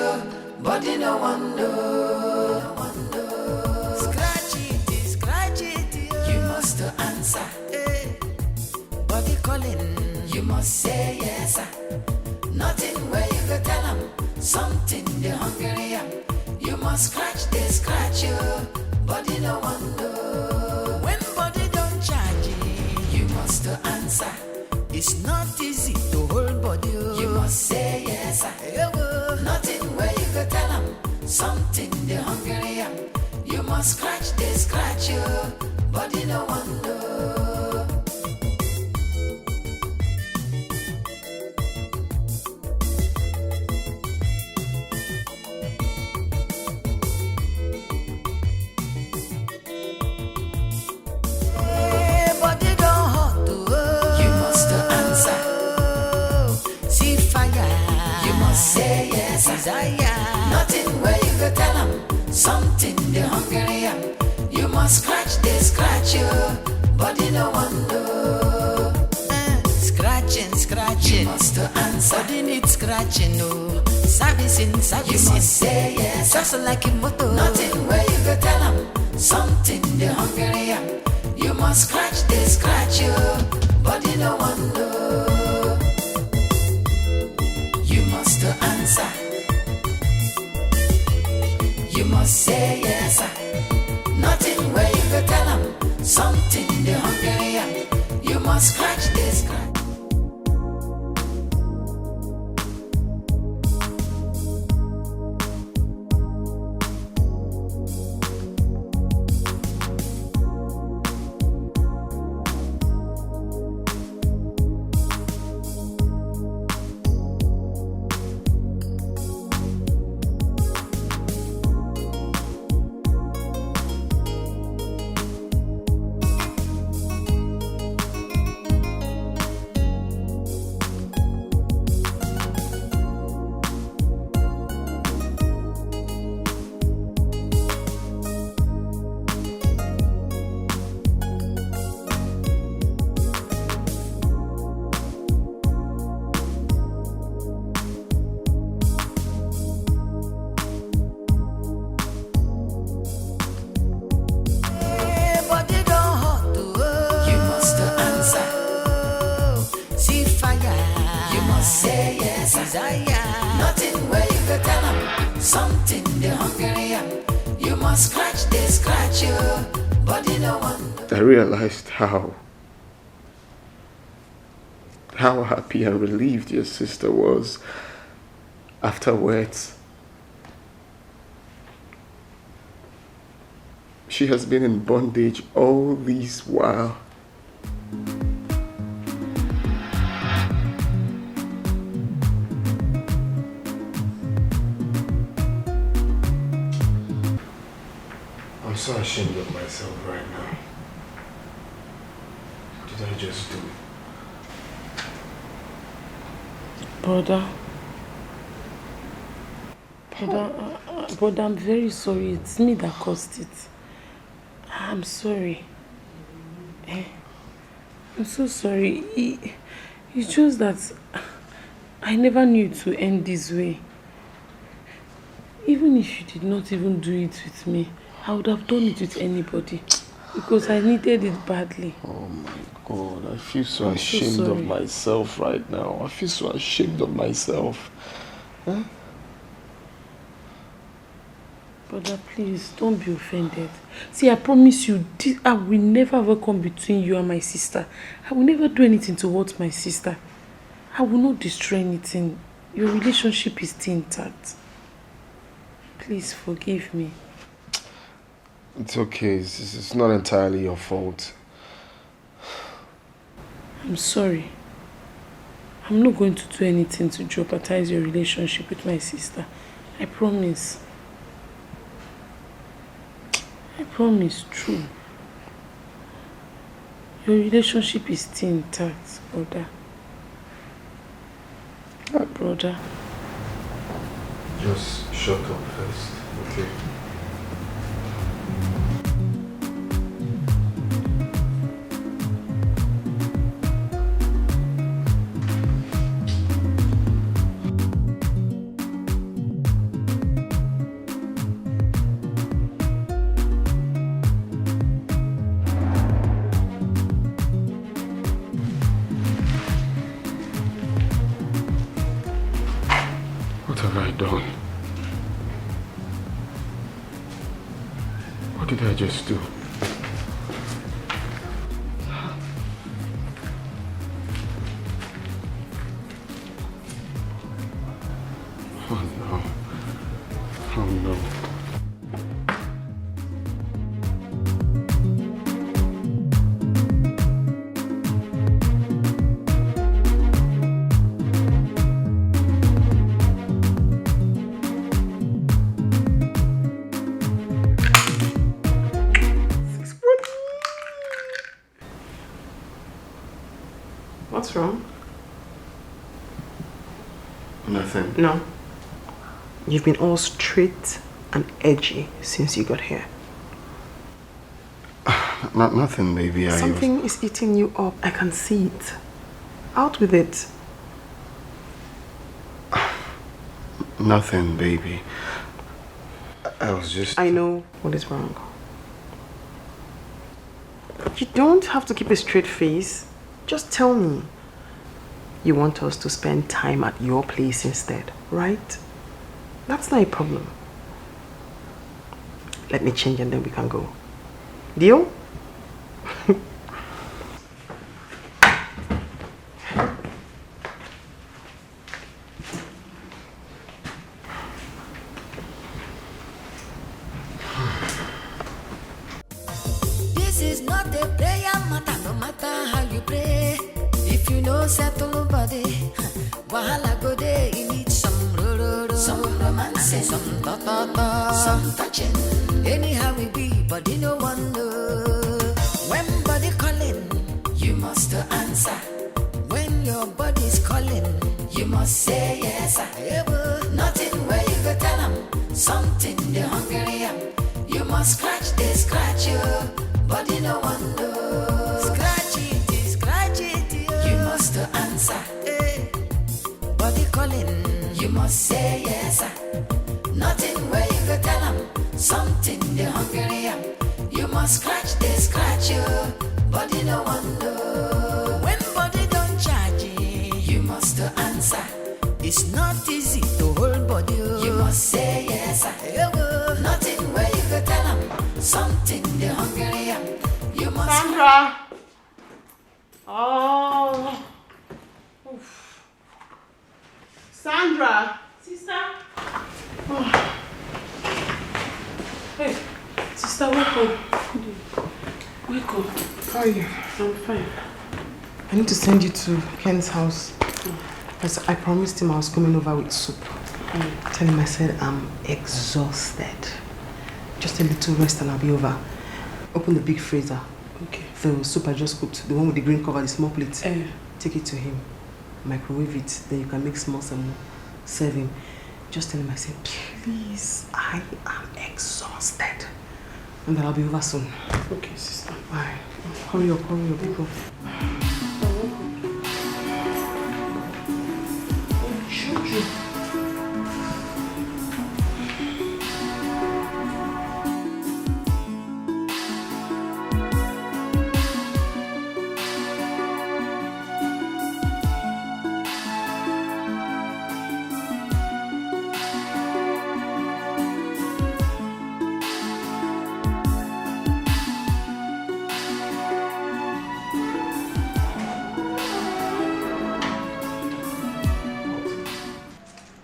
Speaker 13: Body no one know. No one know. Scratch it, you must answer. Hey. Body calling, you must say yes. Nothing where you go tell them. Something they hungry am. You must scratch, they scratch you. Body no one know. When body don't charge you must answer. It's not easy to hold body. You must say yes. Nothing where you go tell them. Something they hungry am. You must scratch, they scratch you. Body no one know. Hey, body don't hot to. You must answer. See fire. You must say yes. Desire. Nothing where you go tell them. Something they hungry am. You must scratch, they scratch you. Body no one know. Scratching, scratching. You must answer. Body needs scratching, no. Servicing, servicing. You must say yes. Just like a motor. Nothing where you go tell them. Something they hungry am. You must scratch, they scratch you. Body no one know. You must answer. You must say yes. Nothing where you go tell them. Something they hungry am. You must scratch, they scratch. desire. Nothing where you go tell them. Something they hungry am. You must scratch, they scratch you. Body no one.
Speaker 8: I realized how happy and relieved your sister was afterwards. She has been in bondage all this while. I'm so ashamed of myself right now. What did I just do?
Speaker 3: Brother, I'm very sorry. It's me that caused it. I'm sorry. I'm so sorry. It's just that I never knew it to end this way. Even if you did not even do it with me, I would have done it with anybody because I needed it badly.
Speaker 8: Oh my God, I feel so ashamed of myself right now. I feel so ashamed of myself. Huh?
Speaker 3: Brother, please, don't be offended. See, I promise you, I will never ever come between you and my sister. I will never do anything to hurt my sister. I will not destroy anything. Your relationship is still intact. Please forgive me.
Speaker 8: It's okay. It's not entirely your fault.
Speaker 3: I'm sorry. I'm not going to do anything to jeopardize your relationship with my sister. I promise. I promise, true. Your relationship is still intact, brother. Brother.
Speaker 8: Just shut up first, okay? What have I done? What did I just do? Oh no. Oh no.
Speaker 16: What's wrong?
Speaker 8: Nothing.
Speaker 16: No. You've been all straight and edgy since you got here.
Speaker 8: Nothing, baby.
Speaker 16: Something is eating you up. I can see it. Out with it.
Speaker 8: Nothing, baby. I was just...
Speaker 16: I know what is wrong. You don't have to keep a straight face. Just tell me. You want us to spend time at your place instead, right? That's not a problem. Let me change and then we can go. Deal?
Speaker 13: This is not a prayer matter, no matter how you pray. If you know settle body, wahala go there. You need some some romance, some ta-ta-ta, some touching. Anyhow we be, body no one know. When body calling, you must answer. When your body's calling, you must say yes. Nothing where you go tell them. Something they hungry am. You must scratch, they scratch you. Body no one know. Scratch it, you must answer. Body calling, you must say yes. Nothing where you go tell them. Something they hungry am. You must scratch, they scratch you. Body no one know. When body don't charge you must answer. It's not easy to hold body. You must say yes, sir. Nothing where you go tell them something the hungry. You must.
Speaker 1: Sandra. Oh. Oof. Sandra.
Speaker 3: Sister.
Speaker 1: Oh. Hey, sister, wake up. Wake up. How are you? I'm fine. I need to send you to Ken's house. Because I promised him I was coming over with soup. Tell him I said I'm exhausted. Just a little rest and I'll be over. Open the big freezer. Okay. The soup I just cooked, the one with the green cover, the small plate. Take it to him. Microwave it. Then you can make small some more. Serve him. Just tell him I said, please, I am exhausted. And then I'll be over soon. Okay, sister. Bye. Hurry up, people.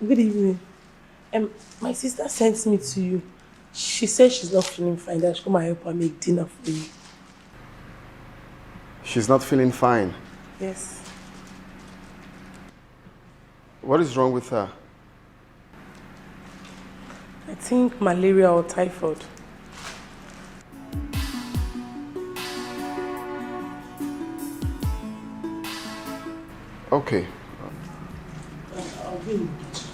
Speaker 3: Good evening. My sister sent me to you. She said she's not feeling fine. That I should come and help her make dinner for you.
Speaker 2: She's not feeling fine.
Speaker 3: Yes.
Speaker 2: What is wrong with her?
Speaker 3: I think malaria or typhoid.
Speaker 2: Okay.
Speaker 3: I'll be in the kitchen.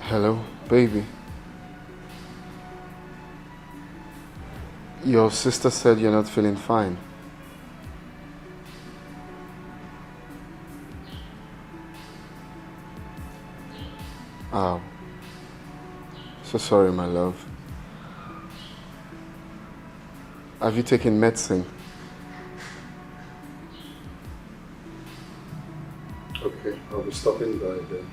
Speaker 2: Hello, baby. Your sister said you're not feeling fine. Oh. So sorry, my love. Have you taken medicine? Okay, I'll be stopping by then.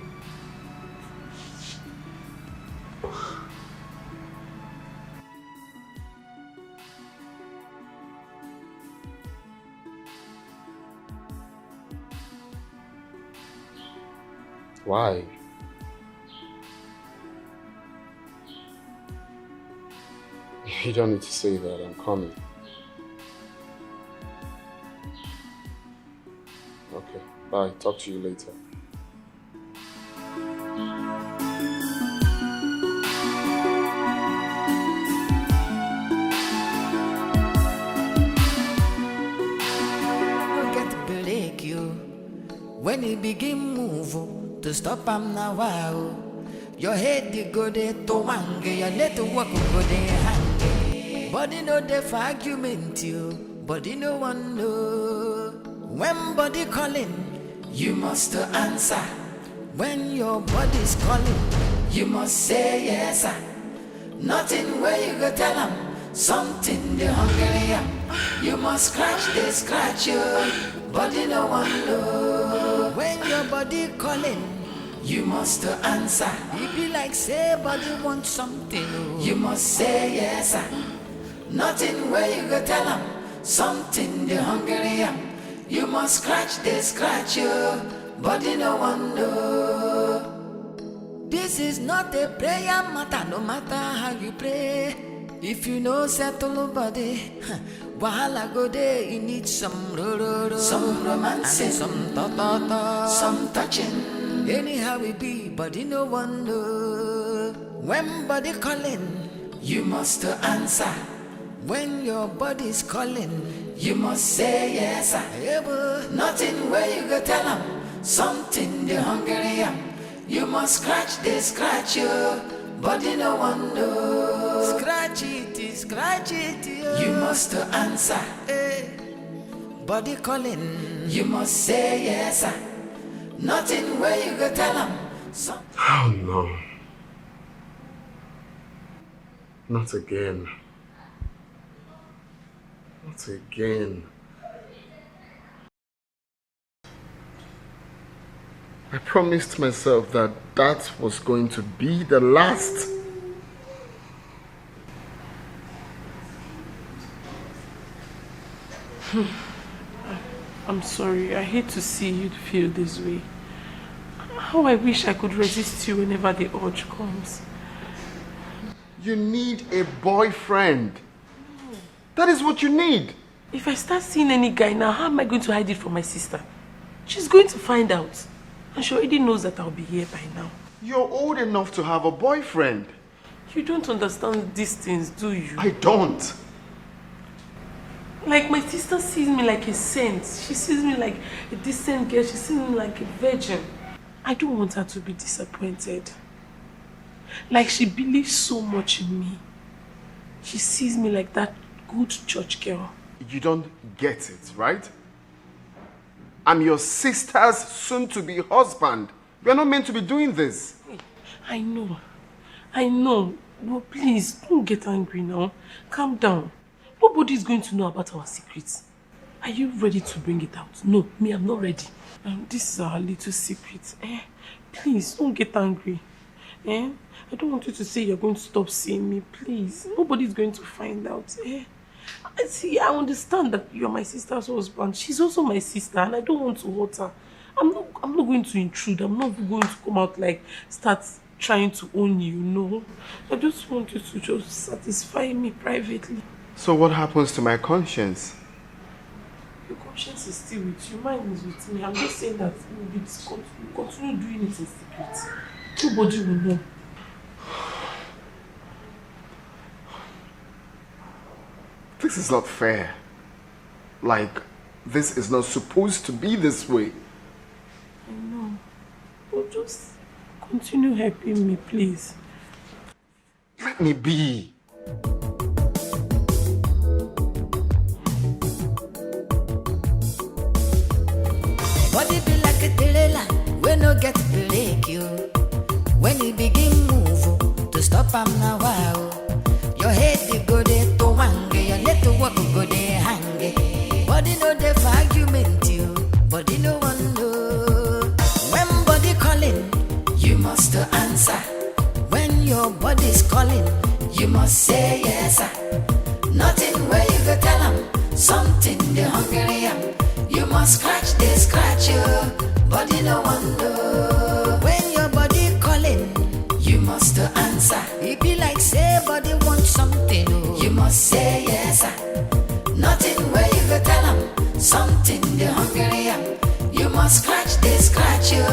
Speaker 2: Why? You don't need to say that. I'm coming. Okay, bye. Talk to you later.
Speaker 13: Break you when he begin move to stop am now. Wow. Your head you go there to wange, your let to walk go there hang. Body no dey for argument you, body no one know. When body calling, you must answer. When your body's calling, you must say yes. Nothing where you go tell them something the hungry am. You must scratch you, body no one know. When your body calling, you must answer. It be like say body want something. You must say yes. Nothing where you go tell them something the hungry am. You must scratch you, body no one know. This is not a prayer matter, no matter how you pray. If you know settle nobody, wahala go there, you need some some romance, and some ta-ta-ta, some touching. Anyhow it be, body no one know. When body calling, you must answer. When your body's calling, you must say yes. Nothing where you go tell them something the hungry am. You must scratch you, body no one know. Scratch it, you must answer. Body calling, you must say yes. Nothing where you go tell them.
Speaker 17: Oh no. Not again. Not again. I promised myself that that was going to be the last.
Speaker 3: I'm sorry. I hate to see you feel this way. How I wish I could resist you whenever the urge comes.
Speaker 17: You need a boyfriend. That is what you need.
Speaker 3: If I start seeing any guy now, how am I going to hide it from my sister? She's going to find out. And she already knows that I'll be here by now.
Speaker 17: You're old enough to have a boyfriend.
Speaker 3: You don't understand these things, do you?
Speaker 17: I don't.
Speaker 3: Like, my sister sees me like a saint. She sees me like a decent girl. She sees me like a virgin. I don't want her to be disappointed. Like, she believes so much in me. She sees me like that good church girl.
Speaker 17: You don't get it, right? I'm your sister's soon-to-be husband. We're not meant to be doing this.
Speaker 3: I know. I know. But please, don't get angry now. Calm down. Nobody's going to know about our secrets. Are you ready to bring it out? No, me, I'm not ready. This is our little secret. Please, don't get angry. I don't want you to say you're going to stop seeing me, please. Nobody's going to find out. See, I understand that you're my sister's husband. She's also my sister, and I don't want to hurt her. I'm not going to intrude. I'm not going to come out like start trying to own you, no. I just want you to just satisfy me privately.
Speaker 17: So what happens to my conscience?
Speaker 3: Your conscience is still with you. Mine is with me. I'm just saying that we'll continue doing it in secret. Nobody will know.
Speaker 17: This is not fair. Like, this is not supposed to be this way.
Speaker 3: I know. But just continue helping me, please.
Speaker 17: Let me be.
Speaker 13: Body be like a trailer, we no get break you. When you begin move, to stop am now wow. Your head you go there to wange, your leg to walk go there hang. Body no dey for argument you, body no one know. When body calling, you must answer. When your body's calling, you must say yes sir. Nothing where you go tell them, something they hungry am. You must scratch you, body no one know. When your body calling, you must answer. It be like say body want something, oh. You must say yes sir. Nothing where you go tell them, something they hungry am. You must scratch you,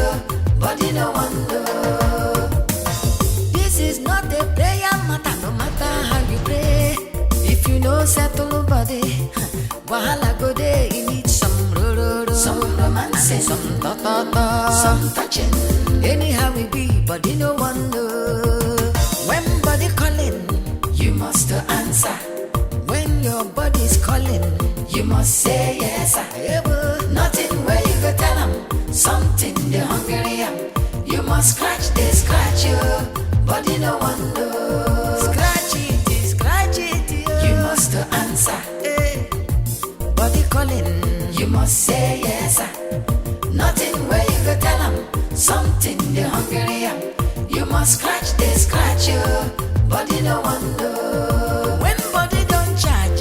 Speaker 13: body no one know. This is not a prayer matter, no matter how you pray. If you know settle body, wahala go there, you need some romance, some ta-ta-ta, some touching. Anyhow we be, body no one know. When body calling, you must answer. When your body's calling, you must say yes sir. Nothing where you go tell them, something they hungry am. You must scratch you, body no one know. Scratch it, you must answer. Body calling, you must say yes sir. Nothing where you go tell them, something they hungry am. You must scratch you, body no one know. When body don't charge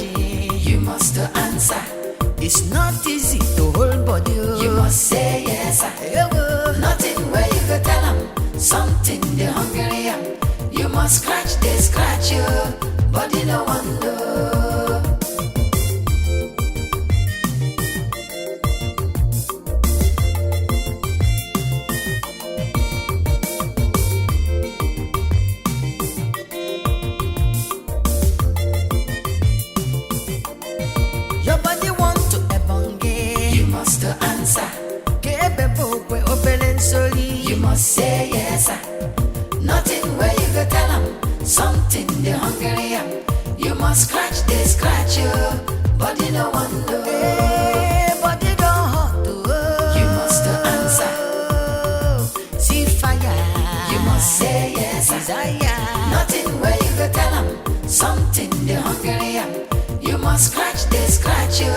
Speaker 13: you must answer. It's not easy to hold body, you must say yes sir. Nothing where you go tell them, something they hungry am. You must scratch you, body no one know. Your body want to ebonge, you must answer. You must say yes sir. Nothing where you go tell them, something they hungry am. You must scratch you, body no one know. Body don't hot, you must answer. must scratch you,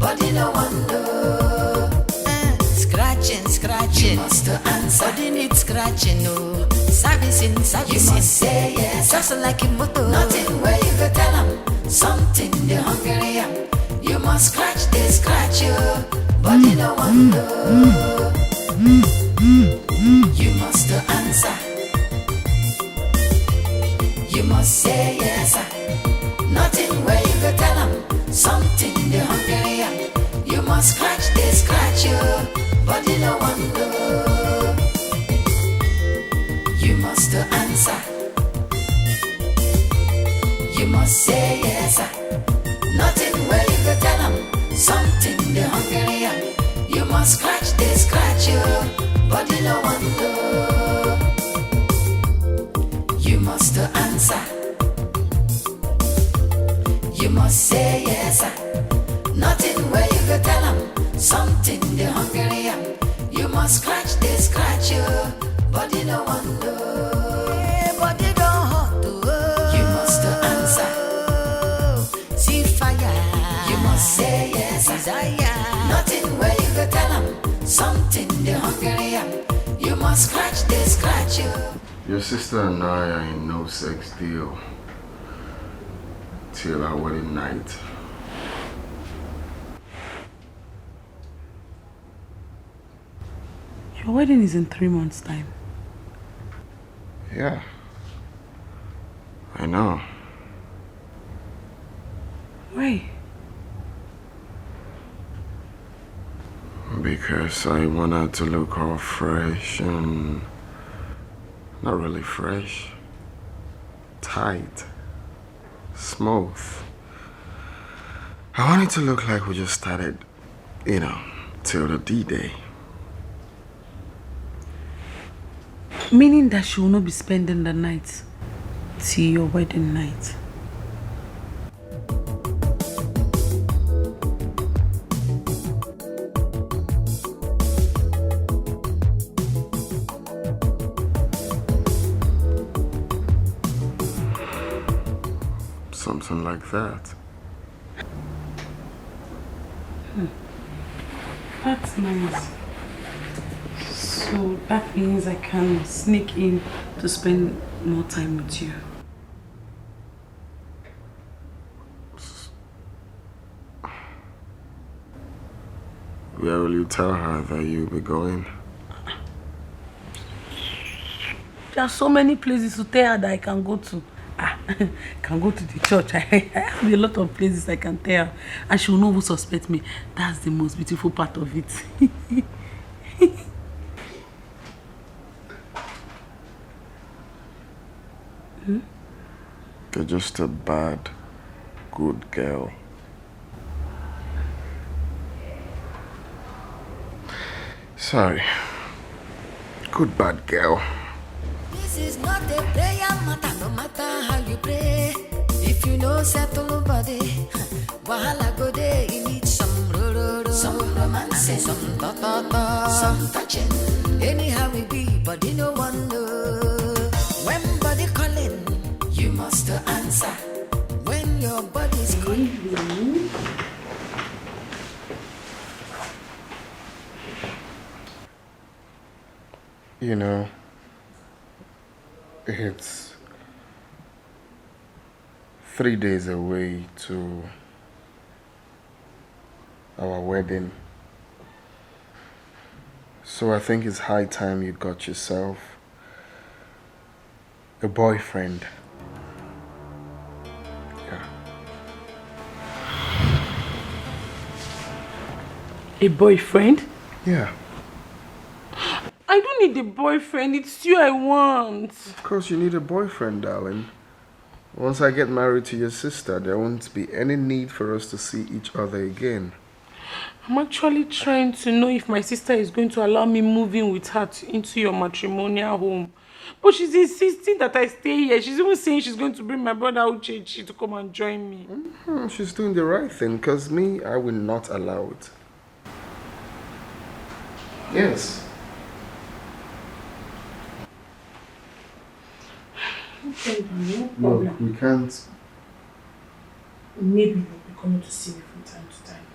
Speaker 13: body no one know. Scratching, you must answer. Body need scratching, no. Servicing, you must say yes. Just like a motor. Nothing where you go tell them. Something the hungry am. You must scratch you, body no one know. You must answer. You must say yes. Nothing where you go tell them. Something the hungry am. You must scratch you, body no one know. You must answer. You must say yes. Nothing where you go tell them. Something the hungry am. You must scratch you, body no one know. You must answer. You must say yes. Nothing where you go tell them. Something the hungry am. You must scratch you, body no one know. Body don't hot. You must answer. See fire. You must say yes. Desire. Nothing where you go tell them. Something the hungry am. You must scratch you.
Speaker 2: Your sister and I are in no sex deal till our wedding night.
Speaker 1: Your wedding is in 3 months' time.
Speaker 2: Yeah. I know.
Speaker 1: Why?
Speaker 2: Because I want her to look all fresh and not really fresh. Tight. Smooth. I want it to look like we just started, till the D-Day.
Speaker 1: Meaning that she will not be spending the night till your wedding night.
Speaker 2: Something like that.
Speaker 1: That's nice. So that means I can sneak in to spend more time with you.
Speaker 2: Where will you tell her that you'll be going?
Speaker 3: There are so many places to tell her that I can go to. I can go to the church. I have a lot of places I can tell her. And she will not even suspect me. That's the most beautiful part of it.
Speaker 2: You're just a bad, good girl. Sorry. Good bad girl.
Speaker 13: This is not a prayer matter, no matter how you pray. If you know settle nobody, wahala go there, you need some some romance, some ta-ta-ta, some touching. Anyhow we be, body no one know. When body calling, you must answer. When your body's calling.
Speaker 2: You know, it's 3 days away to our wedding. So I think it's high time you got yourself a boyfriend. Yeah.
Speaker 3: A boyfriend?
Speaker 2: Yeah.
Speaker 3: I don't need a boyfriend. It's you I want.
Speaker 2: Of course you need a boyfriend, darling. Once I get married to your sister, there won't be any need for us to see each other again.
Speaker 3: I'm actually trying to know if my sister is going to allow me move in with her into your matrimonial home. But she's insisting that I stay here. She's even saying she's going to bring my brother Uchechi to come and join me.
Speaker 2: She's doing the right thing, because me, I will not allow it. Yes.
Speaker 3: Okay, no problem.
Speaker 2: Look, we can't.
Speaker 3: Maybe coming to see me from time to time.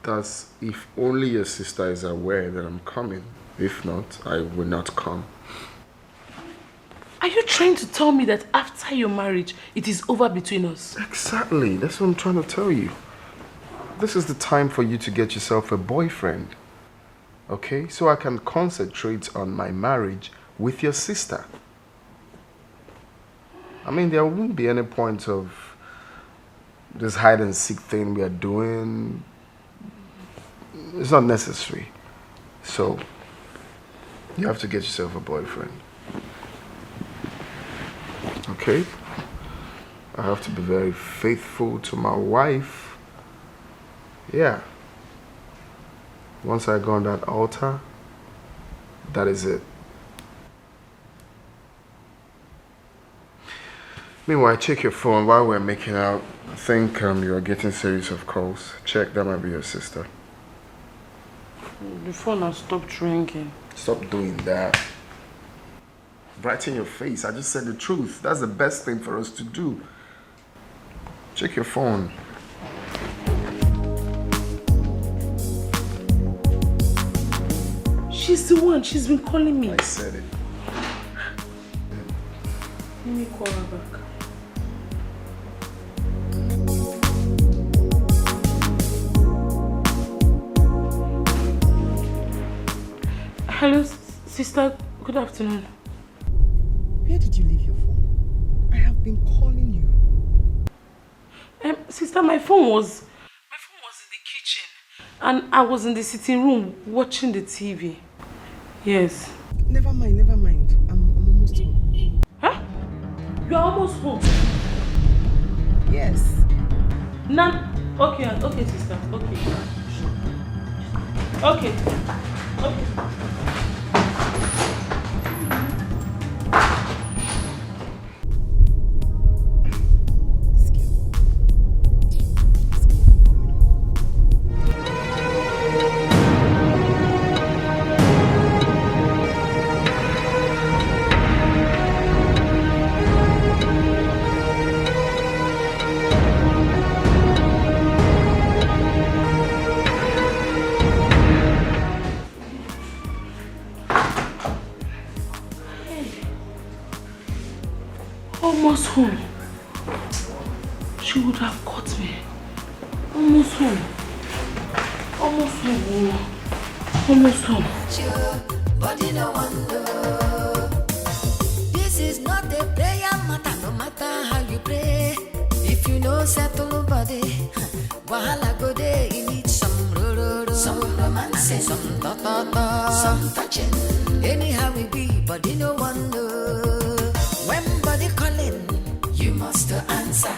Speaker 4: That's if only your sister is aware that I'm coming. If not, I will not come.
Speaker 3: Are you trying to tell me that after your marriage, it is over between us?
Speaker 4: Exactly. That's what I'm trying to tell you. This is the time for you to get yourself a boyfriend. Okay? So I can concentrate on my marriage with your sister. I mean, there won't be any point of this hide and seek thing we are doing. It's not necessary. So, you have to get yourself a boyfriend. Okay? I have to be very faithful to my wife. Yeah. Once I go on that altar, that is it. Meanwhile, check your phone while we're making out. I think you're getting series of calls. Check, that might be your sister.
Speaker 3: The phone has stopped ringing.
Speaker 4: Stop doing that. Brighten your face. I just said the truth. That's the best thing for us to do. Check your phone.
Speaker 3: She's the one. She's been calling me.
Speaker 4: I said it.
Speaker 3: Let me call her back. Hello, sister. Good afternoon.
Speaker 12: Where did you leave your phone? I have been calling you.
Speaker 3: Sister, my phone was in the kitchen, and I was in the sitting room watching the TV. Yes.
Speaker 12: Never mind. I'm almost home.
Speaker 3: Huh? You are almost home?
Speaker 12: Yes.
Speaker 3: Nah. Okay, sister. Okay. Almost home. She would have caught me. Almost home.
Speaker 13: Body no wonder. This is not a prayer matter, no matter how you pray. If you know settle body, wahala go there. You need some some romance, some some touching. Anyhow we be, body no wonder. When body calling, you must answer.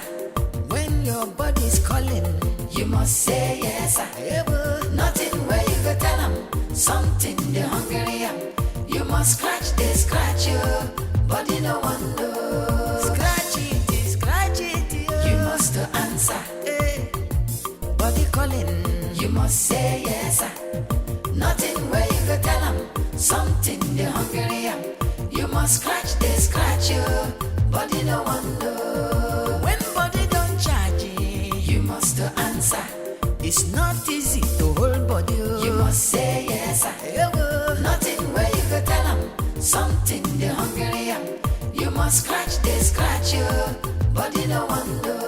Speaker 13: When your body's calling, you must say yes. Nothing where you go tell them. Something they hungry am. You must scratch you. Body no wonder. Scratch it. You must answer. Body calling, you must say yes. Nothing where you go tell them. Something they hungry am. You must scratch you. Body no wonder. When body don't charge you must answer. It's not easy to hold body. You must say yes. Nothing where you go tell them. Something they hungry am. You must scratch you. Body no wonder.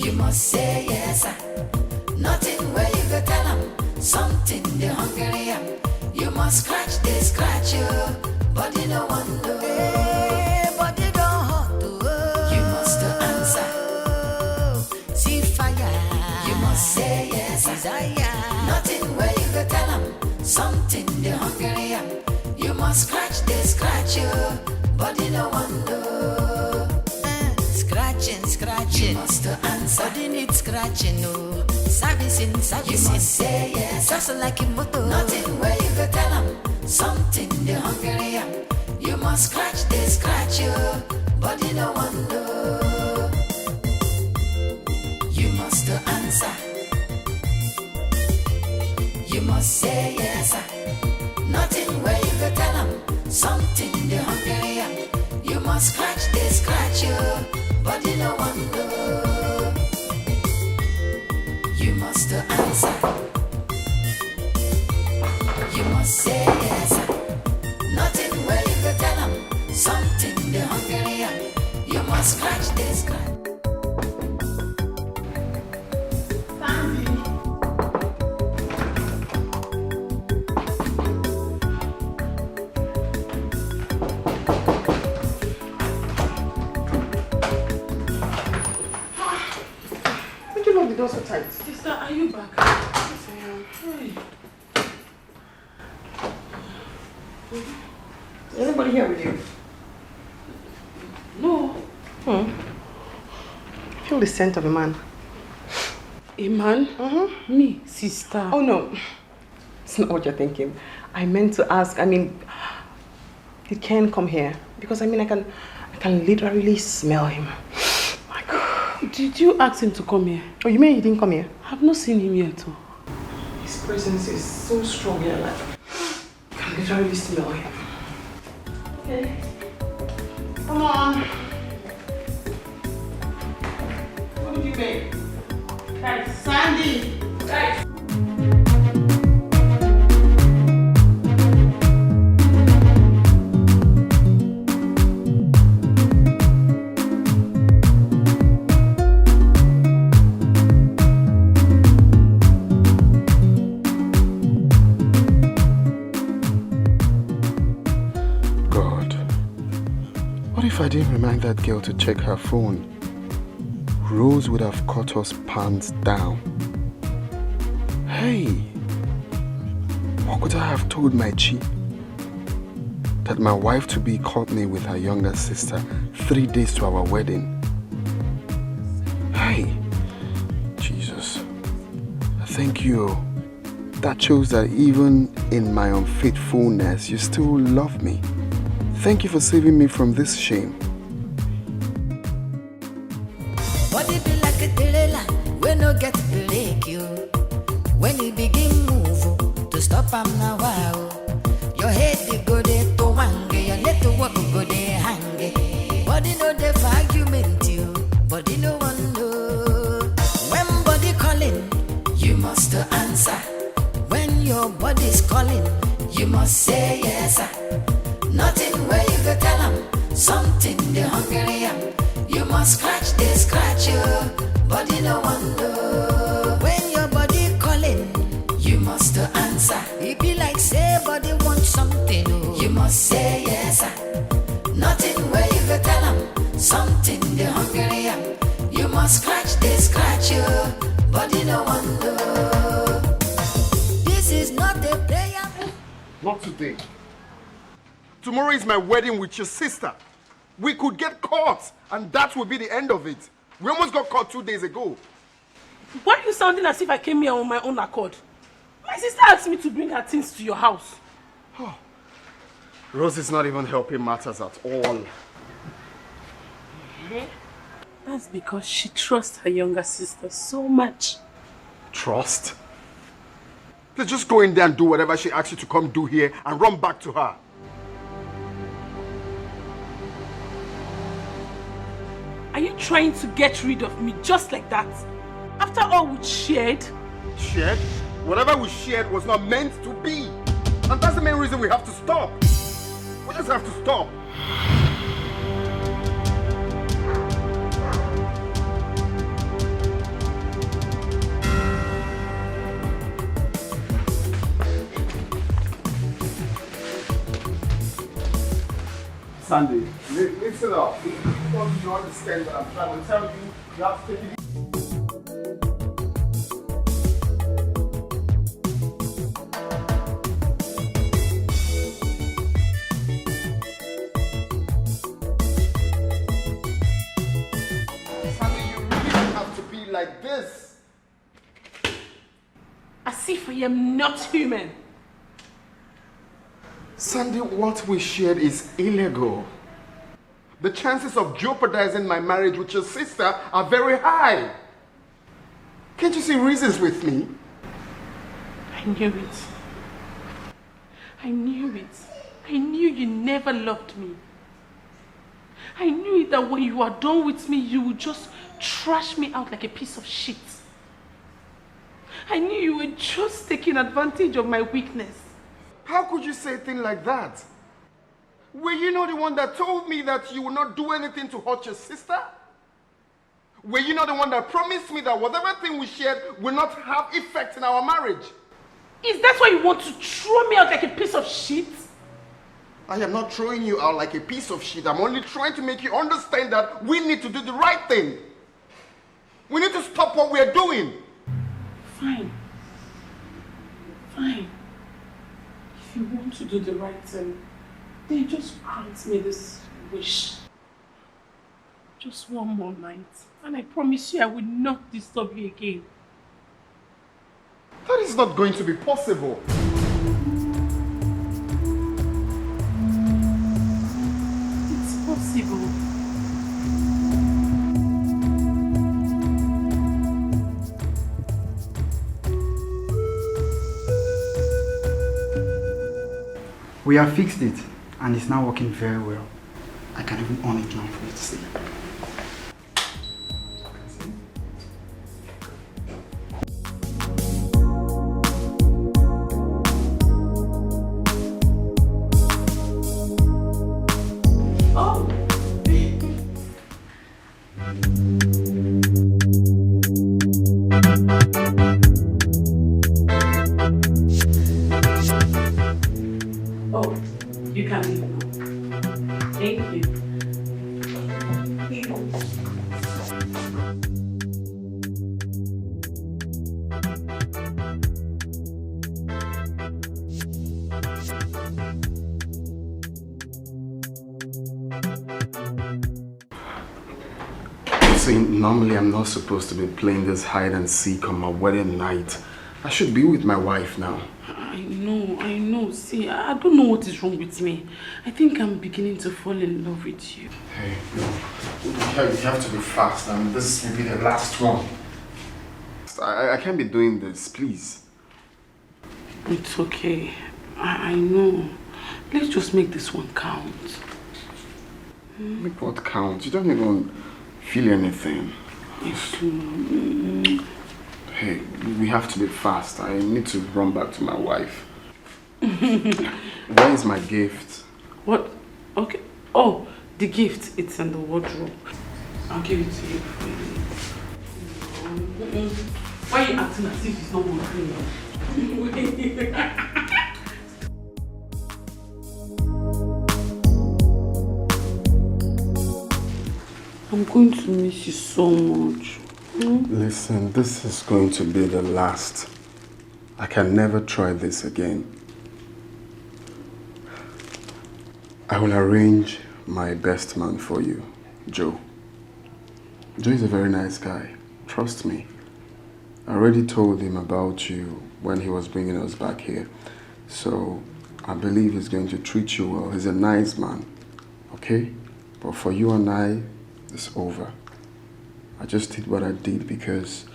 Speaker 13: You must say yes. Nothing where you go tell them. Something they hungry am. You must scratch you. Body no wonder. Body don't hot. You must answer. See fire. You must say yes. Desire. Nothing where you go tell them. Something they hungry am. You must scratch you. Body no wonder. Scratching, you must answer. Body needs scratching, no. Servicing. You must say yes. Just like a motor. Nothing where you go tell them. something the hungry am. You must scratch this, scratch you, body no one know. You must answer. You must say yes, nothing where you go tell them, something the hungry am. You must scratch this, scratch you, body no one know. You must answer. You must say yes, nothing where you go tell them, something the hungry am. You must scratch this, scratch.
Speaker 16: The doors are tight.
Speaker 3: Sister, are you back?
Speaker 16: Yes, I am. Hey. Is anybody here with you?
Speaker 3: No.
Speaker 16: I feel the scent of a man.
Speaker 3: A man? Me, sister.
Speaker 16: Oh no. It's not what you're thinking. I meant to ask, did Ken come here? Because I can literally smell him.
Speaker 3: Did you ask him to come here?
Speaker 16: Oh, you mean he didn't come here?
Speaker 3: I've not seen him yet.
Speaker 16: His presence is so strong here, like I can literally smell him. Okay. Come on. What did you make? Guys, Sandy! Guys!
Speaker 2: If I didn't remind that girl to check her phone, Rose would have cut us pants down. Hey, what could I have told my chi? That my wife-to-be caught me with her younger sister 3 days to our wedding. Hey, Jesus, thank you. That shows that even in my unfaithfulness, you still love me. Thank you for saving me from this shame.
Speaker 13: Body be like a trailer, we no get break you. When you begin move, to stop am now wow. Your head they go there to wange, your leg to walk go there hang. Body no dey for argument you, body no one know. When body calling, you must answer. When your body's calling, you must say yes. Nothing where you go tell them, something the hungry am. You must scratch this, scratch you, body no one know. When your body calling, you must answer. It be like say body want something, oh. You must say yes. Nothing where you go tell them, something the hungry am. You must scratch this, scratch you, body no one know. This is not a prayer.
Speaker 17: Not today. Tomorrow is my wedding with your sister. We could get caught, and that would be the end of it. We almost got caught 2 days ago.
Speaker 3: Why are you sounding as if I came here on my own accord? My sister asked me to bring her things to your house.
Speaker 17: Oh. Rose is not even helping matters at all.
Speaker 3: That's because she trusts her younger sister so much.
Speaker 17: Trust? Let's just go in there and do whatever she asks you to come do here and run back to her.
Speaker 3: Are you trying to get rid of me just like that? After all we shared?
Speaker 17: Shared? Whatever we shared was not meant to be. And that's the main reason we have to stop. We just have to stop. Sandy, listen up. Because you understand what I'm trying to tell you, you have to take it. Sandy, you really don't have to be like this.
Speaker 3: As if I am not human.
Speaker 2: Sandy, what we shared is illegal. The chances of jeopardizing my marriage with your sister are very high. Can't you see reasons with me?
Speaker 3: I knew it. I knew it. I knew you never loved me. I knew it that when you are done with me, you would just trash me out like a piece of shit. I knew you were just taking advantage of my weakness.
Speaker 2: How could you say a thing like that? Were you not the one that told me that you would not do anything to hurt your sister? Were you not the one that promised me that whatever thing we shared will not have effect in our marriage?
Speaker 3: Is that why you want to throw me out like a piece of shit?
Speaker 2: I am not throwing you out like a piece of shit. I'm only trying to make you understand that we need to do the right thing. We need to stop what we are doing.
Speaker 3: Fine. Fine. If you want to do the right thing, then just grant me this wish. Just one more night. And I promise you I will not disturb you again.
Speaker 2: That is not going to be possible.
Speaker 3: It's possible.
Speaker 5: We have fixed it, and it's now working very well. I can even on it now for you to see.
Speaker 2: Normally, I'm not supposed to be playing this hide and seek on my wedding night. I should be with my wife now.
Speaker 3: I know. See, I don't know what is wrong with me. I think I'm beginning to fall in love with you.
Speaker 2: Hey, no. You have to be fast, and this will be the last one. I can't be doing this, please.
Speaker 3: It's okay. I know. Let's just make this one count.
Speaker 2: Make what count? You don't even feel anything. Hey, we have to be fast. I need to run back to my wife. Where is my gift?
Speaker 3: What? Okay. Oh, the gift. It's in the wardrobe. I'll give it to you. Why are you acting as if it's not working? I'm going to miss you so much.
Speaker 2: Listen, this is going to be the last. I can never try this again. I will arrange my best man for you, Joe. Joe is a very nice guy. Trust me. I already told him about you when he was bringing us back here. So I believe he's going to treat you well. He's a nice man. Okay? But for you and I, it's over. I just did what I did because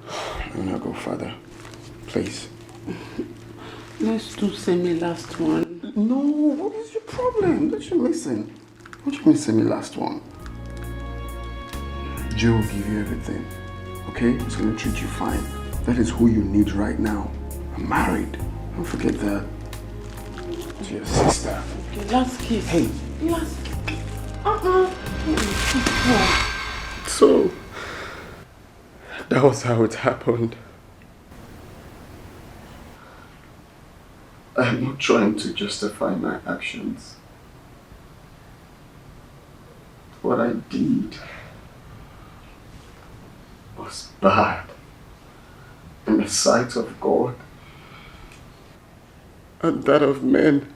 Speaker 2: I will not go further. Please.
Speaker 3: Let's do semi-last one.
Speaker 2: No, what is your problem? Don't you listen? What do you mean semi-last one? Joe will give you everything. Okay? He's going to treat you fine. That is who you need right now. I'm married. Don't forget that. To your sister.
Speaker 3: Okay, last kiss.
Speaker 2: Hey.
Speaker 3: Last kiss.
Speaker 2: So, that was how it happened. I'm not trying to justify my actions. What I did was bad in the sight of God and that of men.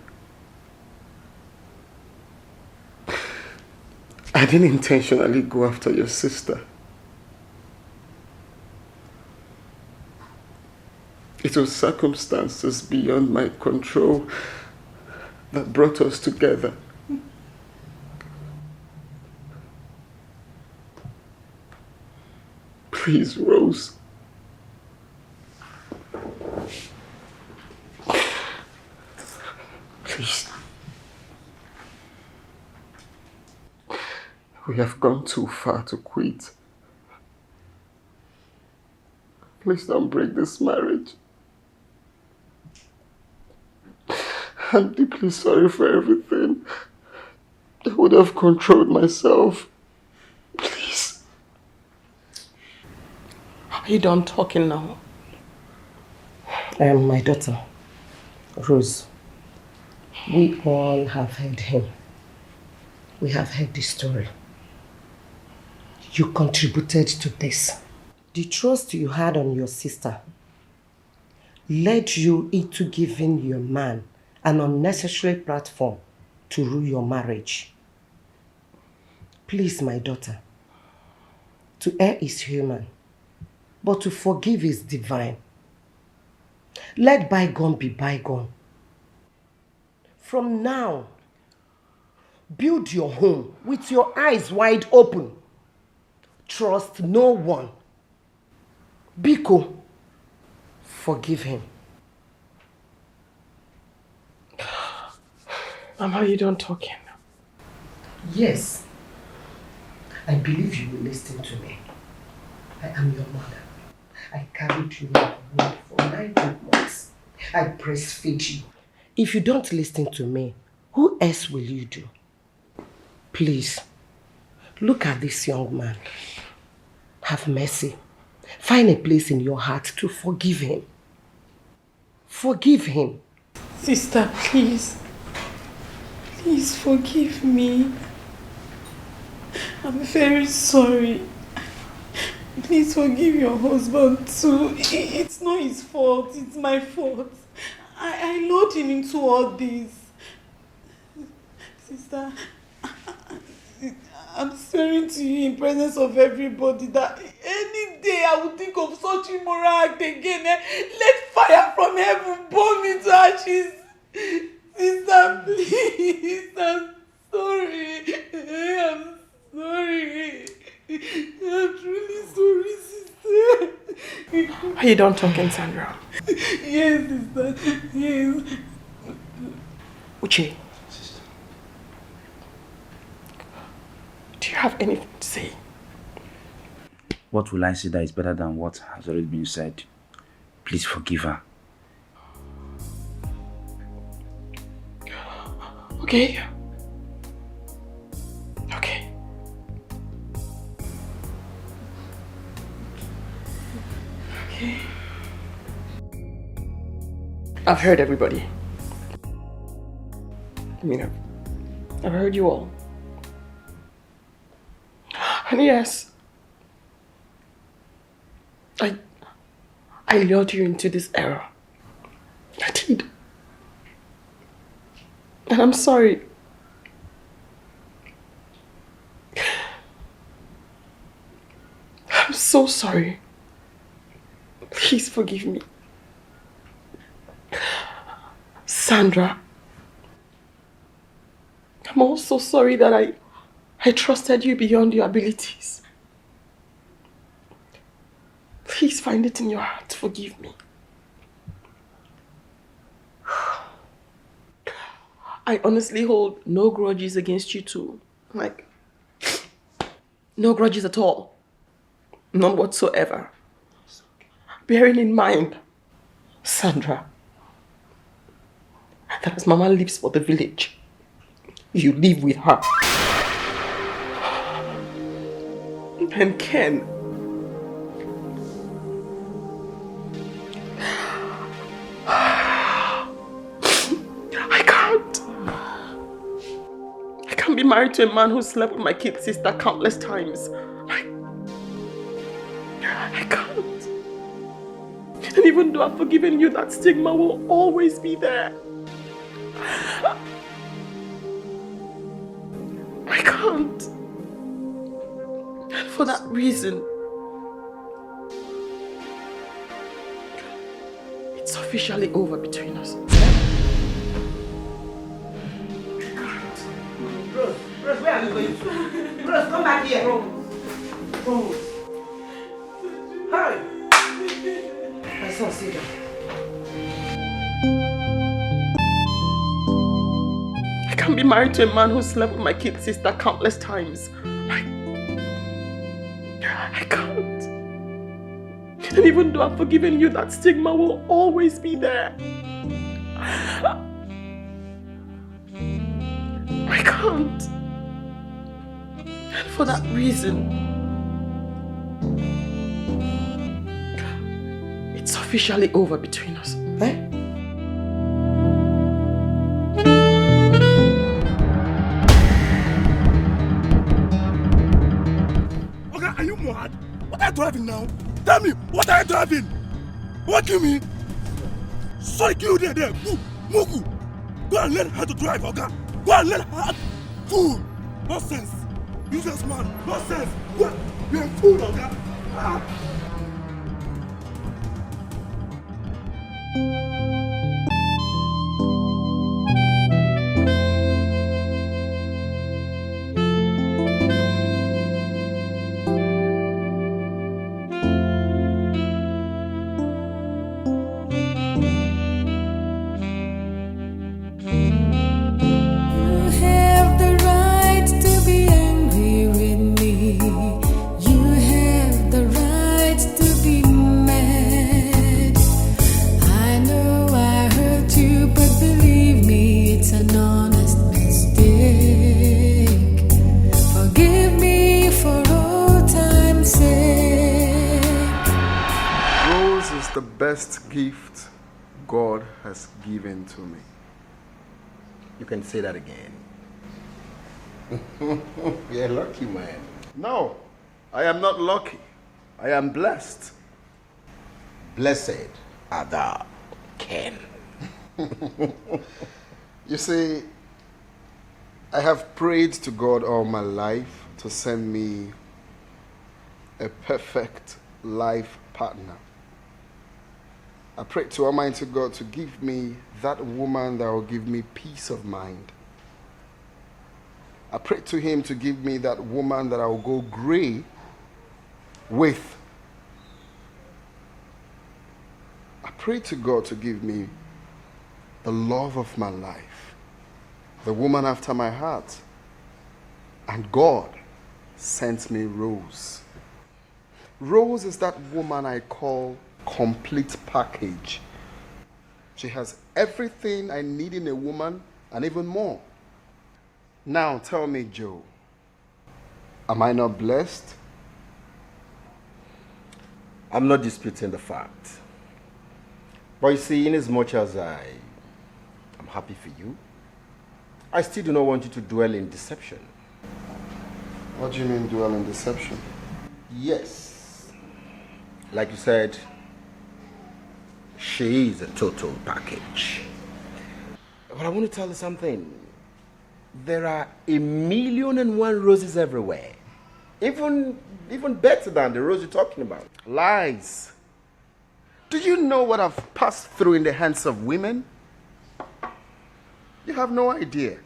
Speaker 2: I didn't intentionally go after your sister. It was circumstances beyond my control that brought us together. Please, Rose. Please. We have gone too far to quit. Please don't break this marriage. I'm deeply sorry for everything. I would have controlled myself. Please.
Speaker 1: Are you done talking now?
Speaker 12: My daughter, Rose, we all have heard him. We have heard the story. You contributed to this. The trust you had on your sister led you into giving your man an unnecessary platform to rule your marriage. Please, my daughter, to err is human, but to forgive is divine. Let bygone be bygone. From now, build your home with your eyes wide open. Trust no one. Biko, forgive him.
Speaker 1: Mama, you don't talking.
Speaker 12: Yes. I believe you will listen to me. I am your mother. I carried you in my womb for 9 good months. I breastfeed you. If you don't listen to me, who else will you do? Please, look at this young man. Have mercy. Find a place in your heart to forgive him. Forgive him.
Speaker 3: Sister, please. Please forgive me. I'm very sorry. Please forgive your husband too. It's not his fault, it's my fault. I lured him into all this. Sister, I'm swearing to you in presence of everybody that any day I would think of such immoral act again, let fire from heaven burn me to ashes. Sister, please, I'm sorry. I'm sorry. I'm truly sorry, sister.
Speaker 1: Are you done talking, Sandra?
Speaker 3: Yes, sister. Yes.
Speaker 1: Uche. Do you have anything to say?
Speaker 9: What will I say that is better than what has already been said? Please forgive her.
Speaker 1: Okay. Okay. Okay. I've heard everybody. I mean, I've heard you all. And yes, I lured you into this error. I did. And I'm sorry. I'm so sorry. Please forgive me. Sandra, I'm also sorry that I trusted you beyond your abilities. Please find it in your heart to forgive me. I honestly hold no grudges against you two. Like, no grudges at all. None whatsoever. Bearing in mind, Sandra, that as Mama lives for the village, you live with her. And Ken, I can't be married to a man who slept with my kid sister countless times. I can't. And even though I've forgiven you, that stigma will always be there. I can't. And for that reason,
Speaker 16: officially over between us.
Speaker 12: Rose, where are you going? Rose, come back here. Rose. Hurry. My son, sit down.
Speaker 16: I can't be married to a man who slept with my kid's sister countless times. I can't. And even though I've forgiven you, that stigma will always be there. I can't. And for that reason, it's officially over between us. Eh?
Speaker 8: Okay, are you mad? What are you driving now? Tell me, what are you driving? What do you mean? Sorry, you there. Mugu. Go and learn how to drive, okay? Go and learn how. Fool. Nonsense. Useless man. Nonsense. What? You're a fool, okay?
Speaker 2: Best gift God has given to me.
Speaker 8: You can say that again. You're lucky, man.
Speaker 2: No, I am not lucky. I am blessed.
Speaker 8: Blessed are thou, Ken.
Speaker 2: You see, I have prayed to God all my life to send me a perfect life partner. I prayed to Almighty God to give me that woman that will give me peace of mind. I prayed to Him to give me that woman that I will go gray with. I prayed to God to give me the love of my life, the woman after my heart. And God sent me Rose. Rose is that woman I call complete package. She has everything I need in a woman and even more. Now tell me, Joe, am I not blessed?
Speaker 8: I'm not disputing the fact. But you see, in as much as I'm happy for you, I still do not want you to dwell in deception.
Speaker 2: What do you mean dwell in deception?
Speaker 8: Yes. Like you said, she is a total package. But I want to tell you something. There are 1,000,001 roses everywhere. Even better than the rose you're talking about.
Speaker 2: Lies. Do you know what I've passed through in the hands of women? You have no idea.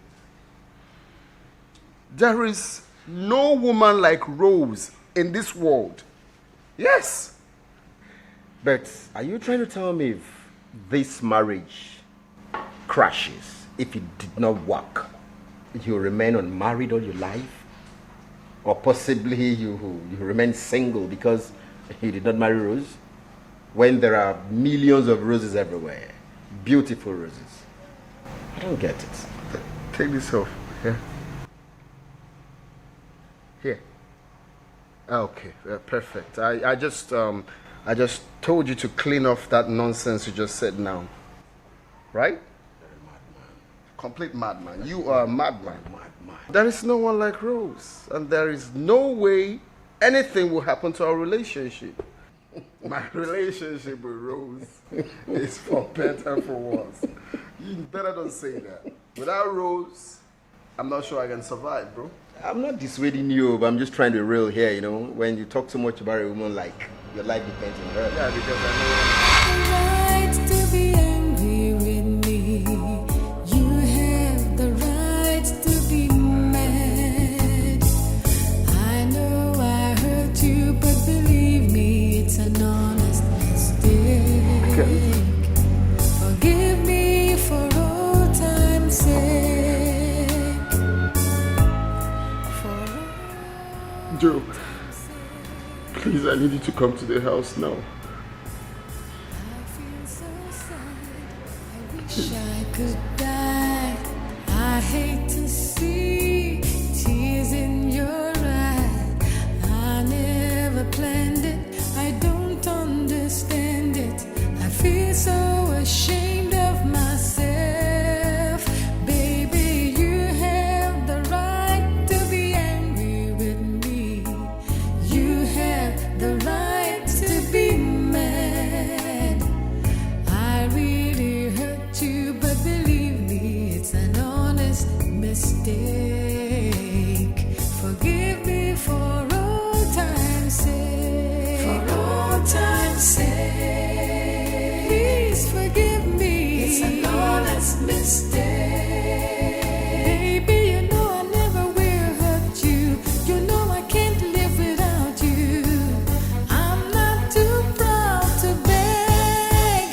Speaker 2: There is no woman like Rose in this world. Yes.
Speaker 8: But are you trying to tell me if this marriage crashes, if it did not work, you'll remain unmarried all your life? Or possibly you remain single because you did not marry Rose? When there are millions of roses everywhere, beautiful roses. I don't get it.
Speaker 2: Take this off. Here. Here. Okay, perfect. I just told you to clean off that nonsense you just said now. Right? Complete madman. You are a madman. There is no one like Rose. And there is no way anything will happen to our relationship. My relationship with Rose is for better and for worse. You better don't say that. Without Rose, I'm not sure I can survive, bro.
Speaker 8: I'm not dissuading you, but I'm just trying to be real here, you know. When you talk too much about a woman, like your life depends on her.
Speaker 2: Yeah, because I know.
Speaker 13: Right to be
Speaker 2: Joe, please, I need you to come to the house now.
Speaker 13: Wish I could die. I hate to see tears in your eyes. I never planned it. I don't understand it. I feel so ashamed of myself. Baby, you have the right to be angry with me. You have the right to be mad. I really hurt you, but believe me, it's an honest mistake. Forgive me for all time's sake. For all time's sake. Please forgive me. It's an honest mistake. Baby, you know I never will hurt you. You know I can't live without you. I'm not too proud to beg.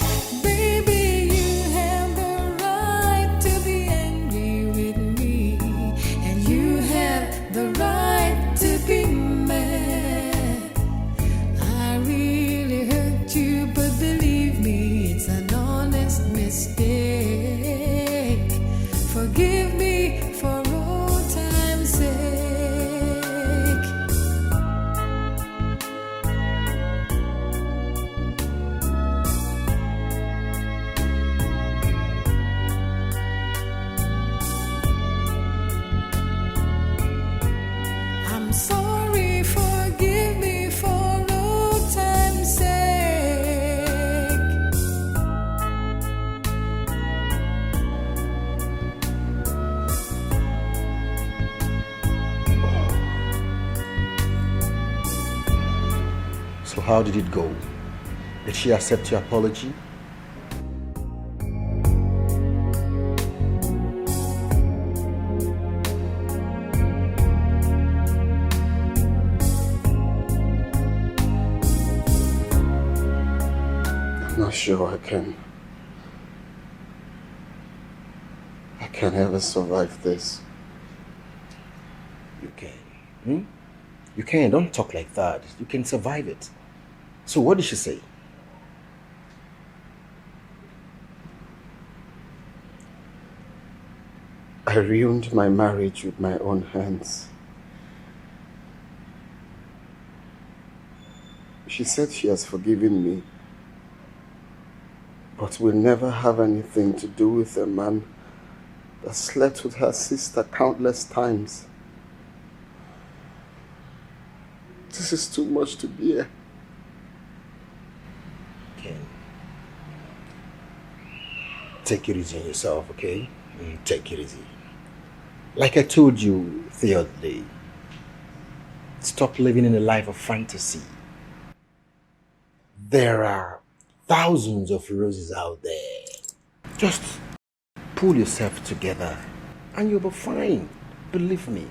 Speaker 13: Baby, you have the right to be angry with me. And you have the right to be mad. I really hurt you, but believe me, it's an honest mistake. Forgive me for all time's sake. I'm sorry, forgive me for all time's sake.
Speaker 4: So how did it go? Did she accept your apology?
Speaker 2: I'm not sure I can ever survive this.
Speaker 4: You can. You can. Don't talk like that. You can survive it. So what did she say?
Speaker 2: I ruined my marriage with my own hands. She said she has forgiven me, but will never have anything to do with a man that slept with her sister countless times. This is too much to bear.
Speaker 4: Ken, take it easy on yourself, okay? Take it easy. Like I told you the other day, stop living in a life of fantasy. There are thousands of roses out there. Just pull yourself together and you'll be fine. Believe me.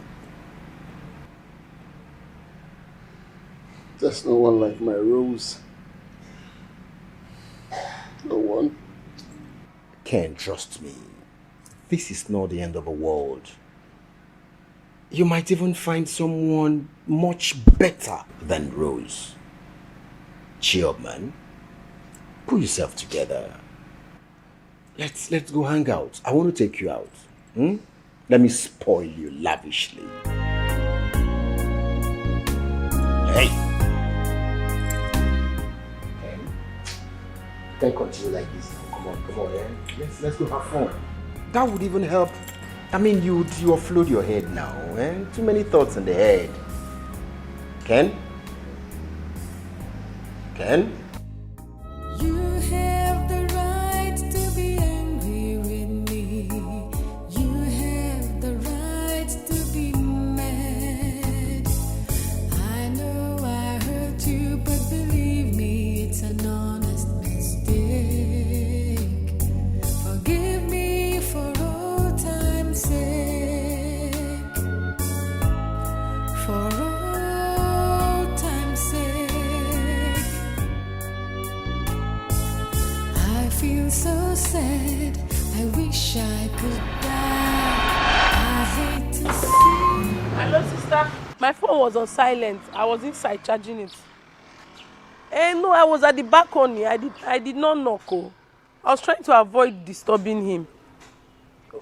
Speaker 2: There's no one like my Rose. No one.
Speaker 4: Ken, trust me. This is not the end of the world. You might even find someone much better than Rose. Cheer up, man. Pull yourself together. Let's go hang out. I want to take you out. Let me spoil you lavishly. Hey! You can't continue like this now. Come on, eh? Let's go have fun. That would even help. I mean, you offload your head now, eh? Too many thoughts in the head. Ken? Ken?
Speaker 13: You have the right to be angry with me. You have the right to be mad. I know I hurt you, but believe me, it's an honest mistake. Forgive me for all time's sake. For all time's sake. I feel so sad. I wish I could die. I hate to see.
Speaker 3: Hello, sister. Sister, my phone was on silent. I was inside charging it. No, I was at the balcony. I did not knock. Oh. I was trying to avoid disturbing him.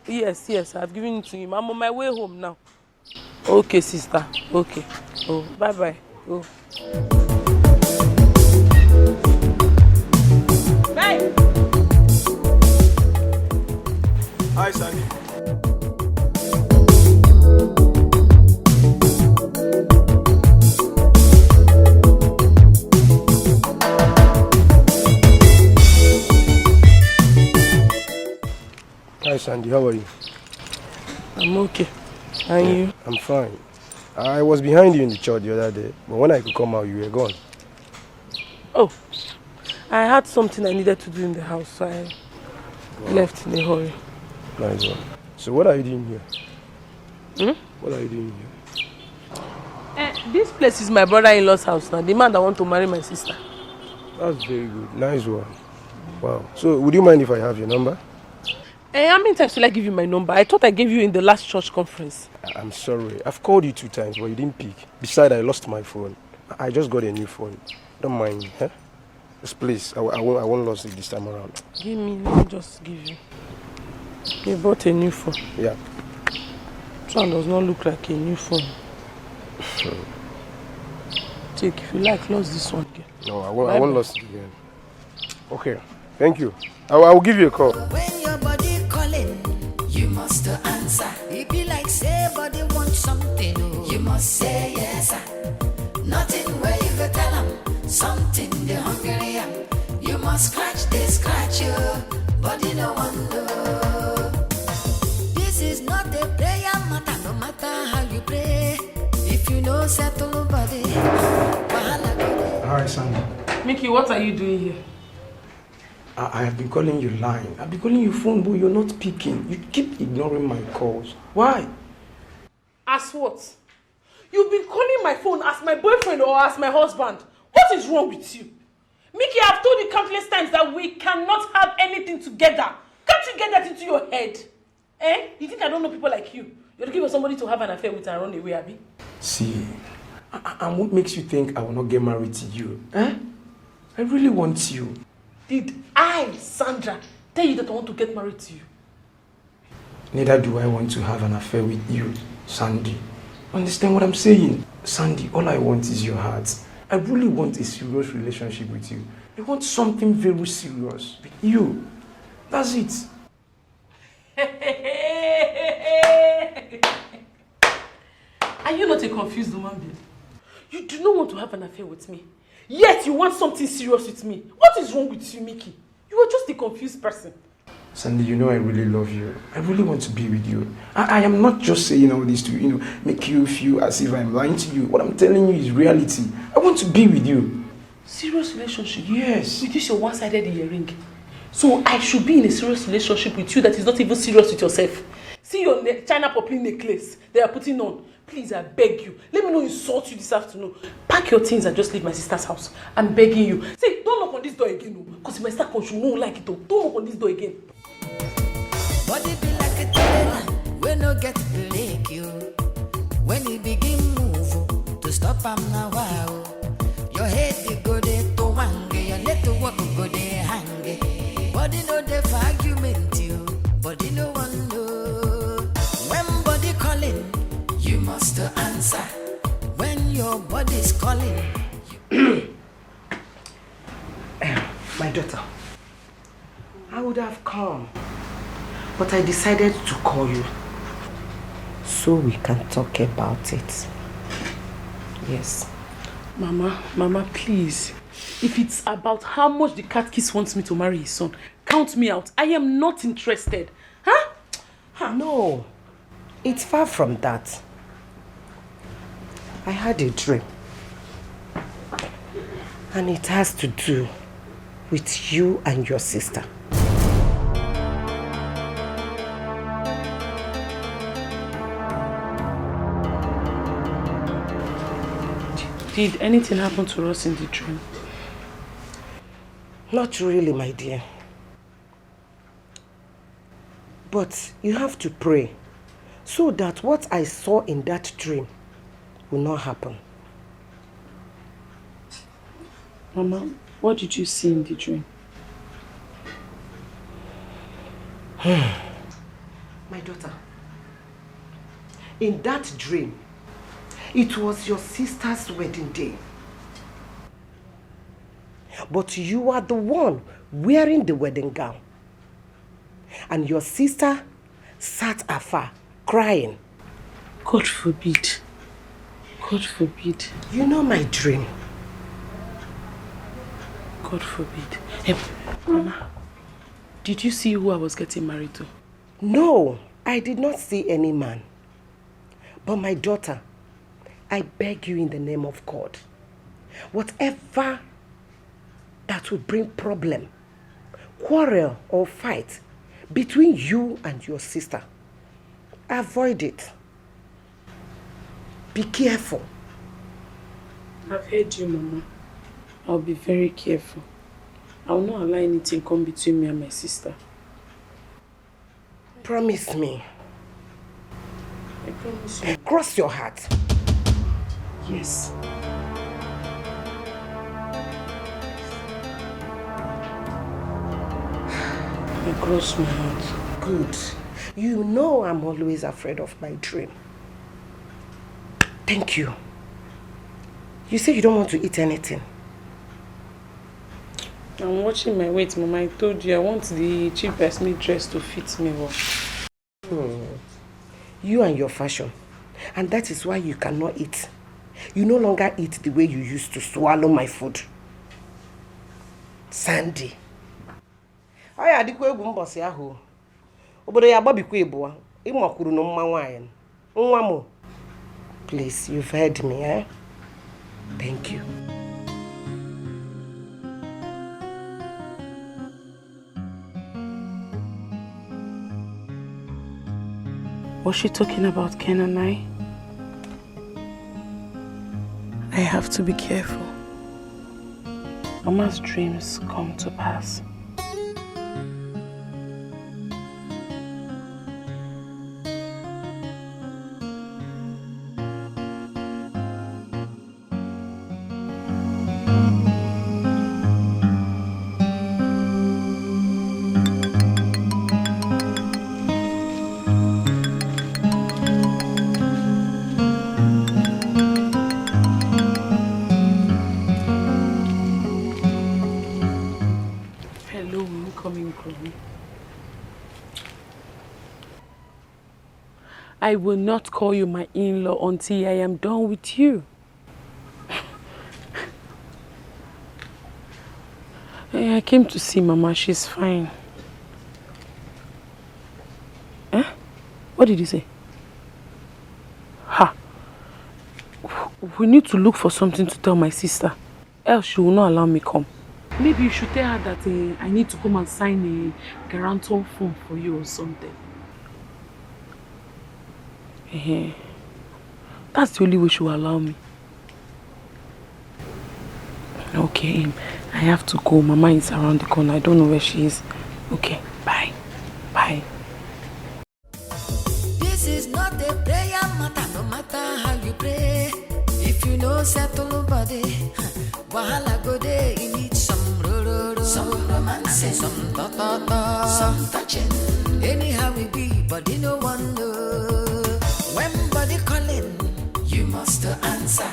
Speaker 3: Yes, I've given it to him. I'm on my way home now. Okay, sister. Okay. Oh, bye-bye. Oh. Bye.
Speaker 8: Hi, Sandy. Hi, Sandy. How are you?
Speaker 3: I'm okay. And you?
Speaker 8: I'm fine. I was behind you in the church the other day, but when I could come out, you were gone.
Speaker 3: Oh, I had something I needed to do in the house, so I left in a hurry.
Speaker 8: Nice one. So what are you doing here? What are you doing here?
Speaker 3: This place is my brother-in-law's house now, the man that wants to marry my sister.
Speaker 8: That's very good. Nice one. Wow. So would you mind if I have your number?
Speaker 3: How many times will I give you my number? I thought I gave you in the last church conference.
Speaker 8: I'm sorry. I've called you 2 times, but you didn't pick. Besides, I lost my phone. I just got a new phone. Don't mind, huh? Just please, I won't lose it this time around.
Speaker 3: Give me, let me just give you. You bought a new phone.
Speaker 8: Yeah.
Speaker 3: This one does not look like a new phone. Take, if you like, lose this one again.
Speaker 8: No, I won't lose it again. Okay, thank you. I will give you a call.
Speaker 13: When your body calling, you must answer. If you like say body want something, you must say yes. Nothing where you go tell them something they hungry am. You must scratch, they scratch you, body no one know. This is not a prayer matter, no matter how you pray. If you know settle body.
Speaker 8: Hi, Sandy.
Speaker 3: Mickey, what are you doing here?
Speaker 8: I have been calling you line. I've been calling you phone, but you're not picking. You keep ignoring my calls. Why?
Speaker 3: As what? You've been calling my phone as my boyfriend or as my husband. What is wrong with you? Mickey, I've told you countless times that we cannot have anything together. Can't you get that into your head? You think I don't know people like you? You're looking for somebody to have an affair with and run away, Abby?
Speaker 8: See, and what makes you think I will not get married to you? I really want you.
Speaker 3: Did I, Sandra, tell you that I want to get married to you?
Speaker 8: Neither do I want to have an affair with you, Sandy. Understand what I'm saying? Sandy, all I want is your heart. I really want a serious relationship with you. I want something very serious with you. That's it.
Speaker 3: Are you not a confused woman, babe? You do not want to have an affair with me. Yet you want something serious with me. What is wrong with you, Mickey? You are just a confused person.
Speaker 8: Sandy, you know I really love you. I really want to be with you. I am not just saying all this to, make you feel as if I'm lying to you. What I'm telling you is reality. I want to be with you.
Speaker 3: Serious relationship?
Speaker 8: Yes.
Speaker 3: With this your one-sided earring. So I should be in a serious relationship with you that is not even serious with yourself. See your China poppy necklace they are putting on. Please, I beg you. Let me not insult you this afternoon. Pack your things and just leave my sister's house. I'm begging you. See, don't knock on this door again. Because if my sister comes, she won't like it. Don't knock on this door again.
Speaker 13: Body be like a trailer, we no get break you. When you begin move, to stop am now wow. Your head they go there to wange, your leg to walk go there hang. Body no dey for argument you, body no one know. When body calling, you must answer. When your body's calling.
Speaker 12: My daughter, I would have come, but I decided to call you so we can talk about it. Yes.
Speaker 3: Mama, please. If it's about how much the catechist wants me to marry his son, count me out. I am not interested. Huh?
Speaker 12: No, it's far from that. I had a dream. And it has to do with you and your sister.
Speaker 3: Did anything happen to us in the dream?
Speaker 12: Not really, my dear. But you have to pray so that what I saw in that dream will not happen.
Speaker 3: Mama, what did you see in the dream?
Speaker 12: My daughter, in that dream, it was your sister's wedding day. But you are the one wearing the wedding gown. And your sister sat afar, crying.
Speaker 3: God forbid. God forbid.
Speaker 12: You know my dream.
Speaker 3: God forbid. Hey, Mama, did you see who I was getting married to?
Speaker 12: No, I did not see any man. But my daughter, I beg you in the name of God, whatever that would bring problem, quarrel or fight between you and your sister, avoid it. Be careful.
Speaker 3: I've heard you, Mama. I'll be very careful. I will not allow anything come between me and my sister.
Speaker 12: Promise me.
Speaker 3: I promise you.
Speaker 12: Cross your heart.
Speaker 3: Yes. I cross my heart.
Speaker 12: Good. You know I'm always afraid of my dream. Thank you. You say you don't want to eat anything.
Speaker 3: I'm watching my weight, Mama. I told you I want the cheapest meat dress to fit me well.
Speaker 12: You and your fashion. And that is why you cannot eat. You no longer eat the way you used to swallow my food. Sandy. Aya dikwa egwu mbosi ahụ. Obodo ya agbabikwa ebuwa. Ịmakwuru na mma nwaanyị. Nwa mo. Please, you've heard me, eh? Thank you.
Speaker 3: Was she talking about Ken and I? I have to be careful. Mama's dreams come to pass. I will not call you my in-law until I am done with you. I came to see Mama. She's fine. Eh? What did you say? Ha! We need to look for something to tell my sister. Else she will not allow me come. Maybe you should tell her that I need to come and sign a guarantor form for you or something. That's the only way she will allow me. Okay, I have to go. Mama is around the corner. I don't know where she is. Okay, bye. Bye.
Speaker 13: This is not a prayer matter, no matter how you pray. If you know settle nobody, wahala go there, you need some some romance, some ta-ta-ta, some touching. Anyhow we be, but you no one know. When body calling, you must answer.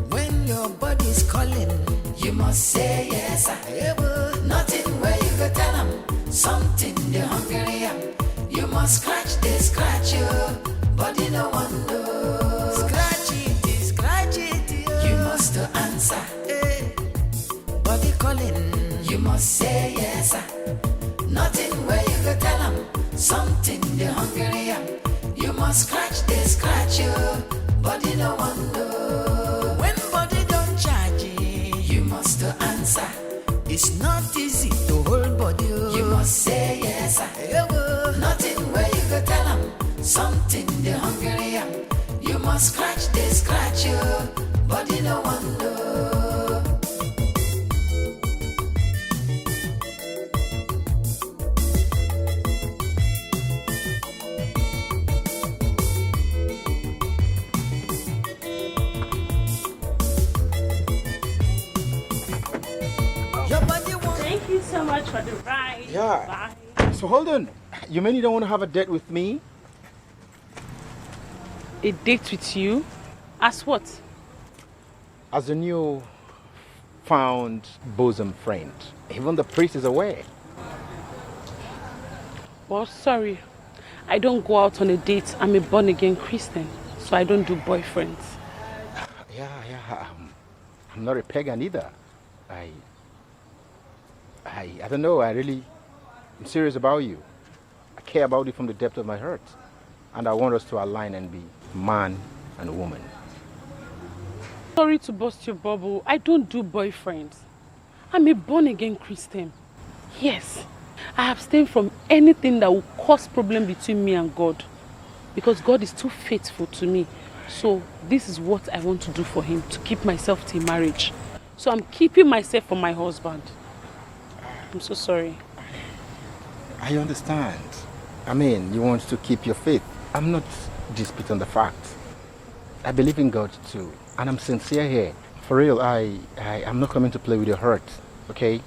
Speaker 13: When your body's calling, you must say yes. Nothing where you go tell them something they hungry. You must scratch you, body no one know. Scratch it, you must answer. Body calling, you must say yes. Nothing where you go tell them something they hungry. You must scratch you, body no one know. When body don't charge you must answer. It's not easy to hold body. You must say yes. Nothing where you go tell them something they hungry. You must scratch you, body no one know.
Speaker 7: so much for the ride.
Speaker 19: Yeah.
Speaker 7: Bye.
Speaker 19: So hold on. You mean you don't want to have a date with me?
Speaker 7: A date with you? As what?
Speaker 19: As a new found bosom friend. Even the priest is aware.
Speaker 7: Well, sorry. I don't go out on a date. I'm a born-again Christian, so I don't do boyfriends.
Speaker 19: Yeah. I'm not a pagan either. I don't know. I'm serious about you. I care about you from the depth of my heart. And I want us to align and be man and woman.
Speaker 7: Sorry to burst your bubble. I don't do boyfriends. I'm a born-again Christian. Yes, I abstain from anything that will cause problem between me and God. Because God is too faithful to me. So this is what I want to do for him, to keep myself till marriage. So I'm keeping myself for my husband. I'm so sorry.
Speaker 19: I understand. I mean, you want to keep your faith. I'm not disputing the fact. I believe in God too. And I'm sincere here. For real, I'm not coming to play with your heart. Okay?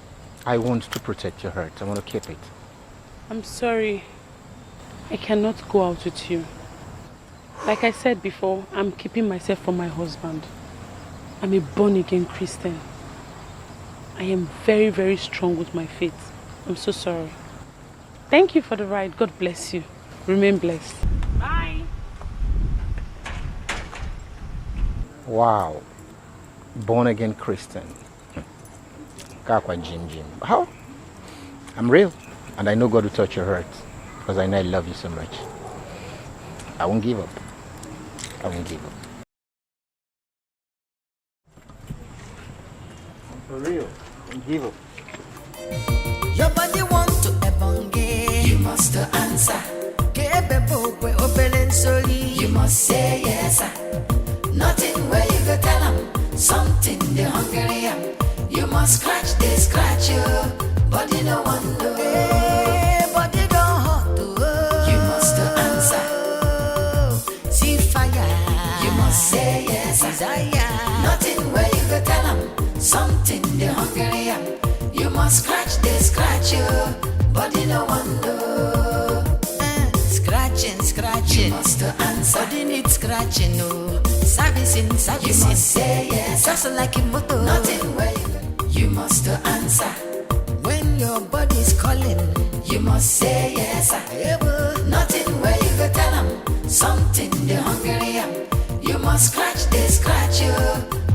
Speaker 19: I want to protect your heart. I want to keep it.
Speaker 7: I'm sorry. I cannot go out with you. Like I said before, I'm keeping myself for my husband. I'm a born-again Christian. I am very, very strong with my faith. I'm so sorry. Thank you for the ride. God bless you. Remain blessed. Bye.
Speaker 19: Wow. Born-again Christian. How? I'm real. And I know God will touch your heart. Because I know I love you so much. I won't give up. I won't give up. For real. I won't give up.
Speaker 13: Your body want to ebonge. You must answer. You must say yes. Nothing where you go tell them. Something they hungry am. You must scratch, they scratch you. Body no one know. Hey, body don't hot to. You must answer. See fire. You must say yes. Desire. Nothing where you go tell them. Something they hungry am. You must scratch, they scratch you. Body no one know. Scratching. You must answer. Body needs scratching, no. Servicing. You must say yes. Just like a motor. Nothing where you must answer. When your body's calling, you must say yes. Nothing where you go tell them. Something they hungry am. You must scratch, they scratch you.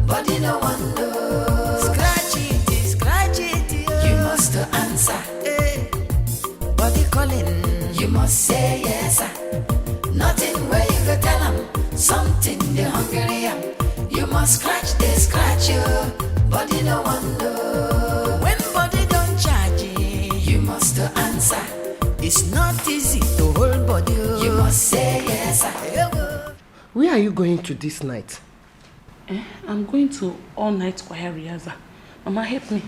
Speaker 13: Body no one know. Scratch it. You must answer. Body calling. You must say yes. Nothing where you go tell them. Something they hungry am. You must scratch, they scratch you. Body no one know. When body don't charge you must answer. It's not easy to hold body. You must say yes.
Speaker 12: Where are you going to this night?
Speaker 7: I'm going to all-night choir rehearsal. Mama, help me.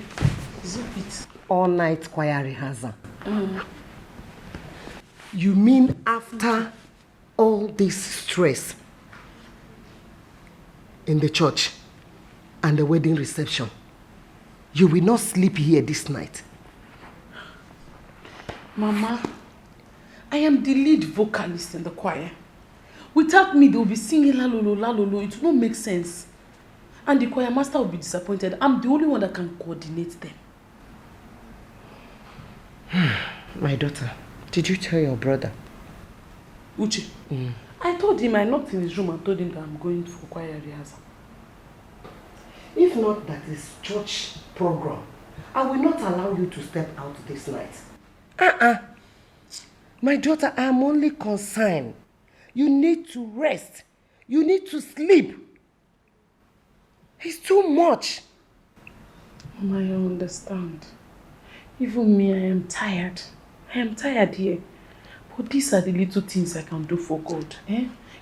Speaker 7: Zip it.
Speaker 12: All-night choir rehearsal? You mean after all this stress in the church and the wedding reception, you will not sleep here this night?
Speaker 7: Mama, I am the lead vocalist in the choir. Without me, they will be singing la lolo, la lolo. It will not make sense. And the choir master will be disappointed. I'm the only one that can coordinate them.
Speaker 12: My daughter, did you tell your brother?
Speaker 7: Uche? I told him I knocked in his room and told him that I'm going for choir rehearsal.
Speaker 12: If not that is church program, I will not allow you to step out this night. My daughter, I am only concerned. You need to rest. You need to sleep. It's too much.
Speaker 7: Mama, I understand. Even me, I am tired. I am tired here. But these are the little things I can do for God.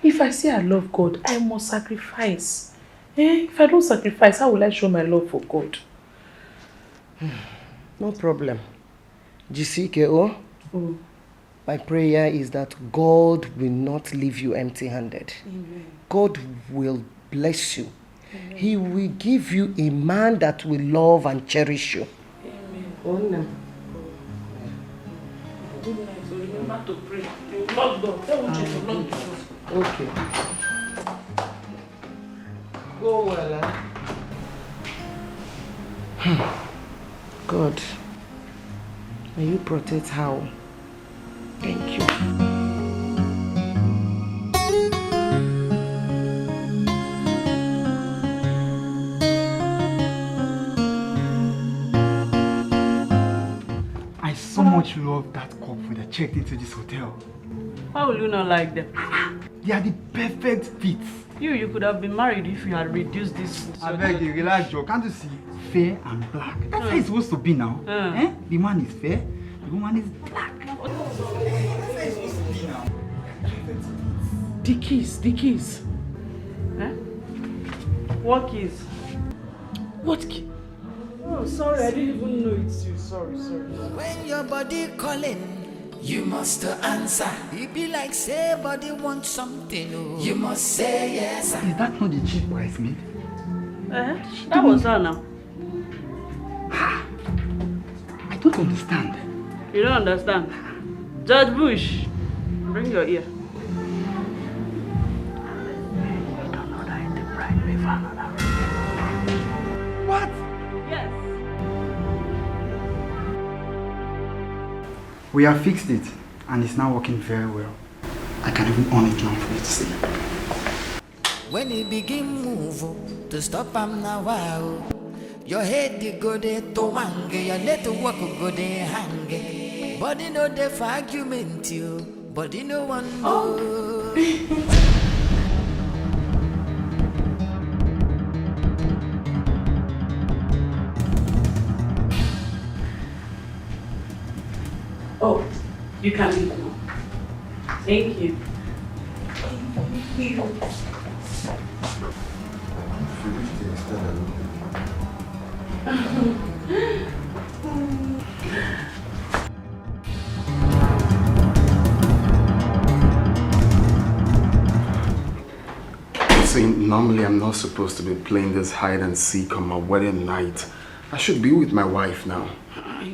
Speaker 7: If I say I love God, I must sacrifice. If I don't sacrifice, how will I show my love for God?
Speaker 12: No problem. Jisike, my prayer is that God will not leave you empty-handed.
Speaker 7: Amen.
Speaker 12: God will bless you.
Speaker 7: Amen.
Speaker 12: He will give you a man that will love and cherish you.
Speaker 7: Amen.
Speaker 3: Good night. So remember to pray. You lock door. Tell Uche to lock the door.
Speaker 12: Okay. Go well, God, may you protect her. Thank you.
Speaker 5: I so much love that couple that checked into this hotel.
Speaker 7: How will you not like them?
Speaker 5: They are the perfect fit.
Speaker 7: You could have been married if you had reduced this.
Speaker 5: I beg you, relax, Joe. Can't you see? Fair and black. That's how it's supposed to be now. Eh? The man is fair, the woman is black.
Speaker 3: The keys.
Speaker 7: Eh? What keys?
Speaker 3: What key?
Speaker 7: Oh, sorry, I didn't even know it's you. Sorry.
Speaker 13: When your body calling, you must answer. It be like say body wants something. Oh. You must say yes.
Speaker 5: Is that not the chief bridesmaid?
Speaker 7: That was her now.
Speaker 5: I don't understand.
Speaker 7: You don't understand? Judge Bush, bring your ear.
Speaker 5: What?
Speaker 7: Yes.
Speaker 5: We have fixed it and it's now working very well. I can even on it now for you to see.
Speaker 13: When you begin move to stop am now, wow. Your head you go there to wange, your let to walk go there hang. Body no dey for argument you, body no one know.
Speaker 3: Oh, you can leave now. Thank you.
Speaker 2: See, normally I'm not supposed to be playing this hide and seek on my wedding night. I should be with my wife now.
Speaker 3: I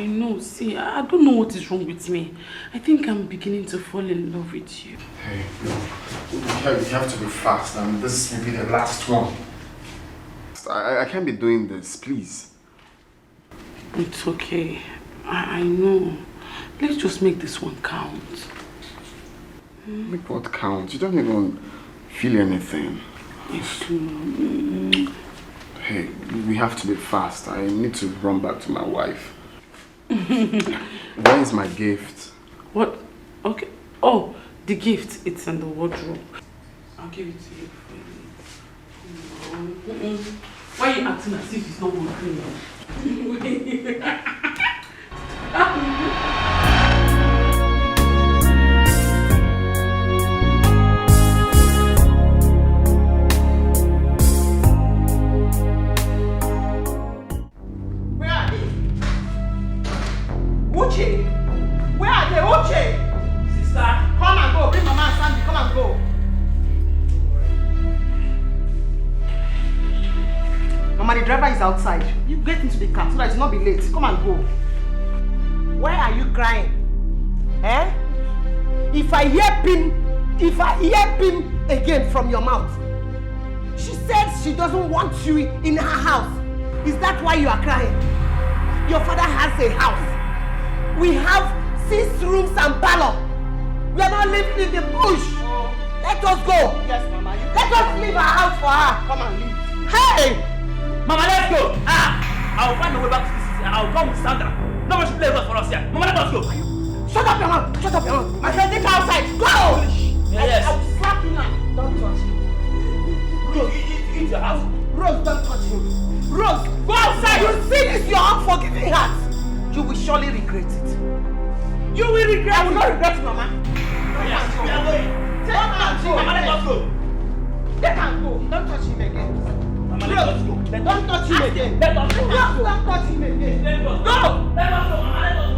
Speaker 3: know. See, I don't know what is wrong with me. I think I'm beginning to fall in love with you.
Speaker 2: Hey, no. You have to be fast, and this will be the last one. I can't be doing this, please.
Speaker 3: It's okay. I know. Let's just make this one count.
Speaker 2: Make what count? You don't even feel anything. Hey, we have to be fast. I need to run back to my wife. Where is my gift?
Speaker 3: What? Okay. Oh, the gift. It's in the wardrobe. I'll give it to you. Why are you acting as if it's not working?
Speaker 12: Uche! Where are they? Uche! Sister, come and go. Bring Mama and Sandy. Come and go. Mama, the driver is outside. You get into the car so that you'll not be late. Come and go. Why are you crying? Eh? If I hear pin again from your mouth, she said she doesn't want you in her house. Is that why you are crying? Your father has a house. We have 6 rooms and parlor. We are not living in the bush. Oh. Let us go. Yes, Mama. Let us leave our house for her. Come and leave. Hey!
Speaker 11: Mama, let's go. I'll find a way back to the city and I'll come with Sandra. No one should play with us for us here. Mama, let us go.
Speaker 12: Shut up, your mouth. Shut up, your mouth. My friend, take her outside. Go!
Speaker 11: Yes.
Speaker 12: I will slap you now. Don't touch him. Rose,
Speaker 11: it's your house.
Speaker 12: Rose, don't touch him. Rose, go outside. You see this, your unforgiving heart. You will surely regret it. You will regret it. I will not regret it, Mama.
Speaker 11: Yes, we are going.
Speaker 12: Take her go.
Speaker 11: Mama, let us go.
Speaker 12: Let her go. Don't touch him again.
Speaker 11: Mama, let us go.
Speaker 12: Don't touch him again.
Speaker 11: Let us go.
Speaker 12: Don't touch him again.
Speaker 11: Let us go.
Speaker 12: Go.
Speaker 11: Let us go. Mama, let us go.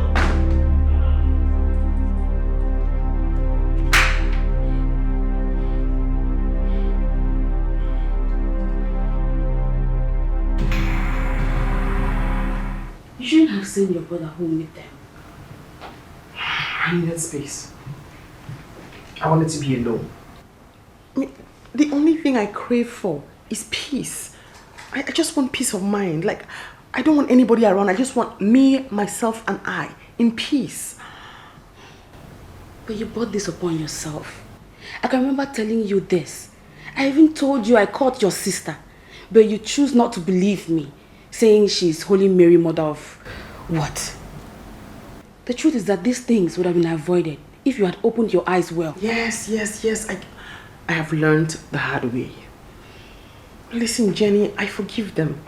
Speaker 3: You shouldn't have sent your brother home with them.
Speaker 16: I needed space. I wanted to be alone. I mean, the only thing I crave for is peace. I just want peace of mind. Like, I don't want anybody around. I just want me, myself, and I in peace.
Speaker 3: But you brought this upon yourself. I can remember telling you this. I even told you I caught your sister, but you choose not to believe me, saying she's Holy Mary, mother of what? The truth is that these things would have been avoided if you had opened your eyes well.
Speaker 16: Yes. I have learned the hard way. Listen, Jenny, I forgive them.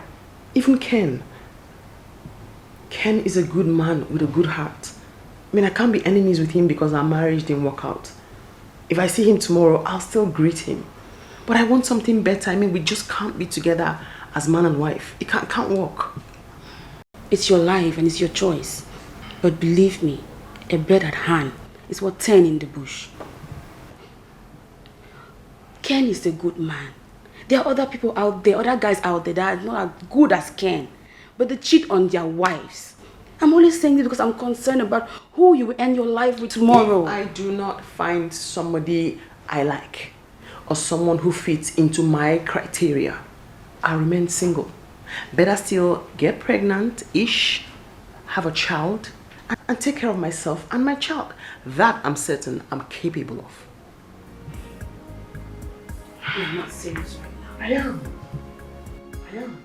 Speaker 16: Even Ken. Ken is a good man with a good heart. I mean, I can't be enemies with him because our marriage didn't work out. If I see him tomorrow, I'll still greet him. But I want something better. I mean, we just can't be together as man and wife. It can't work.
Speaker 3: It's your life and it's your choice. But believe me, a bird at hand is worth 10 in the bush. Ken is a good man. There are other people out there, other guys out there that are not as good as Ken, but they cheat on their wives. I'm only saying this because I'm concerned about who you will end your life with tomorrow.
Speaker 16: If I do not find somebody I like or someone who fits into my criteria, I'll remain single. Better still get pregnant-ish, have a child, and take care of myself and my child. That I'm certain I'm capable of.
Speaker 3: You're not serious right now.
Speaker 16: I am.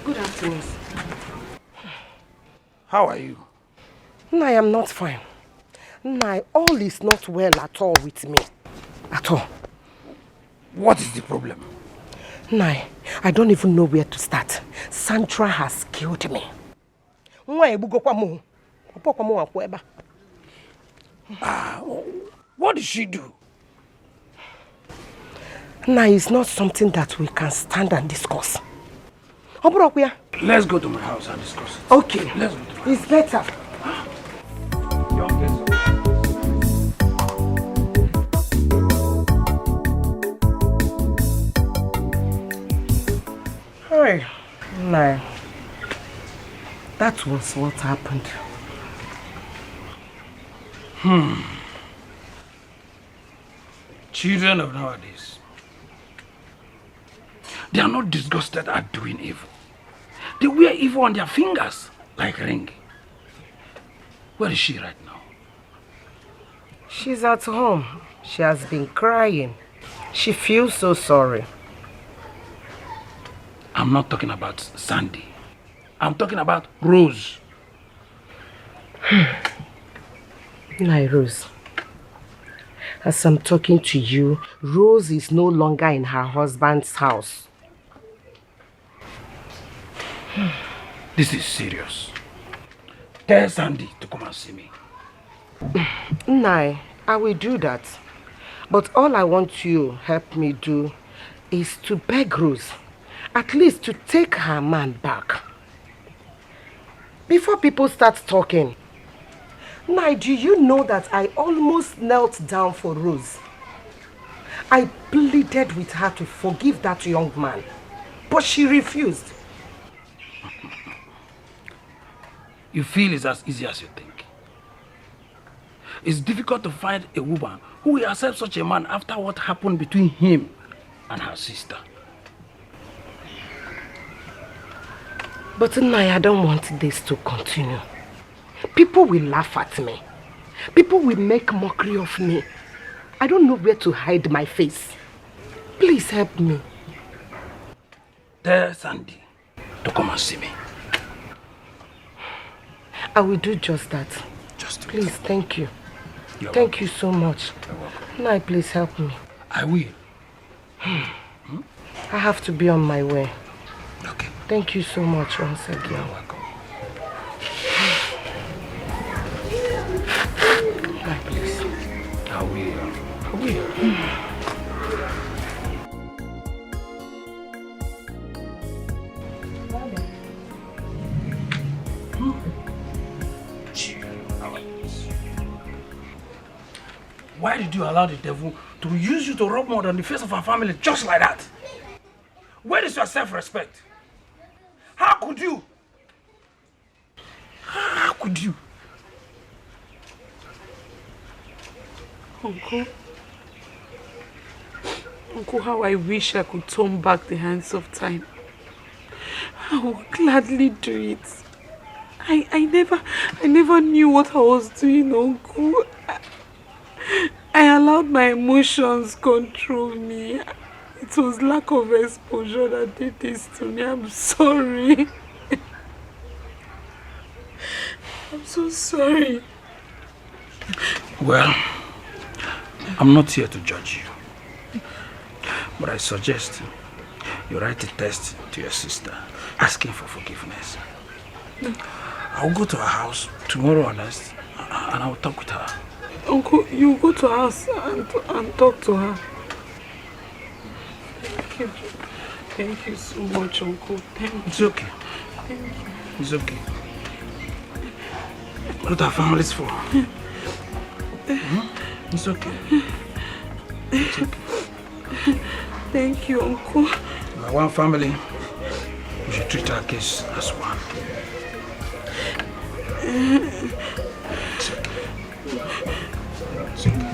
Speaker 12: Good afternoon.
Speaker 8: How are you?
Speaker 12: I am not fine. All is not well at all with me. At all.
Speaker 8: What is the problem?
Speaker 12: I don't even know where to start. Sandra has killed me.
Speaker 8: What did she do?
Speaker 12: It's not something that we can stand and discuss.
Speaker 8: Let's go to my house and discuss it.
Speaker 12: Okay.
Speaker 8: Let's go to my house.
Speaker 12: It's better. No. That was what happened.
Speaker 8: Children of nowadays, they are not disgusted at doing evil. They wear evil on their fingers like ring. Where is she right now?
Speaker 12: She's at home. She has been crying. She feels so sorry.
Speaker 8: I'm not talking about Sandy. I'm talking about Rose.
Speaker 12: Rose. As I'm talking to you, Rose is no longer in her husband's house.
Speaker 8: This is serious. Tell Sandy to come and see me.
Speaker 12: I will do that. But all I want you to help me do is to beg Rose, at least to take her man back. Before people start talking, do you know that I almost knelt down for Rose? I pleaded with her to forgive that young man, but she refused.
Speaker 8: You feel it's as easy as you think. It's difficult to find a woman who will accept such a man after what happened between him and her sister.
Speaker 12: But I don't want this to continue. People will laugh at me. People will make mockery of me. I don't know where to hide my face. Please help me.
Speaker 8: Tell Sandy to come and see me.
Speaker 12: I will do just that. Please, thank you. Thank you so much. Please help me.
Speaker 8: I will.
Speaker 12: I have to be on my way.
Speaker 8: Okay.
Speaker 12: Thank you so much once again.
Speaker 8: You're welcome.
Speaker 12: Please.
Speaker 8: I will.
Speaker 20: you allow the devil to use you to rub mud on the face of our family just like that? Where is your self-respect? How could you? How could you?
Speaker 1: Uncle, how I wish I could turn back the hands of time. I would gladly do it. I never knew what I was doing, Uncle. I allowed my emotions control me. It was lack of exposure that did this to me. I'm sorry. I'm so sorry.
Speaker 20: Well, I'm not here to judge you. But I suggest you write a test to your sister asking for forgiveness. I'll go to her house tomorrow honest, and I'll talk with her.
Speaker 1: Uncle, you go to her house and talk to her. Thank you. Thank you so much, Uncle. Thank you.
Speaker 20: It's okay.
Speaker 1: Thank you.
Speaker 20: It's okay. What are families for? It's okay. It's okay.
Speaker 1: Thank you, Uncle.
Speaker 20: We're one family. We should treat our case as one. It's okay. It's okay.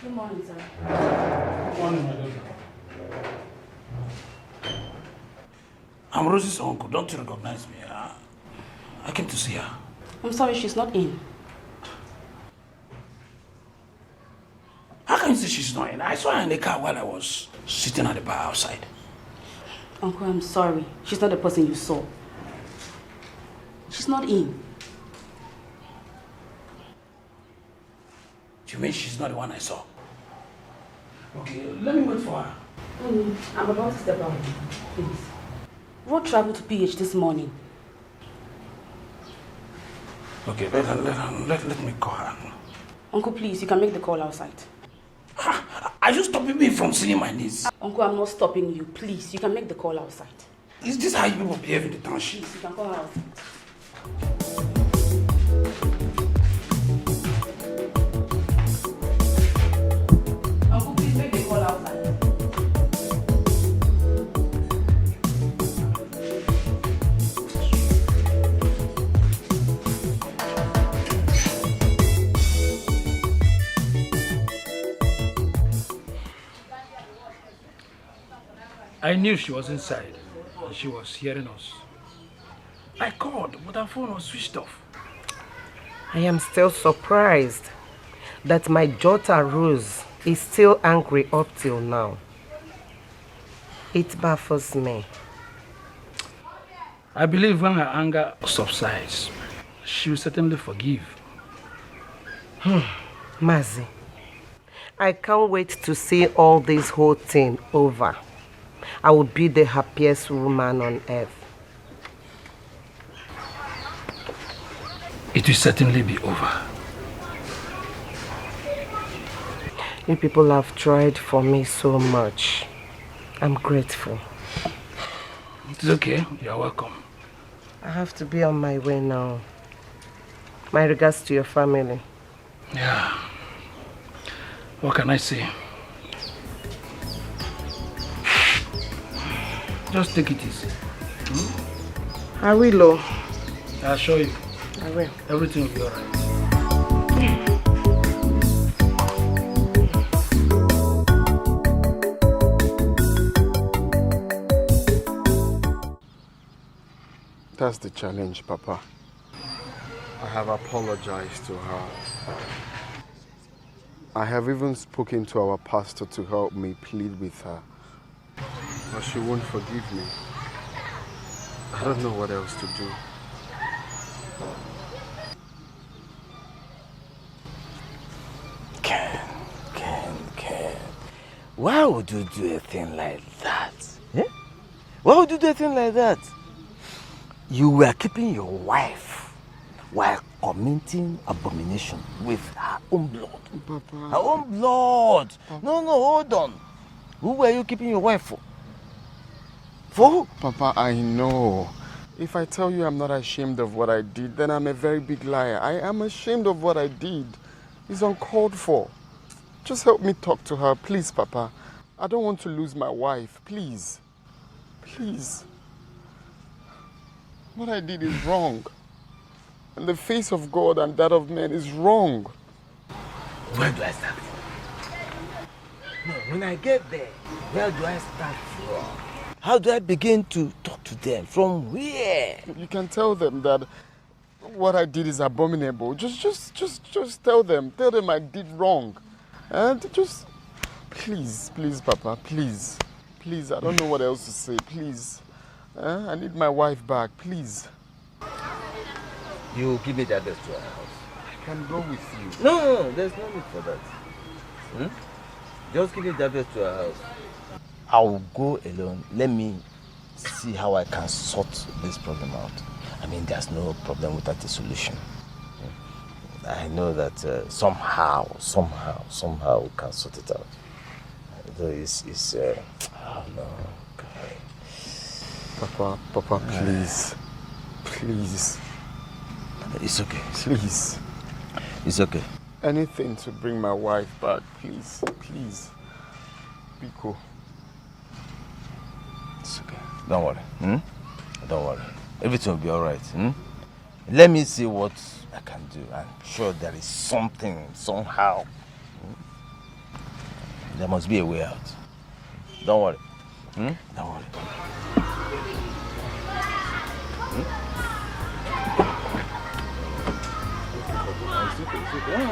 Speaker 1: Good morning, sir.
Speaker 20: Good morning, my daughter. I'm Rosie's uncle. Don't you recognize me? I came to see her.
Speaker 1: I'm sorry, she's not in.
Speaker 20: How can you say she's not in? I saw her in the car while I was sitting at the bar outside.
Speaker 1: Uncle, I'm sorry. She's not the person you saw. She's not in.
Speaker 20: You mean she's not the one I saw? Okay, let me wait for her.
Speaker 1: I'm about to step out. Please. Road travel to PH this morning.
Speaker 20: Okay, let me call her.
Speaker 1: Uncle, please, you can make the call outside.
Speaker 20: Are you stopping me from seeing my niece?
Speaker 1: Uncle, I'm not stopping you. Please, you can make the call outside.
Speaker 20: Is this how you people behave in the township?
Speaker 1: Please, you can call her outside. Uncle, please make the call outside.
Speaker 20: I knew she was inside and she was hearing us. I called, but her phone was switched off.
Speaker 12: I am still surprised that my daughter Rose is still angry up till now. It baffles me.
Speaker 20: I believe when her anger subsides, she will certainly forgive.
Speaker 12: Mazi, I can't wait to see all this whole thing over. I will be the happiest woman on earth.
Speaker 20: It will certainly be over.
Speaker 12: You people have tried for me so much. I'm grateful.
Speaker 20: It's okay. You're welcome.
Speaker 12: I have to be on my way now. My regards to your family.
Speaker 20: Yeah. What can I say? Just take it easy.
Speaker 12: I will.
Speaker 20: I'll show you.
Speaker 12: I will.
Speaker 20: Everything will be alright.
Speaker 2: That's the challenge, Papa. I have apologized to her. I have even spoken to our pastor to help me plead with her. But she won't forgive me. I don't know what else to do.
Speaker 21: Ken. Why would you do a thing like that? Eh? Why would you do a thing like that? You were keeping your wife while committing abomination with her own blood.
Speaker 2: Papa.
Speaker 21: Her own blood. Papa. No, hold on. Who were you keeping your wife for? For who?
Speaker 2: Papa, I know. If I tell you I'm not ashamed of what I did, then I'm a very big liar. I am ashamed of what I did. It's uncalled for. Just help me talk to her, please, Papa. I don't want to lose my wife, please. Please. What I did is wrong. And the face of God and that of men is wrong.
Speaker 21: Where do I start from? No, when I get there, where do I start from? How do I begin to talk to them? From where?
Speaker 2: You can tell them that what I did is abominable. Just tell them. Tell them I did wrong. And just, please, Papa, please. Please, I don't know what else to say, please. I need my wife back, please.
Speaker 21: You give me the address to her house.
Speaker 2: I can go with you.
Speaker 21: No, there's no need for that. Just give me the address to her house. I'll go alone. Let me see how I can sort this problem out. I mean, there's no problem without a solution. I know that somehow we can sort it out. Though it's oh no, God.
Speaker 2: Papa, please. Please.
Speaker 21: It's okay.
Speaker 2: Please.
Speaker 21: It's okay.
Speaker 2: Anything to bring my wife back, please. Please. Biko.
Speaker 21: It's okay. Don't worry. Don't worry. Everything will be alright. Let me see what I can do. I'm sure there is something, somehow. There must be a way out. Don't worry. Don't worry. It's okay. No,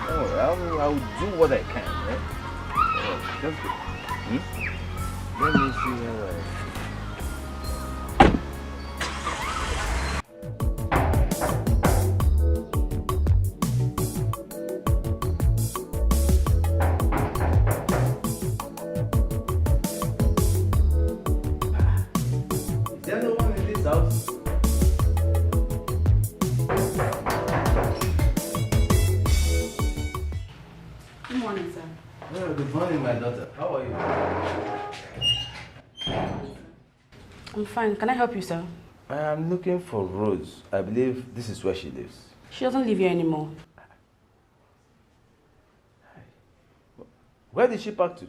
Speaker 21: don't worry. I will do what I can. Just go. Let me see how Is there no one in this house?
Speaker 7: Good morning, sir.
Speaker 21: Oh, good morning, my daughter. How are you?
Speaker 7: I'm fine. Can I help you, sir?
Speaker 21: I am looking for Rose. I believe this is where she lives.
Speaker 7: She doesn't live here anymore.
Speaker 21: Where did she park to?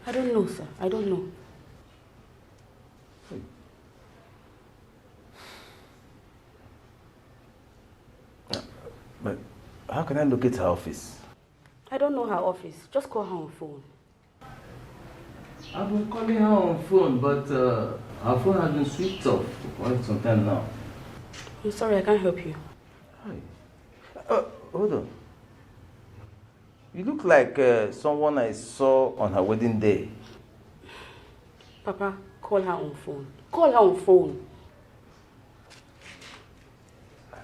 Speaker 7: I don't know, sir. I don't know.
Speaker 21: But how can I locate her office?
Speaker 7: I don't know her office. Just call her on phone.
Speaker 21: I've been calling her on phone, but her phone has been switched off for quite some time now.
Speaker 7: I'm sorry, I can't help you.
Speaker 21: Hi. Hold on. You look like someone I saw on her wedding day.
Speaker 7: Papa, call her on phone. Call her on phone.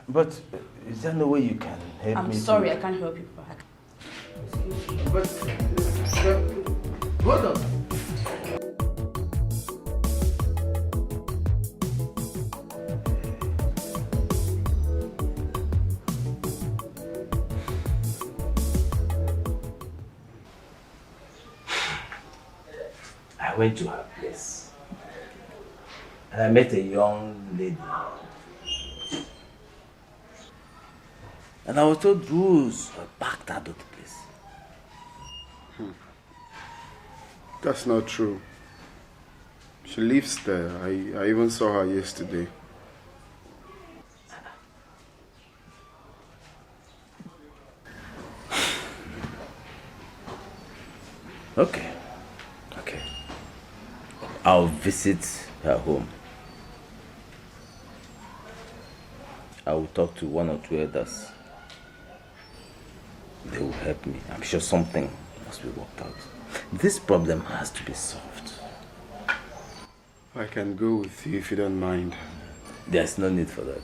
Speaker 21: But is there no way you can help me?
Speaker 7: I'm sorry, I can't help you, Papa.
Speaker 21: But hold on. I went to her place and I met a young lady. And I was told Rose were packed out of the place.
Speaker 2: That's not true. She lives there. I even saw her yesterday.
Speaker 21: Okay. I'll visit her home. I will talk to one or two others. They will help me. I'm sure something must be worked out. This problem has to be solved.
Speaker 2: I can go with you if you don't mind.
Speaker 21: There's no need for that.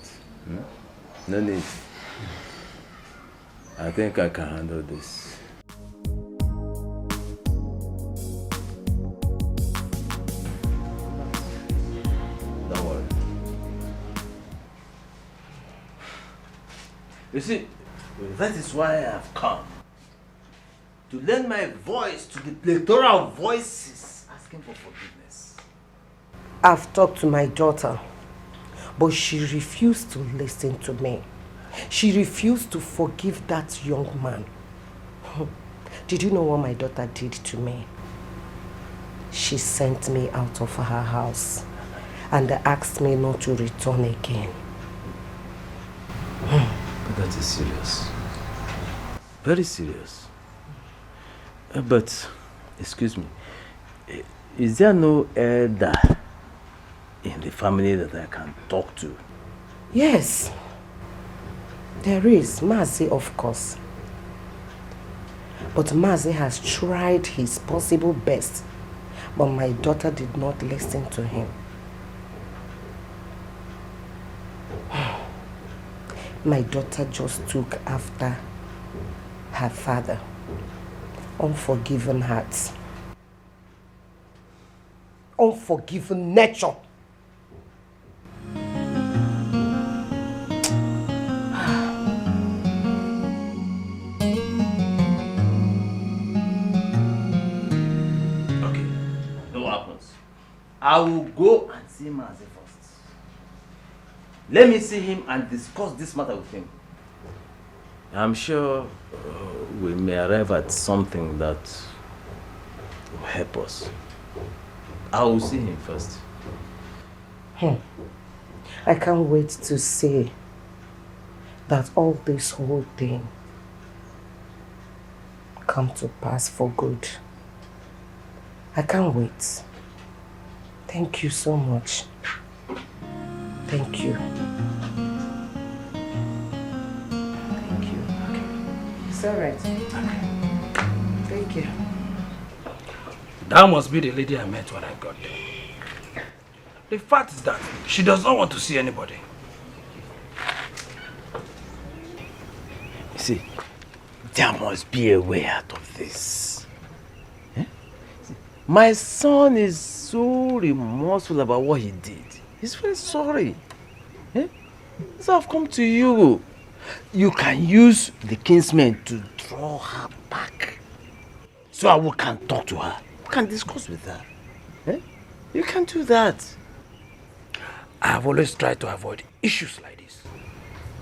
Speaker 21: No need. I think I can handle this. Don't worry. You see, That is why I have come. To lend my voice to the plethora of voices asking for forgiveness.
Speaker 12: I've talked to my daughter, but she refused to listen to me. She refused to forgive that young man. Did you know what my daughter did to me? She sent me out of her house and asked me not to return again.
Speaker 21: But that is serious. Very serious. But, excuse me, is there no elder in the family that I can talk to?
Speaker 12: Yes, there is. Mazi, of course. But Mazi has tried his possible best, but my daughter did not listen to him. My daughter just took after her father. Unforgiving hearts. Unforgiving nature.
Speaker 21: Okay, no happens. I will go and see Mazi first. Let me see him and discuss this matter with him. I'm sure we may arrive at something that will help us. I will see him first.
Speaker 12: I can't wait to see that all this whole thing come to pass for good. I can't wait. Thank you so much. Thank you. It's all right. Thank you.
Speaker 20: That must be the lady I met when I got there. The fact is that she does not want to see anybody.
Speaker 21: You see, there must be a way out of this. My son is so remorseful about what he did. He's very sorry. So I've come to you. You can use the kinsman to draw her back. So we can talk to her. We can discuss with her. You can do that.
Speaker 20: I have always tried to avoid issues like this.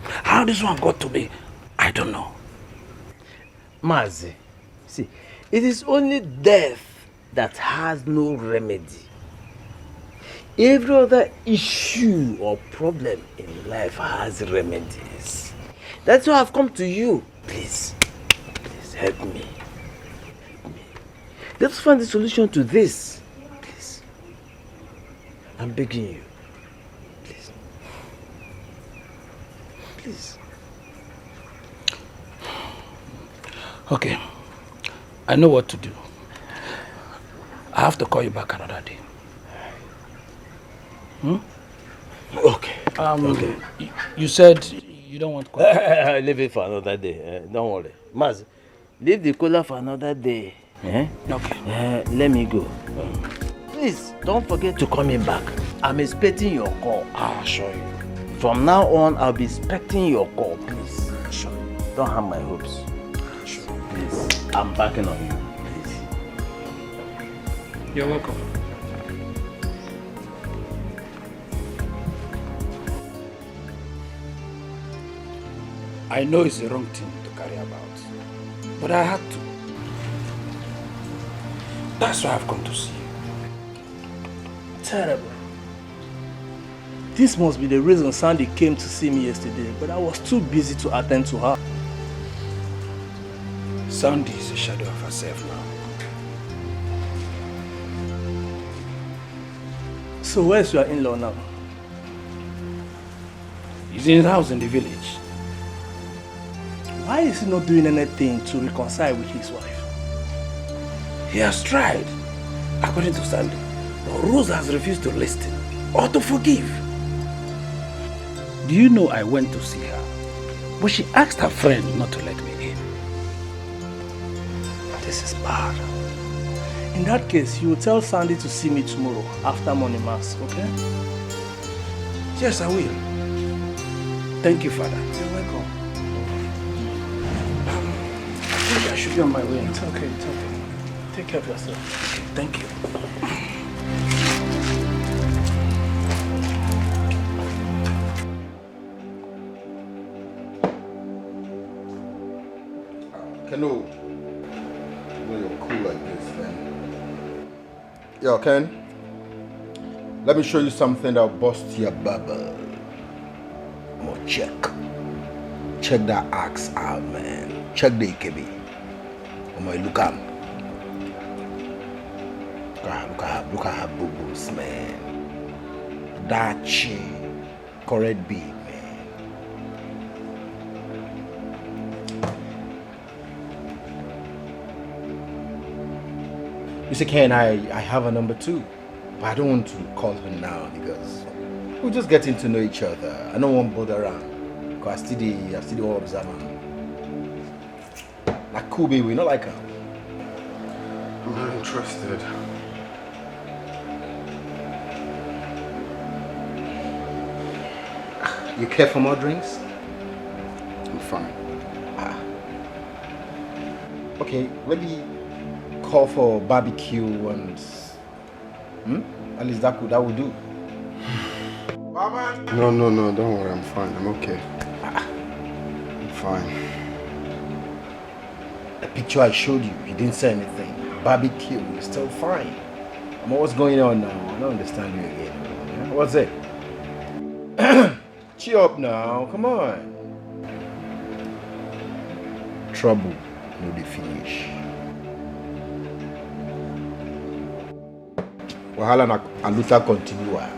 Speaker 20: How this one got to me, I don't know.
Speaker 21: Mazi, see, it is only death that has no remedy. Every other issue or problem in life has remedies. That's why I've come to you. Please help me. Let's find a solution to this. Please. I'm begging you. Please. Please.
Speaker 20: Okay. I know what to do. I have to call you back another day.
Speaker 21: Okay.
Speaker 20: Okay. You said you don't want cola.
Speaker 21: Leave it for another day. Don't worry. Maz, leave the cola for another day.
Speaker 20: Okay.
Speaker 21: Let me go. Please, don't forget to call me back. I'm expecting your call.
Speaker 20: I'll assure you.
Speaker 21: From now on, I'll be expecting your call, please. Sure. Don't harm my hopes.
Speaker 20: Sure.
Speaker 21: Please, I'm backing on you. Please.
Speaker 20: You're welcome. I know it's the wrong thing to carry about, but I had to. That's why I've come to see you.
Speaker 10: Terrible. This must be the reason Sandy came to see me yesterday, but I was too busy to attend to her.
Speaker 20: Sandy is a shadow of herself now.
Speaker 10: So where's your in-law now?
Speaker 20: He's in his house in the village.
Speaker 10: Why is he not doing anything to reconcile with his wife?
Speaker 20: He has tried, according to Sandy, but Rose has refused to listen or to forgive. Do you know I went to see her, but she asked her friend not to let me in. This is bad.
Speaker 10: In that case, you will tell Sandy to see me tomorrow after morning mass, okay?
Speaker 20: Yes, I will. Thank you, Father.
Speaker 10: You're welcome. I should be on my way. It's okay, it's okay. Take care of yourself. Okay, thank you.
Speaker 4: Keno, you know you're cool like this, man. Yo, Ken, let me show you something that'll bust your bubble. More check. Check that axe out, man. Check the EKB. Oh my, look at him. Look at her boo-boos, man. That chick, correct babe, man. You see, Ken, I have a number 2, but I don't want to call her now because we're just getting to know each other. I don't want to bother around because I still observe her. Like cool baby, not like her.
Speaker 2: I'm not interested.
Speaker 4: You care for more drinks?
Speaker 2: I'm fine.
Speaker 4: Okay, maybe call for barbecue and at least that would do.
Speaker 2: No, don't worry, I'm fine. I'm okay. I'm fine.
Speaker 4: The picture I showed you, you didn't say anything. Barbecue, you're still fine. What's going on now? I don't understand you again. What's it? Cheer up now, come on. Trouble, no dey finish. Wahala na aluta continua.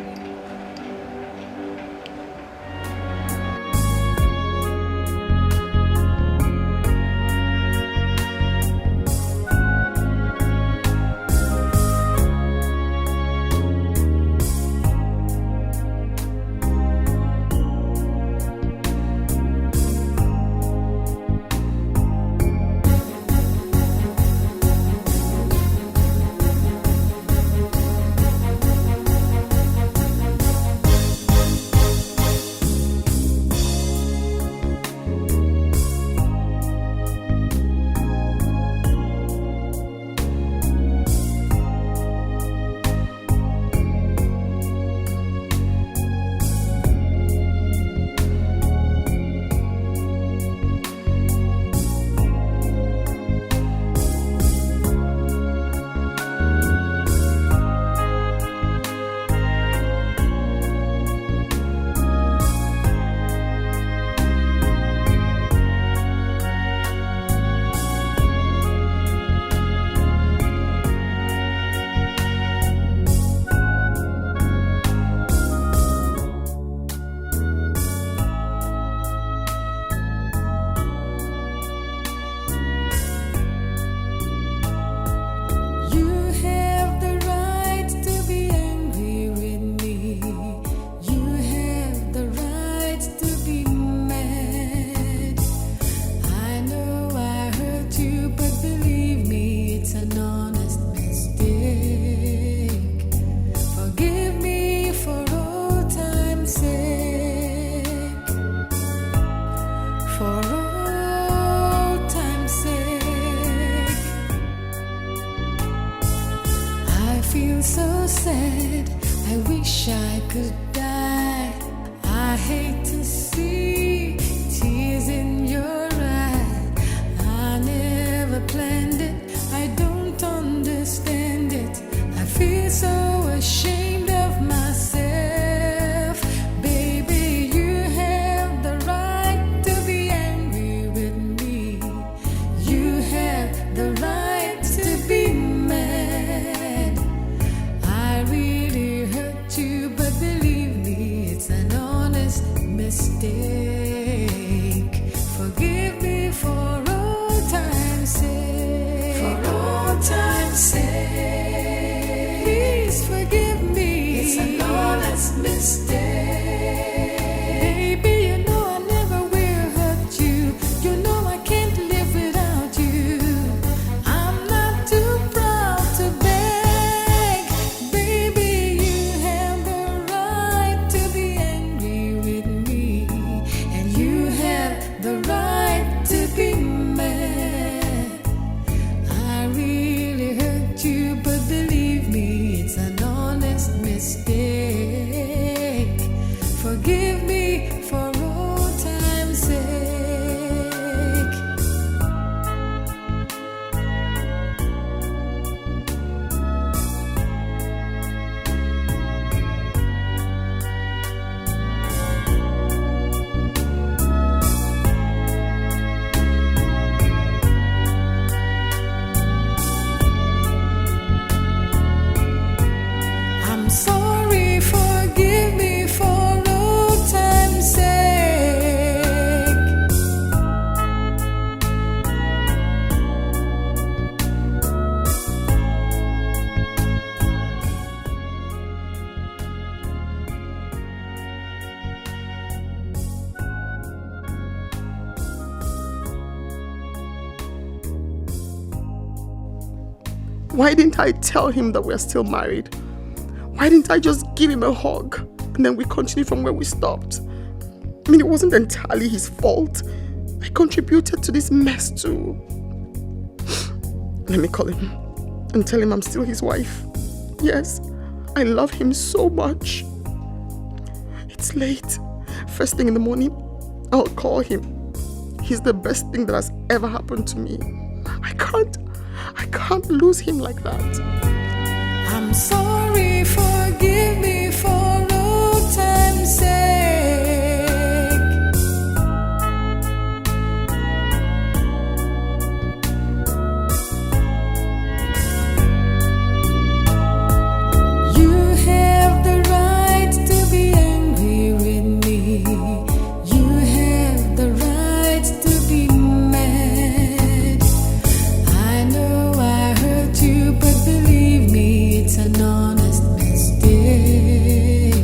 Speaker 13: But believe me, it's an honest mistake.
Speaker 16: Why didn't I tell him that we're still married? Why didn't I just give him a hug and then we continue from where we stopped? I mean, it wasn't entirely his fault. I contributed to this mess too. Let me call him and tell him I'm still his wife. Yes, I love him so much. It's late. First thing in the morning, I'll call him. He's the best thing that has ever happened to me. I can't lose him like that.
Speaker 13: I'm sorry, forgive me for old time's sake. You have the right to be angry with me. You have the right to be mad. I know I hurt you, but believe me, it's an honest mistake.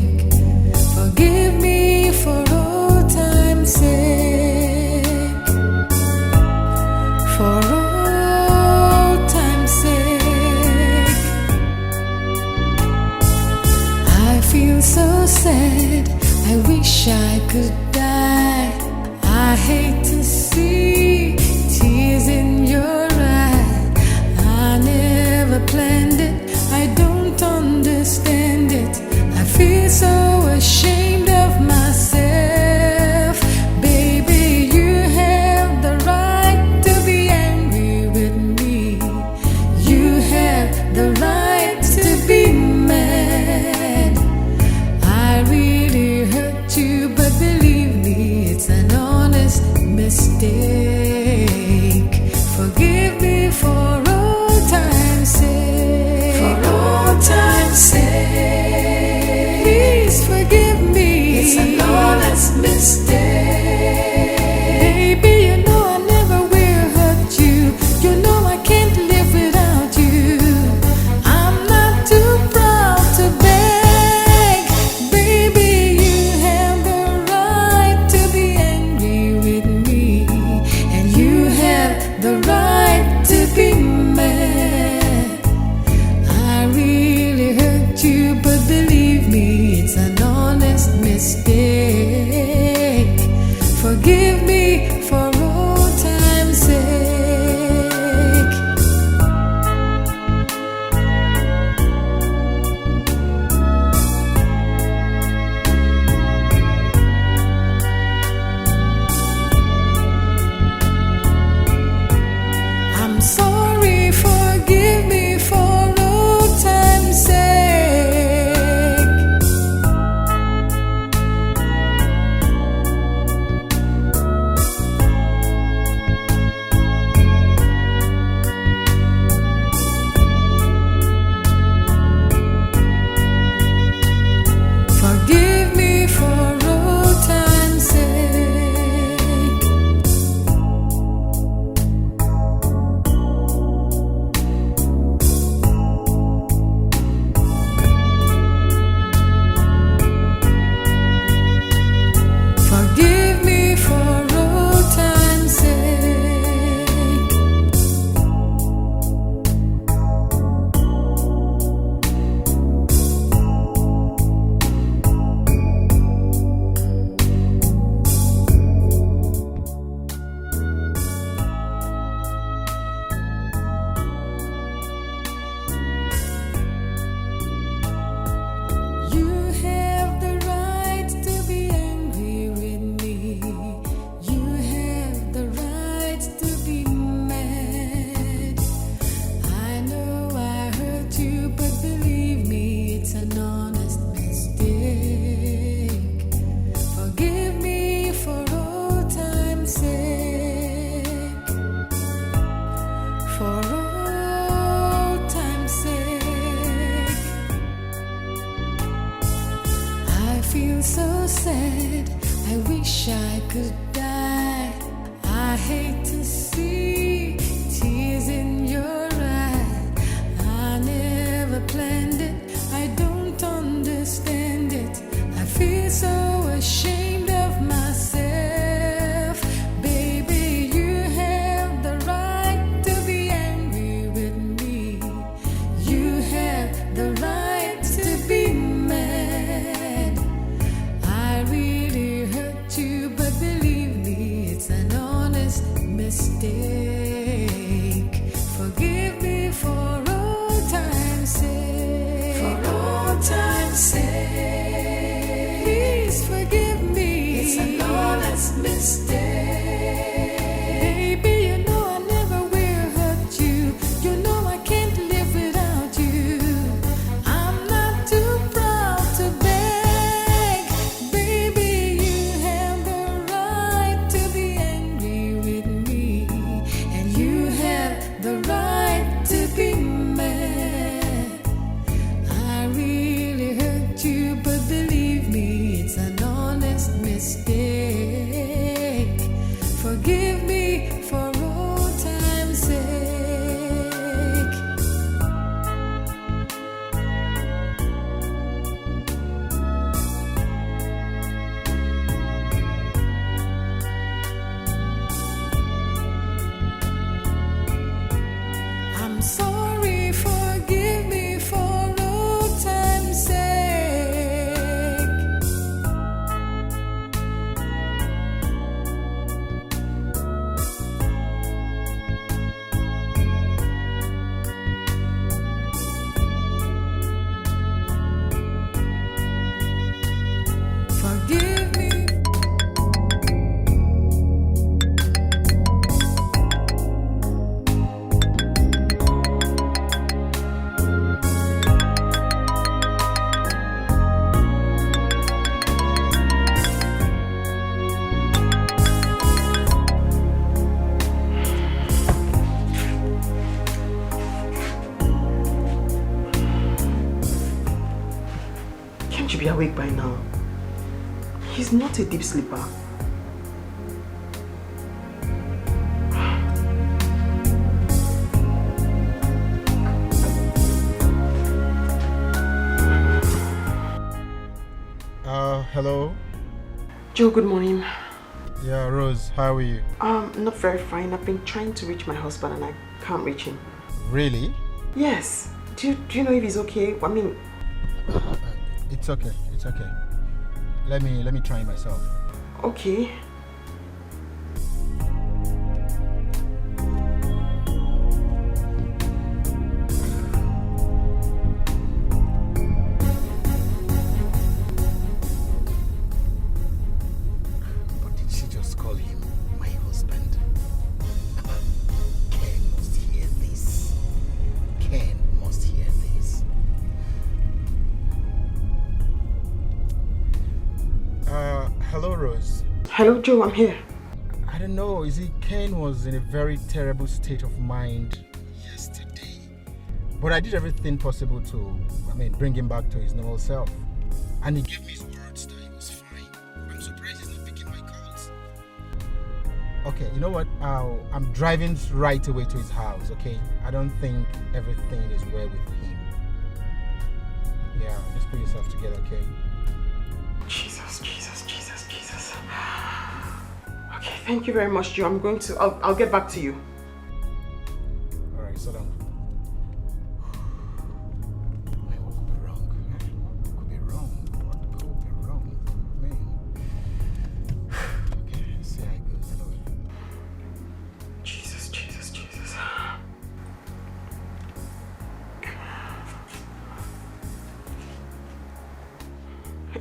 Speaker 13: Forgive me for old time's sake. For old time's sake. I feel so sad, I wish I could die. I hate to see tears in your eye. I never planned it, I don't understand it. I feel so ashamed of myself. Baby, you have the right to be angry with me. You have the right to be mad. I really hurt you, but believe me, it's an honest mistake. Forgive me for old time's sake. For old time's sake. Please forgive me. It's an honest mistake. Baby, you know I never will hurt you. You know I can't live without you. I'm not too proud to beg. Baby, you have the right to be angry with me. And you have the right to be mad. I really hurt you, but believe me, it's an honest mistake. Forgive me for old time's sake. I'm sorry, forgive me for old time's sake. Forgive me for old time's sake. Forgive me for old time's sake. You have the right to be angry with me. You have the right to be mad. I know I hurt you, but believe me, it's an honest mistake. Forgive me for old time's sake. For old time's sake. I feel so sad, I wish I could die. I hate to see tears in your eye. I never planned it, I don't understand it. I feel so ashamed of myself. Baby, you have the right to be angry with me. sorry, forgive me for old time's sake. Forgive me.
Speaker 16: Can't you be awake by now? He's not a deep sleeper.
Speaker 14: Hello?
Speaker 16: Joe, good morning.
Speaker 14: Yeah, Rose, how are you?
Speaker 16: Not very fine. I've been trying to reach my husband and I can't reach him.
Speaker 14: Really?
Speaker 16: Yes. Do you know if he's okay? I mean...
Speaker 14: It's okay, it's okay. Let me try myself.
Speaker 16: Okay.
Speaker 14: But did she just call him my husband? Ken must hear this. Ken must hear this. Hello, Rose.
Speaker 16: Hello, Joe, I'm here.
Speaker 14: I don't know, you see, Ken was in a very terrible state of mind yesterday. But I did everything possible to, bring him back to his normal self. And he gave me his words that he was fine. I'm surprised he's not picking my calls. Okay, you know what? I'm driving right away to his house, okay? I don't think everything is well with him. Yeah, just put yourself together, okay?
Speaker 16: Jesus. Okay, thank you very much, Joe. I'll get back to you.
Speaker 14: Alright, so down.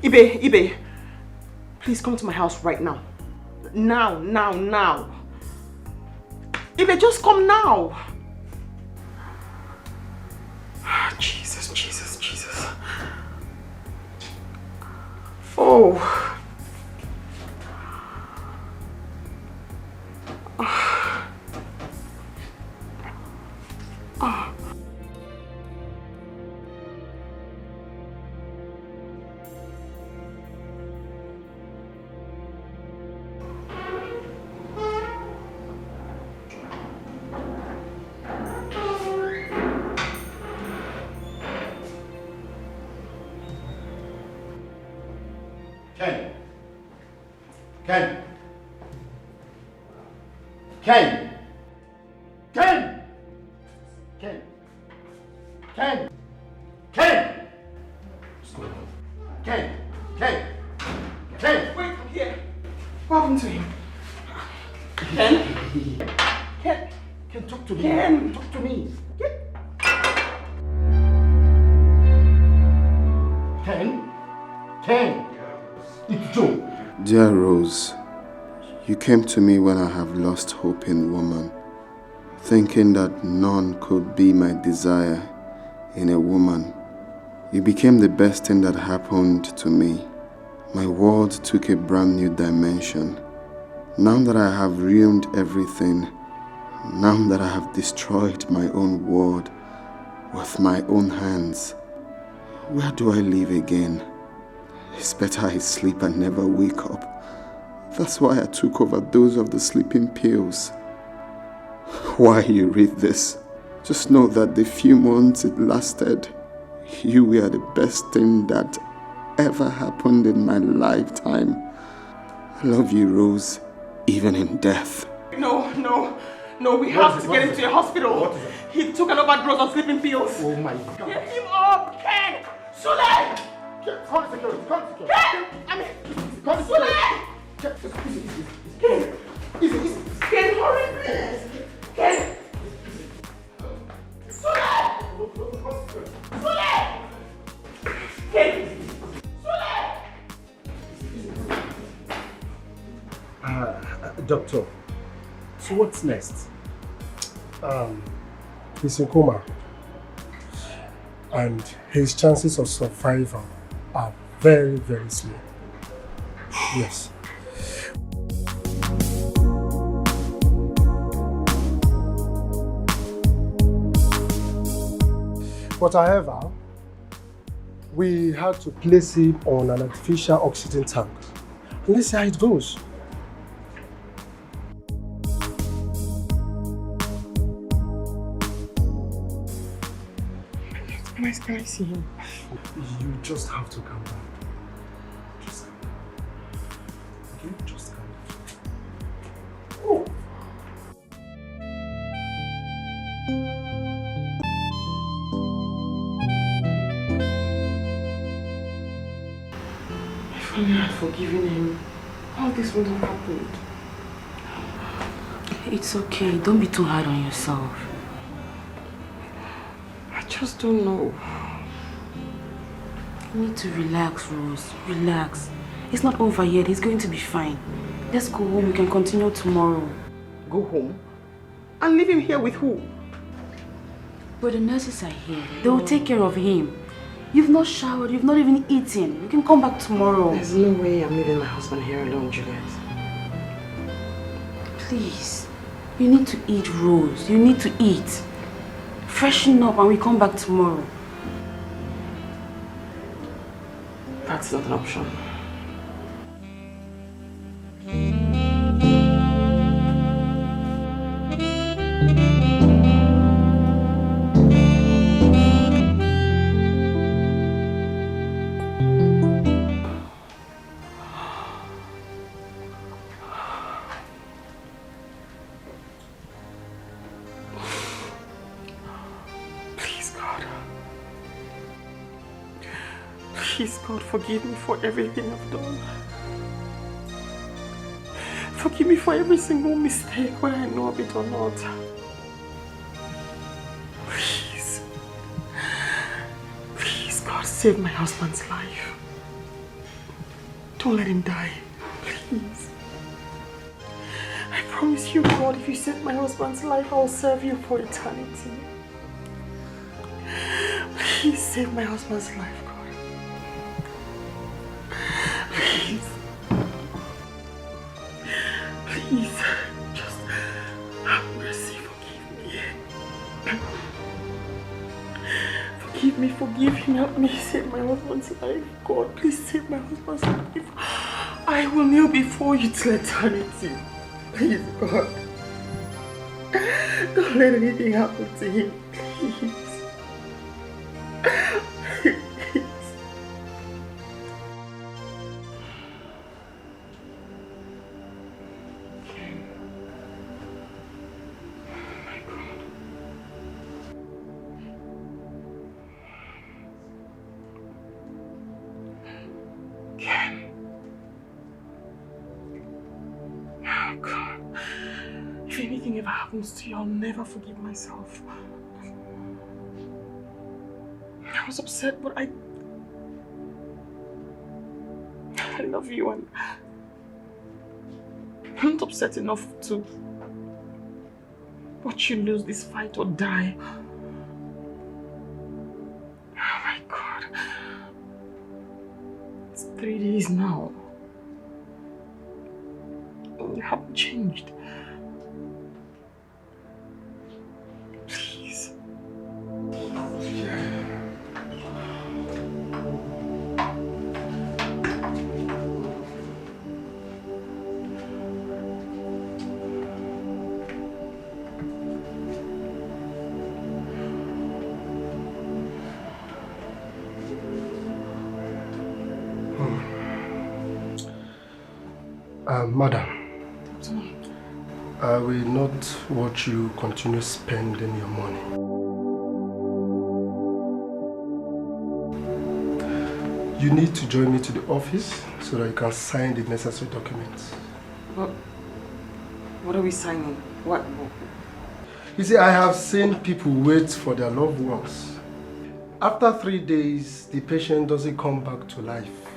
Speaker 16: Ibe, please come to my house right now. Now. Ibe, just come now. Jesus. Oh.
Speaker 14: Ken!
Speaker 16: Wait, I'm here. What happened to him? Ken?
Speaker 14: Ken, talk to me.
Speaker 16: Ken!
Speaker 14: Talk to me. Ken! It's Joe.
Speaker 2: Dear Rose, you came to me when I have lost hope in woman, thinking that none could be my desire in a woman. You became the best thing that happened to me. My world took a brand new dimension. Now that I have ruined everything, now that I have destroyed my own world with my own hands, where do I live again? It's better I sleep and never wake up. That's why I took overdose of the sleeping pills. While you read this, just know that the few months it lasted, you were the best thing that ever happened in my lifetime. I love you, Rose, even in death.
Speaker 16: No, we have to get him to a hospital. He took an overdose of sleeping pills.
Speaker 14: Oh my God.
Speaker 16: Get him up, Ken! Sule!
Speaker 14: Call the security, call the security.
Speaker 16: Ken! I mean,
Speaker 14: call the
Speaker 16: Sule!
Speaker 14: security.
Speaker 16: Ken! Easy. Ken, hurry, please! Ken! Sule! Sule! Ken!
Speaker 8: Doctor, so what's next? He's in coma, and his chances of survival are very, very slim. Yes. But however, we had to place him on an artificial oxygen tank. Let's see how it goes.
Speaker 16: Can I see him?
Speaker 8: You just have to calm down. Just calm down. Okay? Just calm down. Oh.
Speaker 16: If only I had forgiven him, all this wouldn't have happened.
Speaker 3: It's okay. Don't be too hard on yourself.
Speaker 16: I just don't know.
Speaker 3: You need to relax, Rose. Relax. It's not over yet. He's going to be fine. Let's go home. We can continue tomorrow.
Speaker 16: Go home? And leave him here with who?
Speaker 3: But the nurses are here. They will take care of him. You've not showered. You've not even eaten. You can come back tomorrow.
Speaker 16: There's no way I'm leaving my husband here alone, Juliet.
Speaker 3: Please. You need to eat, Rose. You need to eat. Freshen up and we come back tomorrow.
Speaker 16: That's not an option. Please, God, forgive me for everything I've done. Forgive me for every single mistake, whether I know of it or not. Please. Please, God, save my husband's life. Don't let him die. Please. I promise you, God, if you save my husband's life, I'll serve you for eternity. Please save my husband's life, God. Please. Please. Just have mercy. Forgive me. Forgive him. Help me save my husband's life. God, please save my husband's life. I will kneel before you till eternity. Please, God. Don't let anything happen to him. Please. To you, I'll never forgive myself. I was upset, but I love you, and I'm not upset enough to watch you lose this fight or die. Oh my God. It's 3 days now. You haven't changed.
Speaker 8: Madam, I will not watch you continue spending your money. You need to join me to the office so that you can sign the necessary documents.
Speaker 16: What are we signing? What?
Speaker 8: You see, I have seen people wait for their loved ones. After 3 days, the patient doesn't come back to life.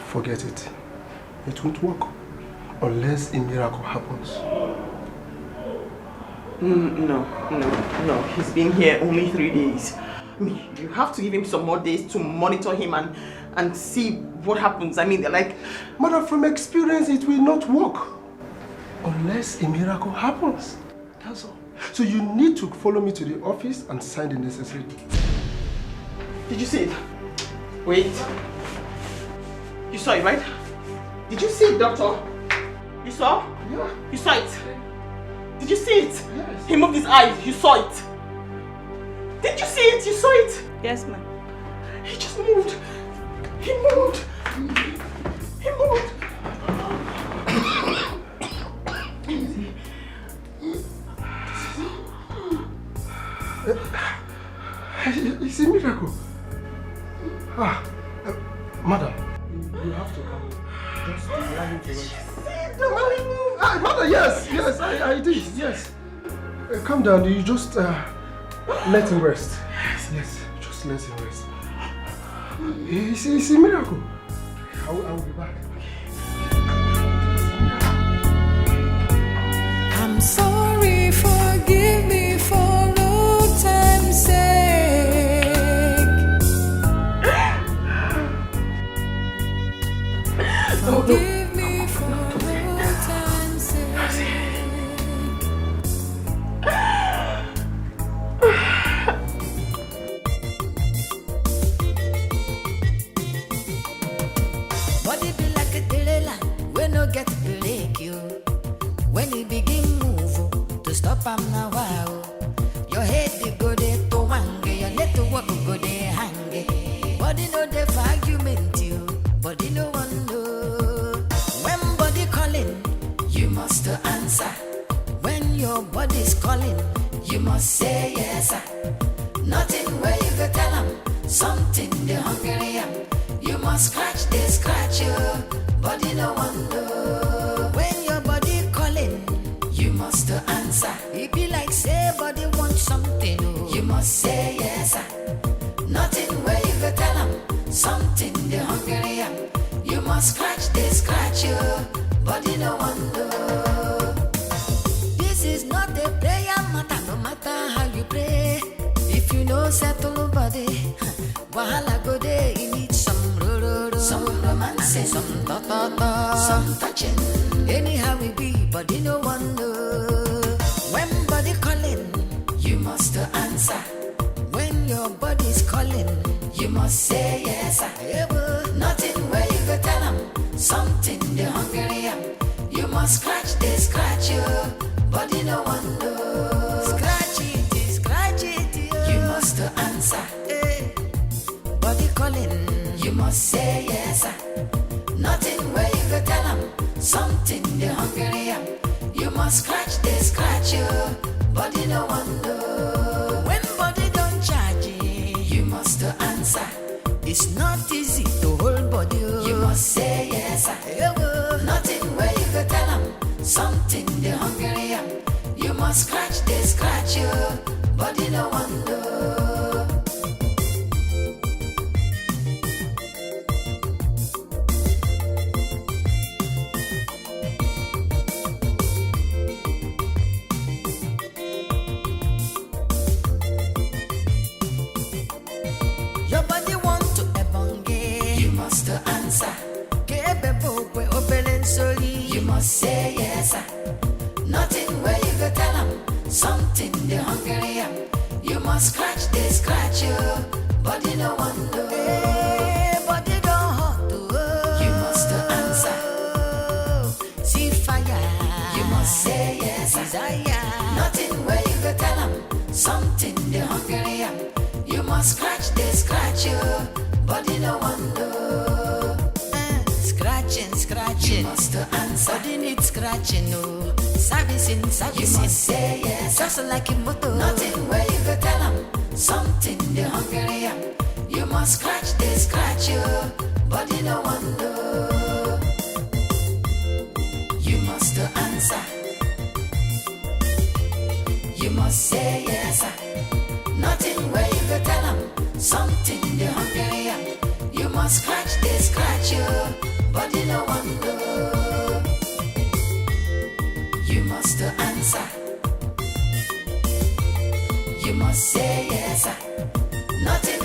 Speaker 8: Forget it. It won't work unless a miracle happens.
Speaker 16: No. He's been here only 3 days. I mean, you have to give him some more days to monitor him and see what happens. I mean, they're like...
Speaker 8: Mother, from experience, it will not work unless a miracle happens. That's all. So you need to follow me to the office and sign the necessary.
Speaker 16: Did you see it? Wait. You saw it, right? Did you see it, doctor? You saw?
Speaker 8: Yeah.
Speaker 16: You saw it? Did you see it?
Speaker 8: Yes.
Speaker 16: He moved his eyes. You saw it? Did you see it? You saw it?
Speaker 7: Yes, ma'am.
Speaker 16: He just moved. He moved. He moved.
Speaker 8: It's a miracle. Madam, you have to come. Just allow him to rest. Mother, yes, I did, yes. Calm down, you just let him rest. Yes, just let him rest. It's a miracle. I will be back.
Speaker 13: I'm sorry, forgive me for no time's sake. Forgive me for no time's sake. Body be like a trailer, we no get break you. When you begin move, to stop am now wow. Your head they go there to wange, your leg to walk go there hang. Body no dey for argument you, body no one know. When body calling, you must answer. When your body's calling, you must say yes sir. Nothing where you go tell them, something they hungry am. You must scratch you, body no one know. When your body calling, you must answer. It be like say body want something, you must say yes sir. Nothing where you go tell them, something they hungry am. You must scratch you, body no one know. This is not a prayer matter, no matter how you pray. If you know settle body, wahala go there, you need some romance, some ta-ta-ta, some touching. Anyhow we be, body no one know. When body calling, you must answer. When your body's calling, you must say yes sir. Nothing where you go tell them, something they hungry am. You must scratch you, body no one know. Scratch it, you must answer. Body calling, you must say yes sir. Nothing where you go tell them, something they hungry am. You must scratch you, body no one know. When body don't charge you must answer. It's not easy to hold body, you must say yes sir. Nothing where you go tell them, something they hungry am. You must scratch you, body no one know. Your body want to ebonge, you must answer. You must say yes sir. Nothing where you go tell them, something they hungry am. You must scratch you, body no one know. Body don't hot to you must answer. See fire, you must say yes sir. Desire. Nothing where you go tell them, something they hungry am. You must scratch you, body no one know. Scratching, you must answer. Body needs scratching, no. servicing. You must say yes, just like a motor. Nothing where you go tell them something they hungry am. You must scratch, they scratch you, body no one know. You must answer. You must say yes, nothing where you go tell them something they hungry am. You must scratch, they scratch you, body no one know. You must answer. You must say yes, nothing